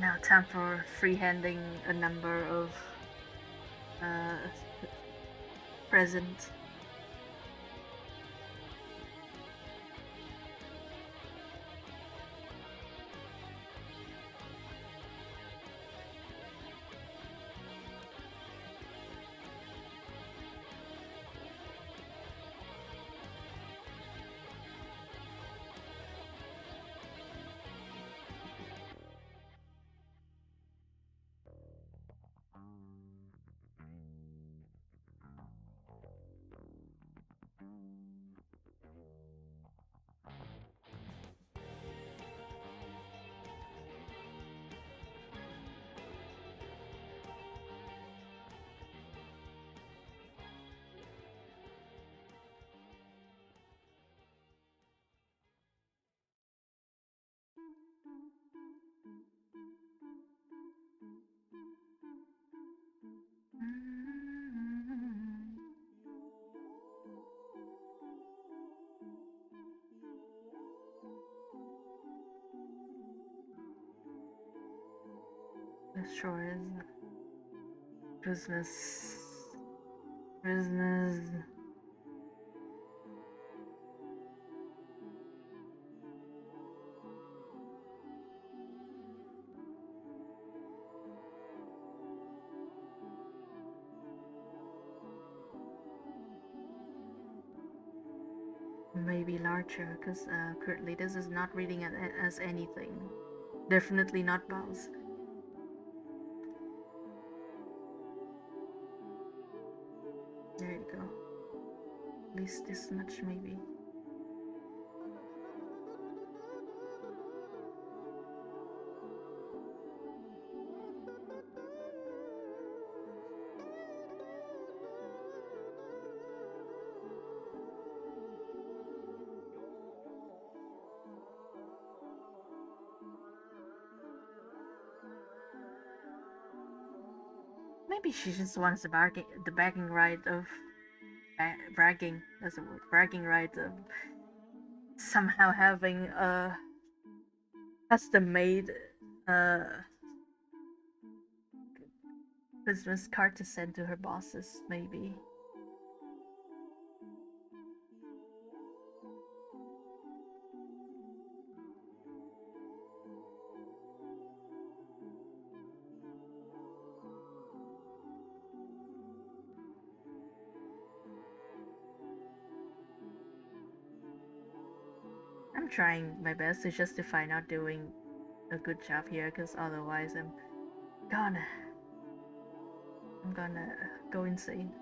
Now time for freehanding a number of present. It sure is. Christmas. Christmas. Maybe larger, because currently this is not reading it as anything. Definitely not balls. There you go. At least this much, maybe. Maybe she just wants the bragging right of bragging. That's a word. Bragging right of somehow having a custom-made uh Christmas card to send to her bosses. Maybe. I'm trying my best to justify not doing a good job here, because otherwise gonna I'm gonna go insane.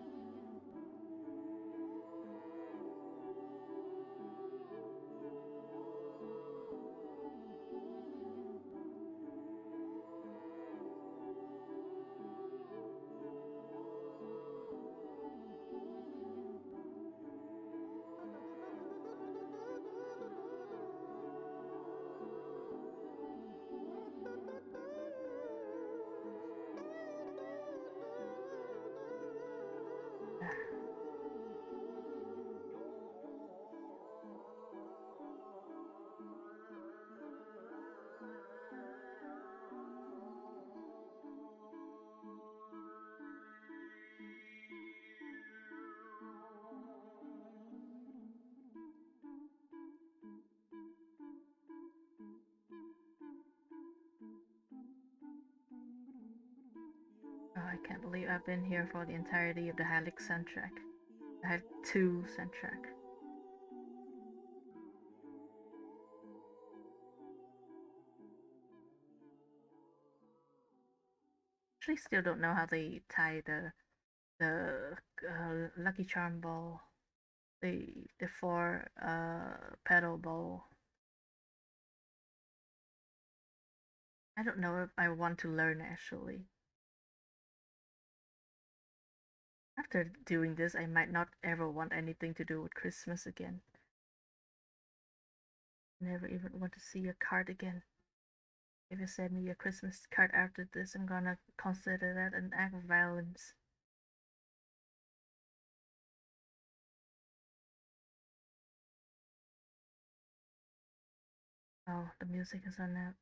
Oh, I can't believe I've been here for the entirety of the Helix soundtrack. I have 2 soundtrack. Actually, still don't know how they tie the the Lucky Charm ball, the four petal ball. I don't know if I want to learn actually. After doing this, I might not ever want anything to do with Christmas again. Never even want to see a card again. If you send me a Christmas card after this, I'm gonna consider that an act of violence. Oh, the music is on out.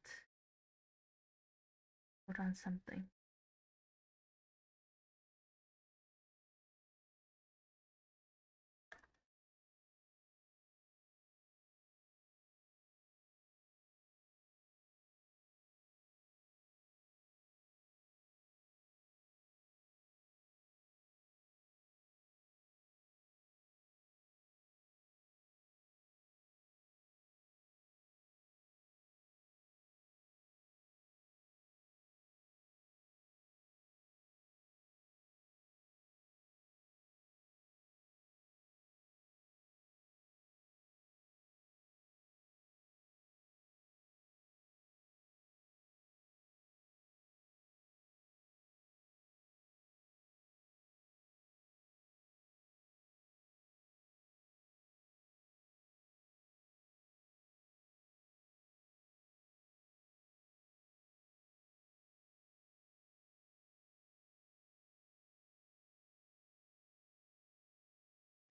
Put on something.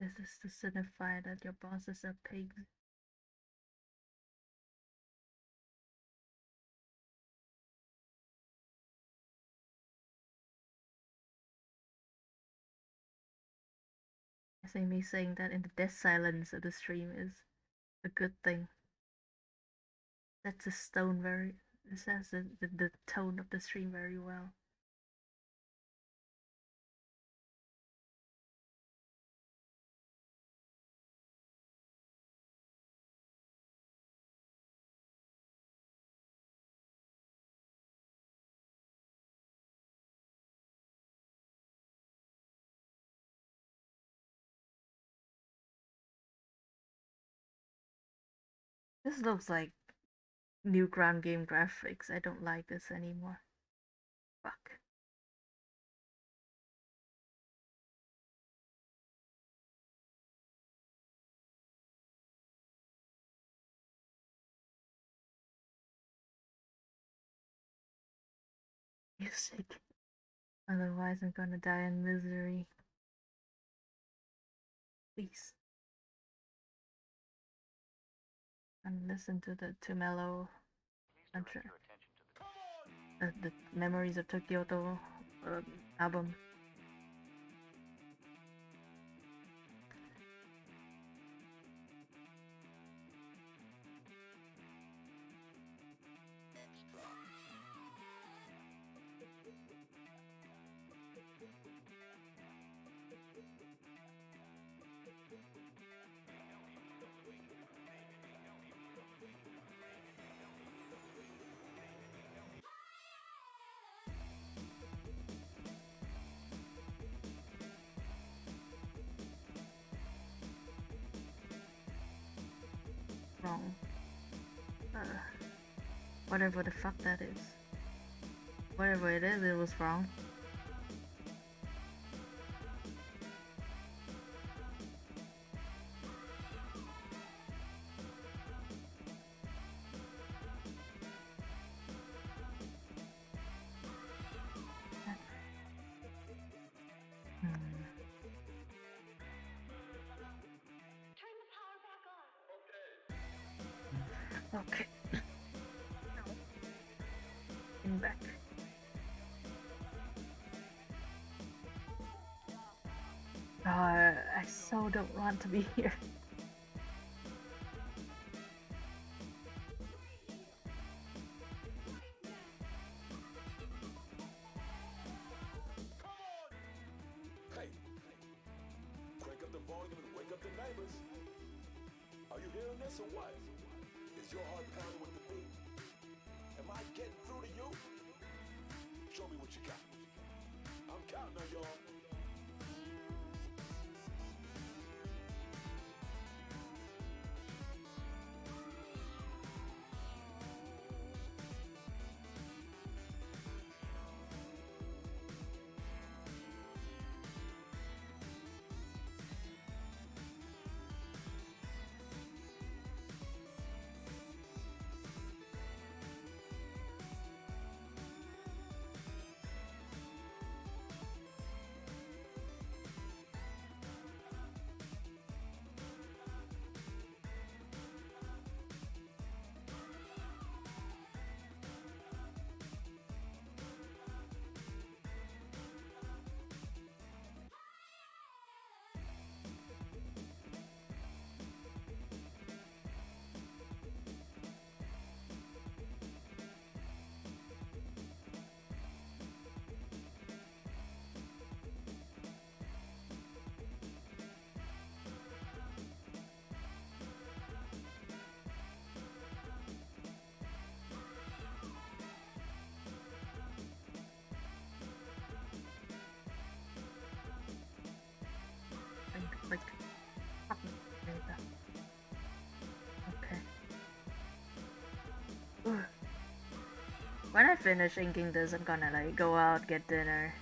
This is to signify that your bosses are pigs. I think me saying that in the dead silence of the stream is a good thing. That's the tone very. It says the tone of the stream very well. This looks like new ground game graphics. I don't like this anymore. Fuck. Music. Otherwise, I'm gonna die in misery. Please. And listen to the too mellow. The Memories of Tokyo album. Wrong. Whatever the fuck that is. Whatever it is, it was wrong. Okay. Getting back. I so don't want to be here. Hey, crank up the volume and wake up the neighbors. Are you hearing this or what? Is your heart pounding with the beat? Am I getting through to you? Show me what you got. I'm counting on y'all. When I finish inking this, I'm gonna like go out, get dinner,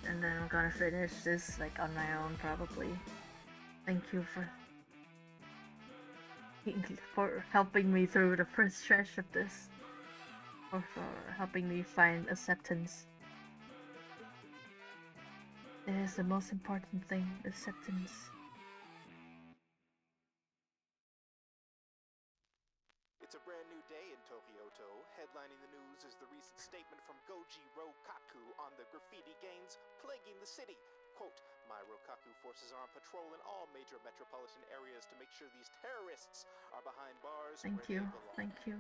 and then I'm gonna finish this like on my own probably. Thank you for helping me through the first stretch of this, or for helping me find acceptance. It is the most important thing, acceptance. It's a brand new day in Tokyoto. Headlining the news is the recent statement from Goji Rokaku on the graffiti gangs plaguing the city. Quote, my Rokaku forces are on patrol in all major metropolitan areas to make sure these terrorists are behind bars Thank where you, they belong. thank you.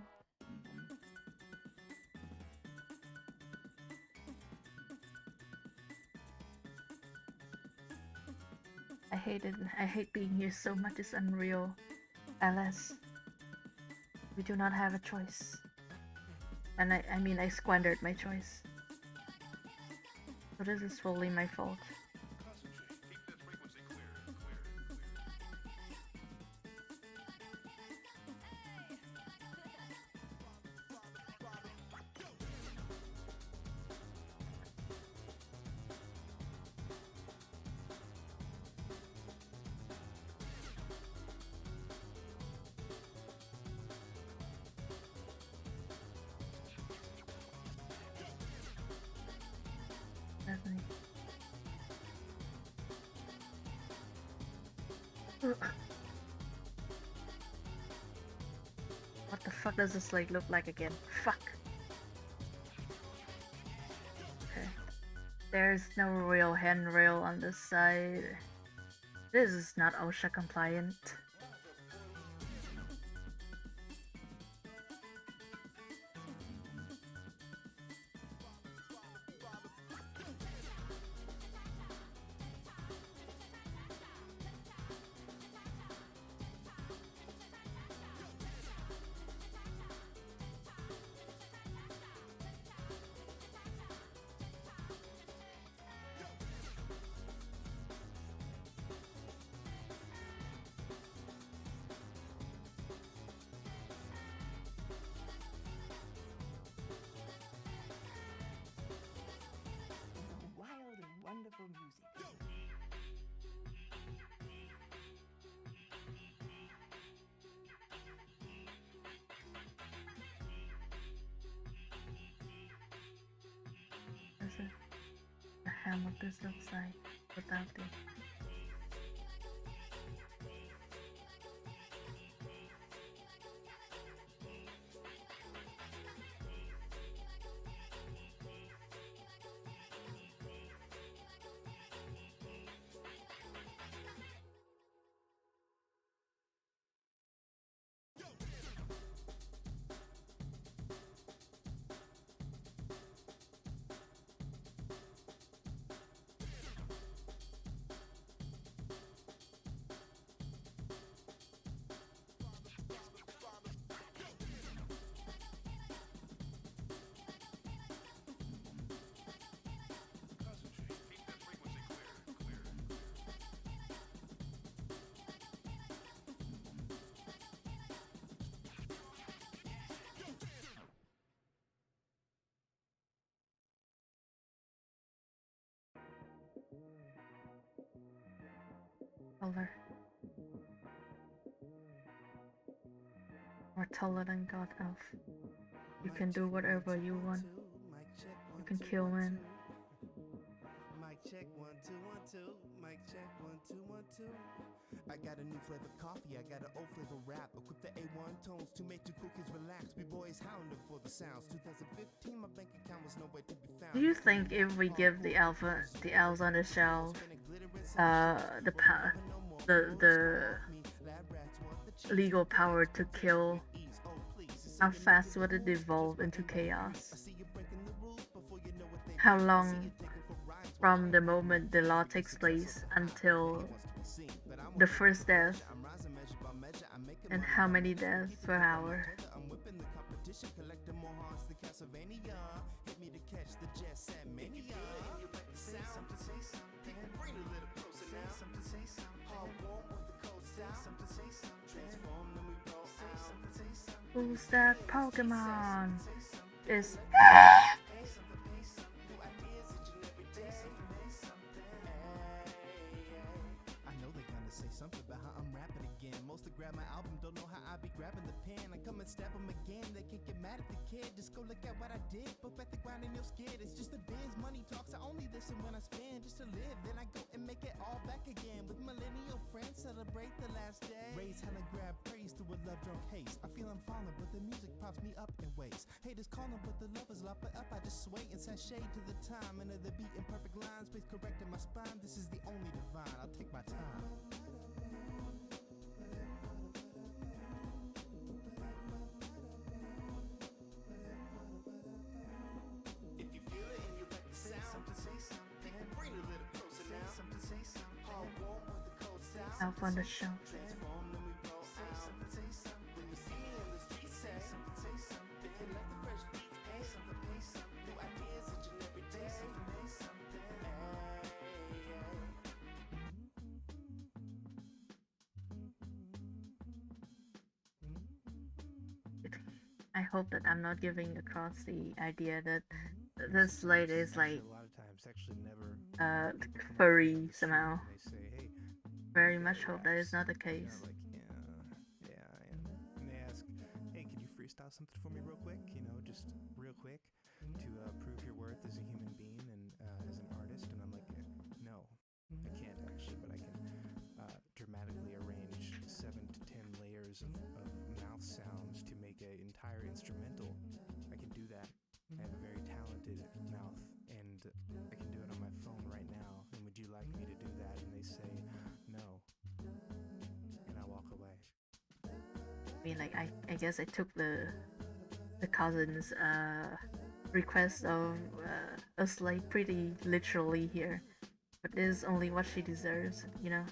I hate being here so much, it's unreal. Alas, we do not have a choice. And I mean, I squandered my choice. So this is fully my fault. Definitely. What the fuck does this like look like again? Fuck. Okay. There's no real handrail on this side. This is not OSHA compliant. Wild and wonderful music. This is the ham what this looks like without it. Taller. Or taller than God Elf. You can do whatever you want. You can kill men. Mic check 1 2 1 2. Mic check 1 2 1 2. I got a new flavor coffee. I got an old flavor rap. Equip the A1 tones to make you cool kids relax. We boys hounding for the sounds. 2015, my bank account was nowhere to be found. Do you think if we give the elves on the shelf, the legal power to kill, how fast would it evolve into chaos? How long from the moment the law takes place until the first death, and how many deaths per hour? Who's that Pokemon? is I know they're gonna say something about how I'm rapping again. Most to grab my album don't know how I be grabbing the pen. I come and stab them again, they can't get mad at the kid. Just go look at what I did, put back the grind in your skid. It's just a biz, money talks, I only listen when I spend. Just to live, then I go and make it all back again. With millennial friends, celebrate the last day. Raise hell and grab praise through a love drunk haze. I feel I'm falling, but the music props me up in ways. Haters calling, but the love is locked up. I just sway and sashay to the time. And the beat in perfect lines, space correcting my spine. This is the only divine, I'll take my time. If you feel it and you like the sound, say something. Bring a little closer now. Say something. All warm with the cold south. up on the show. Transform, then we roll out. Say something. When you see me in the street, say something. If you like the fresh beats, pay something. New ideas each and every day. Say something. I hope that I'm not giving across the idea that this lady is like a lot of times actually never furry somehow. they say, hey, Very much hope that is not the case. like, yeah, I am. And they ask, hey, could you freestyle something for me real quick? You know, just real quick to prove your worth as a human being and as an artist. And I'm like, no, I can't actually, but I can dramatically arrange 7 to 10 layers of mouth sounds to make an entire instrumental. I can do that. I have a very talented mouth, and I can do it on my phone right now. And would you like me to do that? And they say no, and I walk away. I mean, like I guess I took the cousin's request of us like pretty literally here, but it is only what she deserves, you know.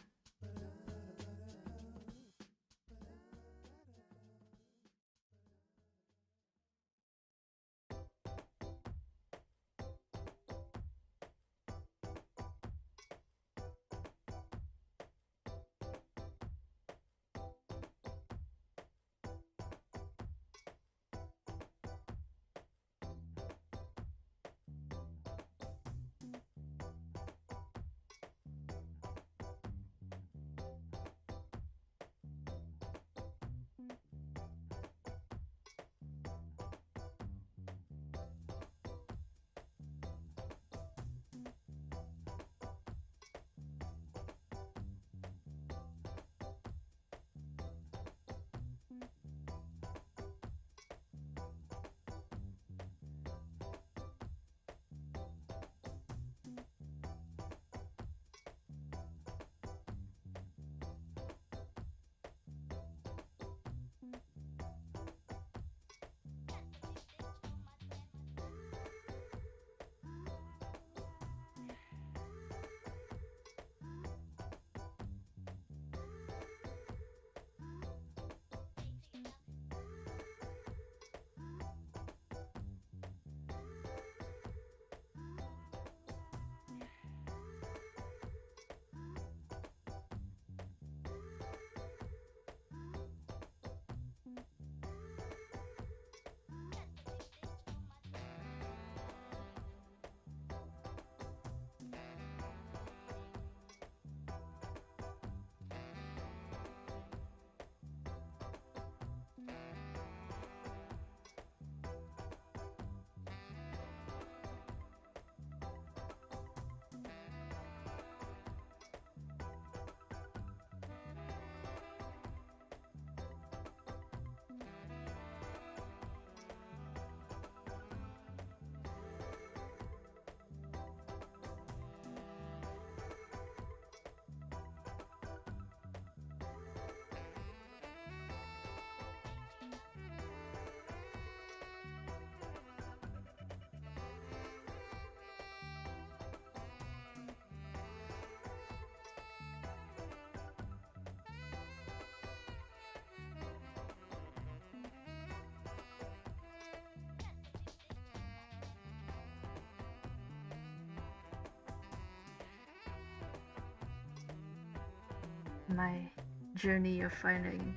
My journey of finding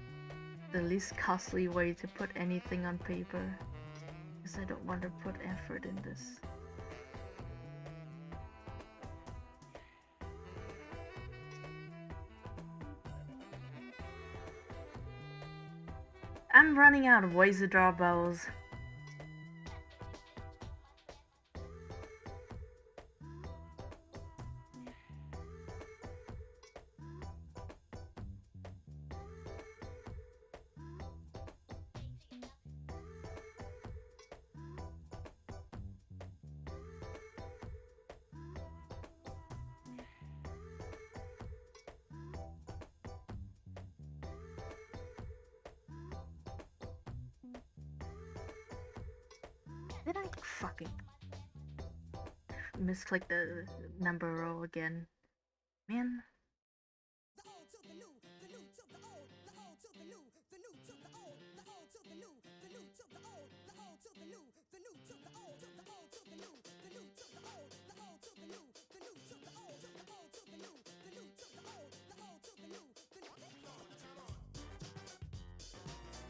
the least costly way to put anything on paper Because I don't want to put effort in this. I'm running out of ways to draw bows. Did I fucking misclick the number row again? Man.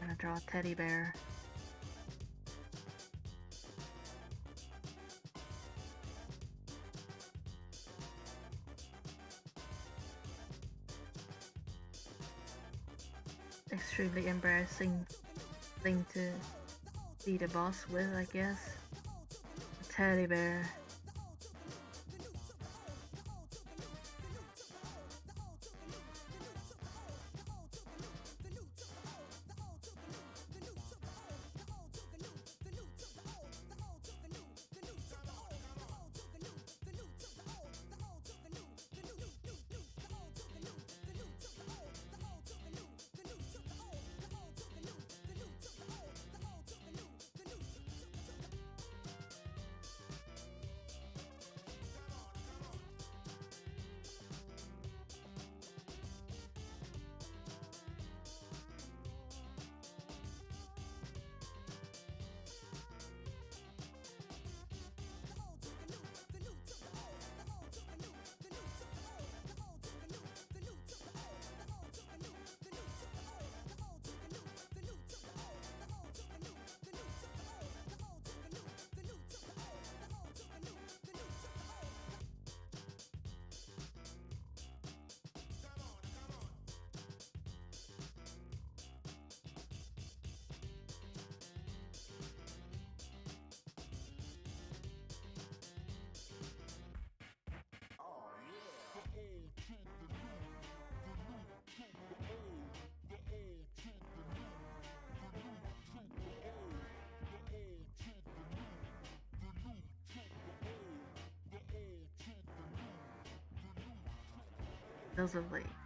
I'm gonna draw a teddy bear. Extremely embarrassing thing to be the boss with, I guess. A teddy bear.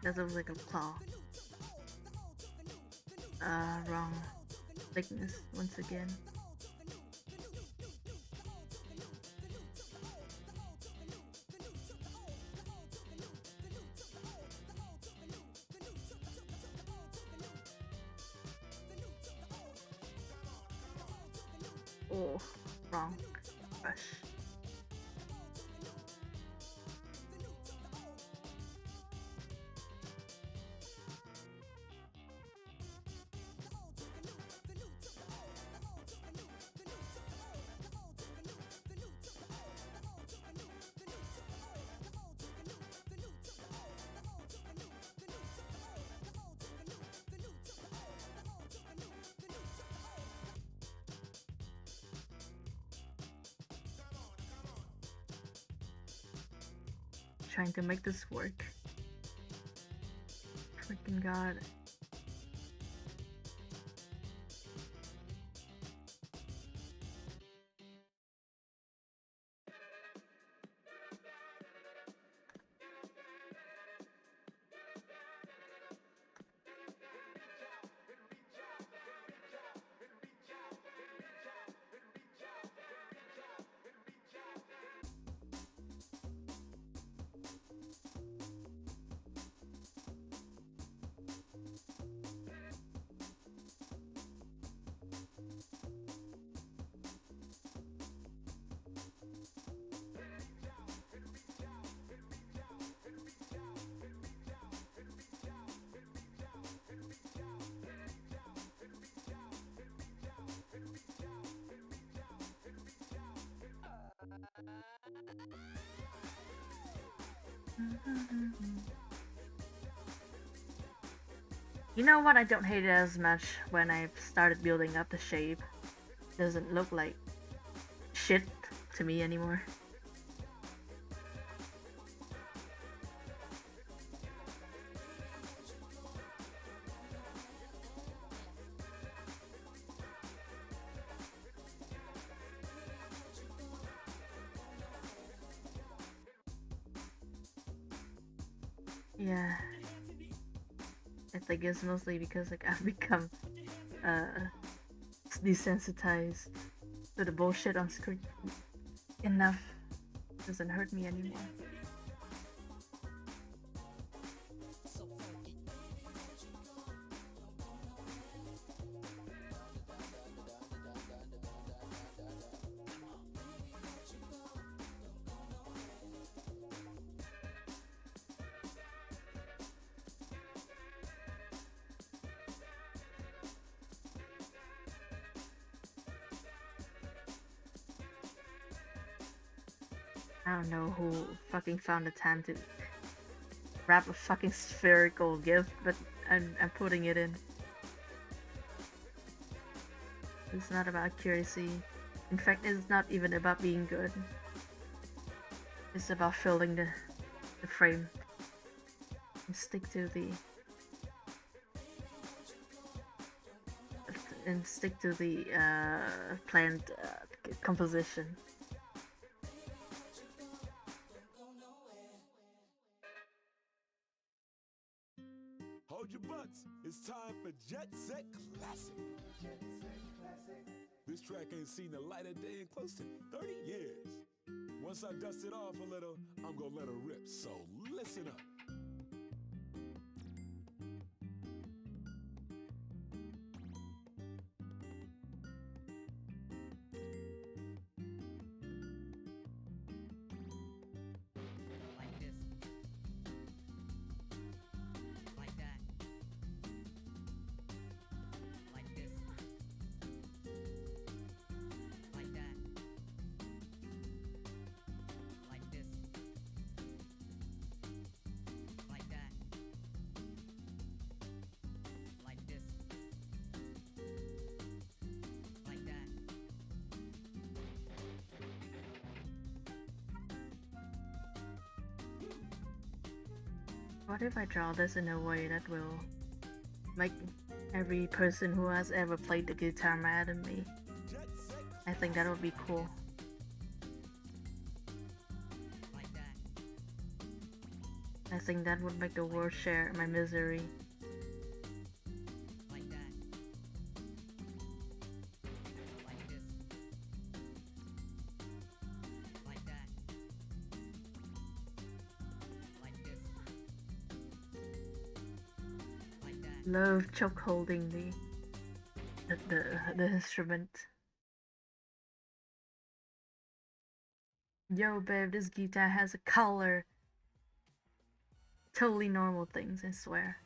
Those are like a claw. Wrong thickness once again. Oh, wrong brush. Trying to make this work. Freaking god. You know what? I don't hate it as much when I've started building up the shape. It doesn't look like shit to me anymore. Yeah, I think it's mostly because like I've become desensitized to the bullshit on screen. Enough doesn't hurt me anymore. I don't know who fucking found the time to wrap a fucking spherical gift, but I'm putting it in. It's not about accuracy. In fact, it's not even about being good. It's about filling the frame. And stick to the planned composition. Hold your butts. It's time for Jet Set Classic. This track ain't seen the light of day in close to 30 years. Once I dust it off a little, I'm gonna let her rip, so listen up. What if I draw this in a way that will make every person who has ever played the guitar mad at me? I think that would be cool. I think that would make the world share my misery. Love choke holding the instrument. Yo babe, this guitar has a color. Totally normal things, I swear.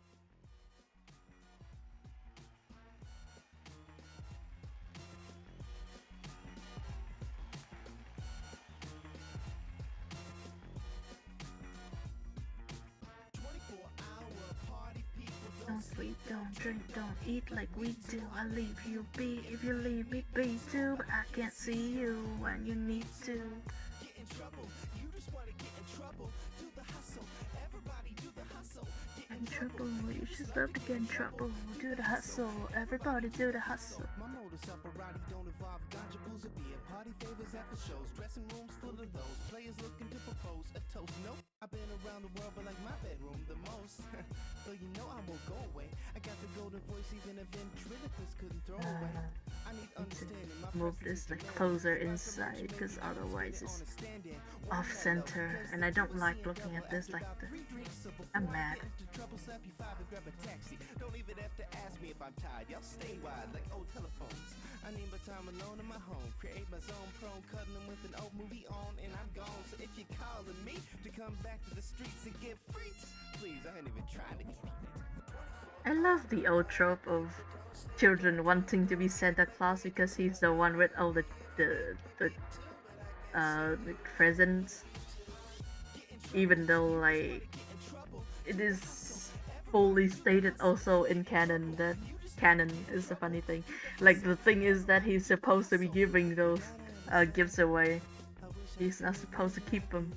Don't sleep, don't drink, don't eat like we do. I leave you be if you leave me be too. But I can't see you when you need to. Get in trouble, you just wanna get in trouble. Do the hustle, everybody do the hustle. Get In trouble, you just love to get in trouble. Do the hustle, everybody do the hustle. My modus operandi don't involve ganja, booze, or beer. Party favors after shows, dressing rooms full of those. Players looking to propose a toast. Nope, I've been around the world, but like my bedroom the most. So you know I won't go away. I got the golden voice, even if ventriloquists couldn't throw away. I need understanding. My Move this like closer inside, because otherwise it's off center, and I don't like looking at this like this. I'm mad. Don't even have to ask me if I'm tired. Y'all stay wide like old telephones. I need my time alone in my home. Create my zone prone, cuddling with an old movie on, and I'm gone. So if you're calling me to come back to the streets and get freaked, please, I ain't even trying to get I love the old trope of children wanting to be Santa Claus because he's the one with all the presents. even though like it is fully stated also in canon that canon is the funny thing. Like the thing is that he's supposed to be giving those gifts away. He's not supposed to keep them.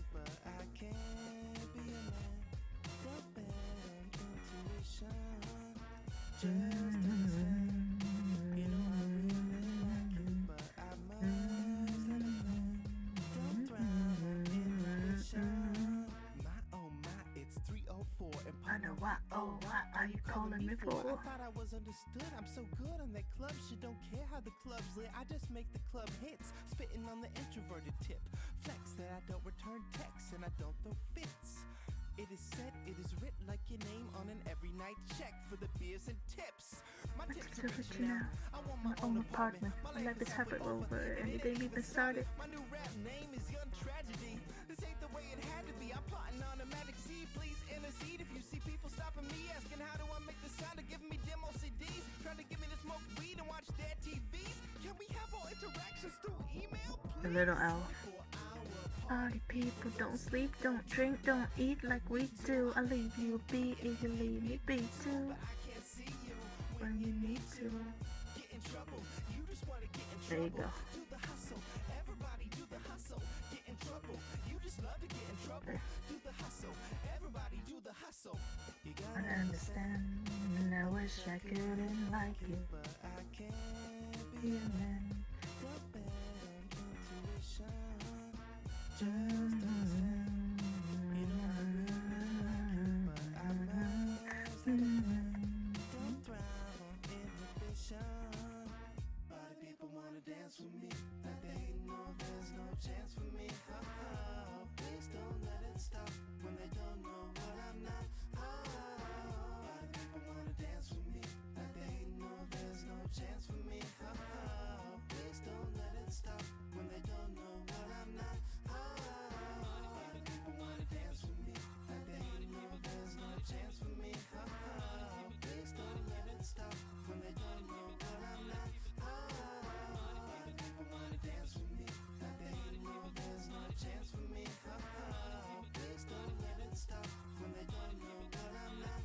I know what, oh, what are you calling me for? I thought I was understood. I'm so good on that club shit. Don't care how the club's lit. I just make the club hits. Spitting on the introverted tip. Flex that I don't return texts and I don't throw fits. It is said, it is writ like your name on an every night check for the beers and tips. My tips are rich now. I want my own apartment. My life is happy over and it ain't even started. My new rap name is Young Tragedy. This ain't the way it had to be. I'm plotting on a magic seed. Please intercede if you see people stopping me, asking how do I make the sound of giving me demo CDs, trying to get me to smoke weed and watch their TVs. Can we have all interactions through email, please? The little elf. Party people don't sleep, don't drink, don't eat like we do. I leave you be if you leave me be too. When you need to. There you go. I understand, and I wish I couldn't like you. Human. People wanna dance with me, but they know there's no chance for me. Please don't let it stop when they don't know what I'm not. People wanna dance with me, but they know there's no chance for me. Please don't let it stop when they don't know what I'm not. People wanna dance with me, but they know there's no chance for me. Please don't let it stop when they don't know what I'm not. People wanna dance with me, but they know there's no chance for me. Please don't let it stop when they don't know what I'm not.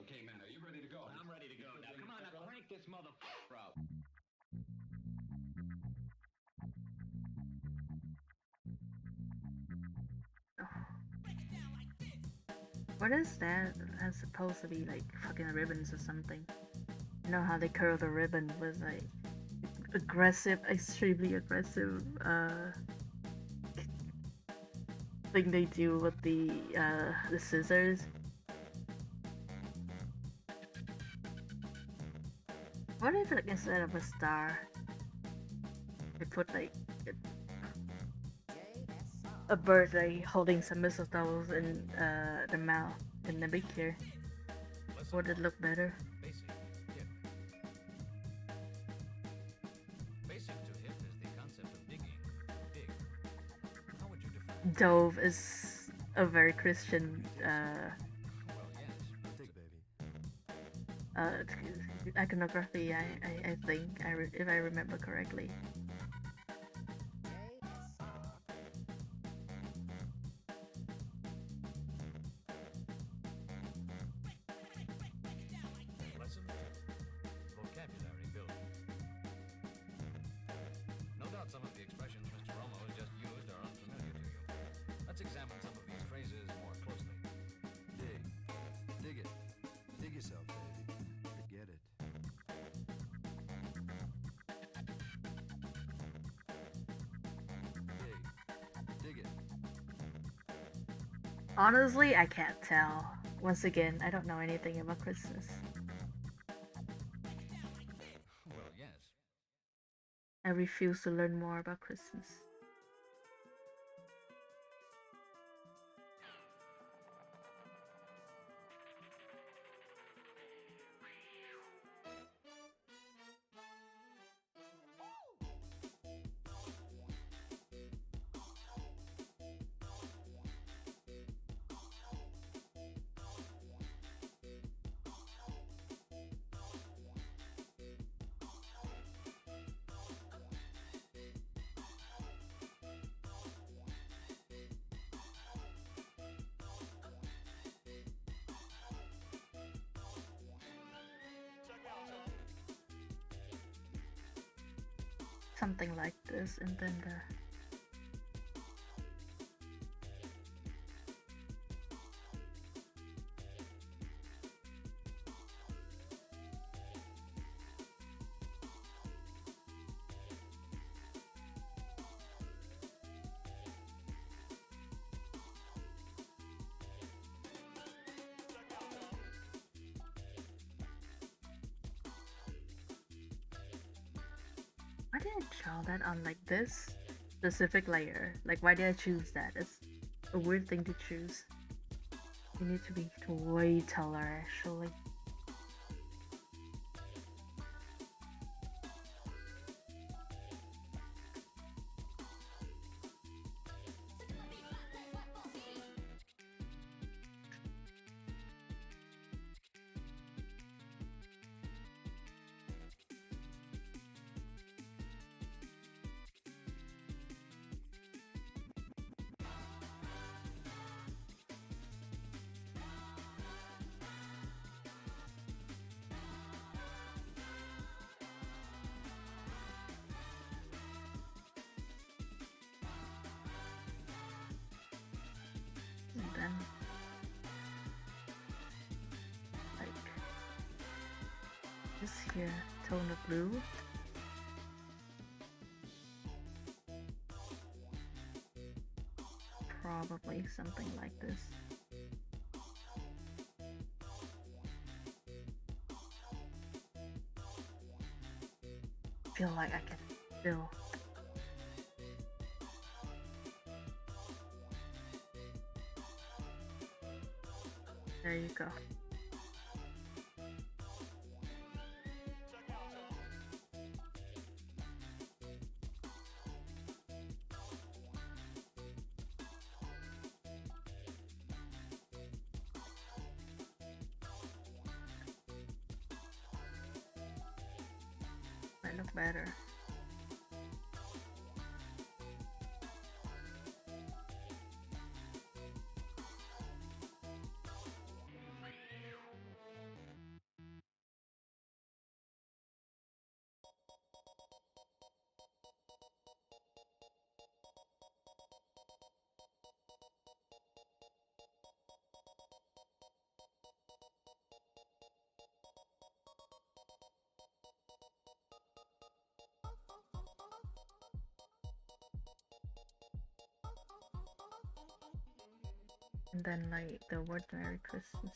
Okay, man, are you ready to go? I'm ready to go. Now, come on, now crank this motherfucker out. What is that? That's supposed to be like fucking ribbons or something. You know how they curl the ribbon with like aggressive, extremely aggressive thing they do with the scissors. What if like instead of a star they put like a bird like holding some mistletoe in the mouth in the beak here? Would it look better? Basic to hip is the concept of digging. Dig. How would you define? Dove is a very Christian Well, yes. Dig, baby. iconography. I think if I remember correctly. Lesson 2. Vocabulary building. No doubt some of the expressions Mr. Romo has just used are unfamiliar to you. Let's examine some of these phrases more closely. Dig. Dig it. Dig yourself, baby. Forget it. Dig. Dig it. Honestly, I can't tell. Once again, I don't know anything about Christmas. Well, yes. I refuse to learn more about Christmas. something like this, and then the why did I draw that on like this specific layer? Like, why did I choose that? It's a weird thing to choose. You need to be way taller, actually. And then, like, this here, tone of blue. Probably something like this. Feel like I can feel. There you go. Might look better. And then like the word Merry Christmas.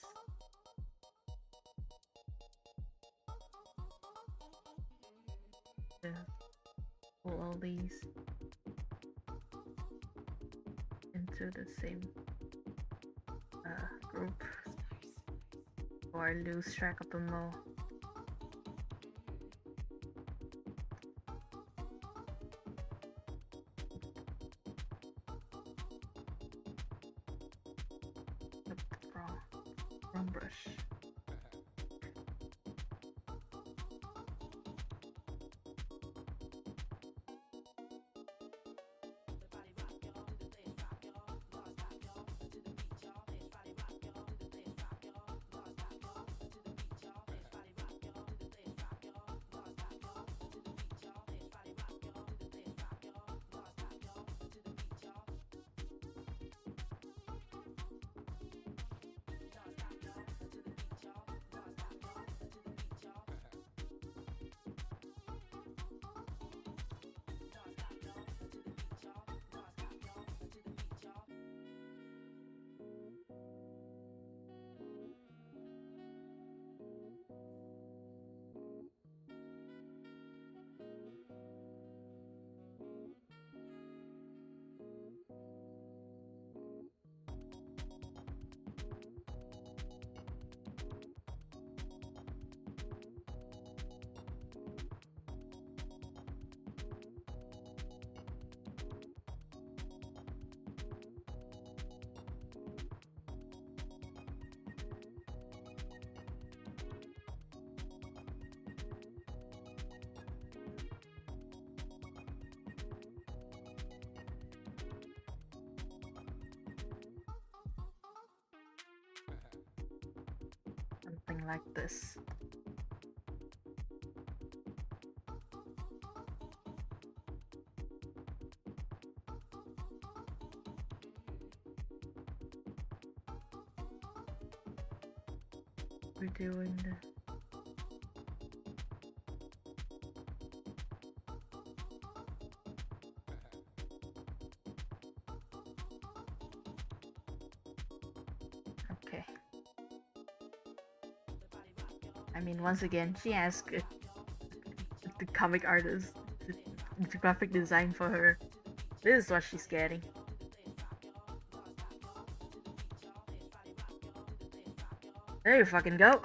Yeah. Pull all these into the same group, or I lose track of them all. Nope, wrong brush. Something like this. we're doing the. Okay. I mean, once again, she asked the comic artist to graphic design for her. This is what she's getting. There you fucking go.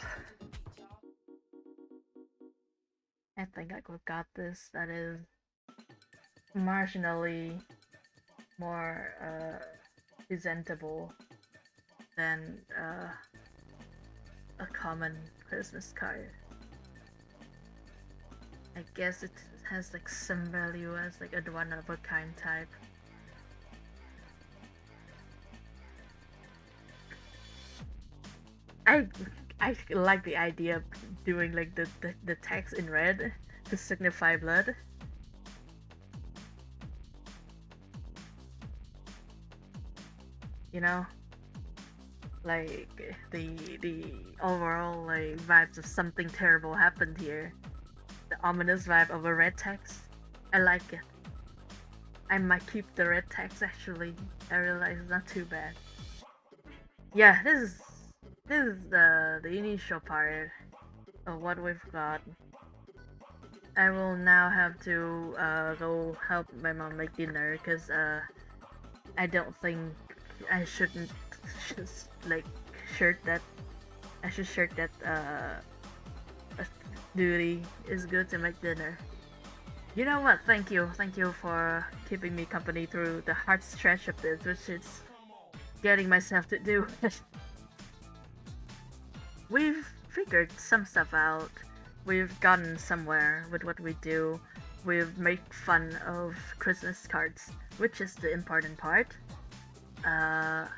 I think I could got this. That is marginally more presentable than a common Christmas card. I guess it has like some value as like a one of a kind type. I I like the idea of doing like the text in red to signify blood. You know, like the overall like vibes of something terrible happened here. The ominous vibe of a red text. I like it. I might keep the red text actually. I realize it's not too bad. Yeah, this is the initial part of what we've got. I will now have to go help my mom make dinner because I don't think I shouldn't just like shirt that. I should shirt that duty is good to make dinner. You know what? Thank you for keeping me company through the hard stretch of this, which is getting myself to do. We've figured some stuff out. We've gotten somewhere with what we do. We've made fun of Christmas cards, which is the important part. And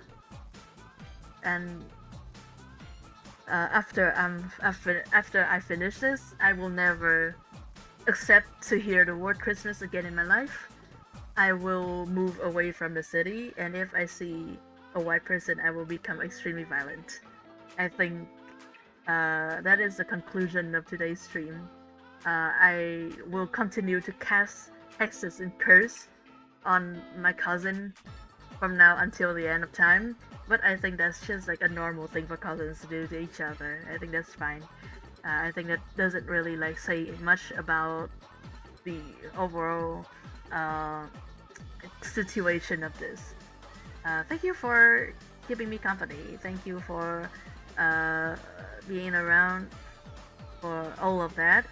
after I finish this, I will never accept to hear the word Christmas again in my life. I will move away from the city, and if I see a white person, I will become extremely violent. I think that is the conclusion of today's stream. I will continue to cast hexes and curse on my cousin from now until the end of time, but I think that's just like a normal thing for cousins to do to each other. I think that's fine. I think that doesn't really like say much about the overall situation of this. Thank you for keeping me company. Thank you for being around for all of that.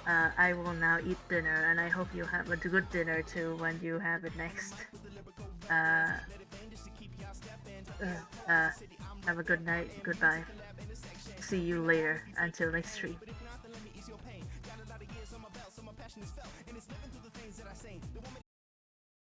I will now eat dinner, and I hope you have a good dinner too when you have it next. Have a good night. Goodbye. See you later. Until next stream.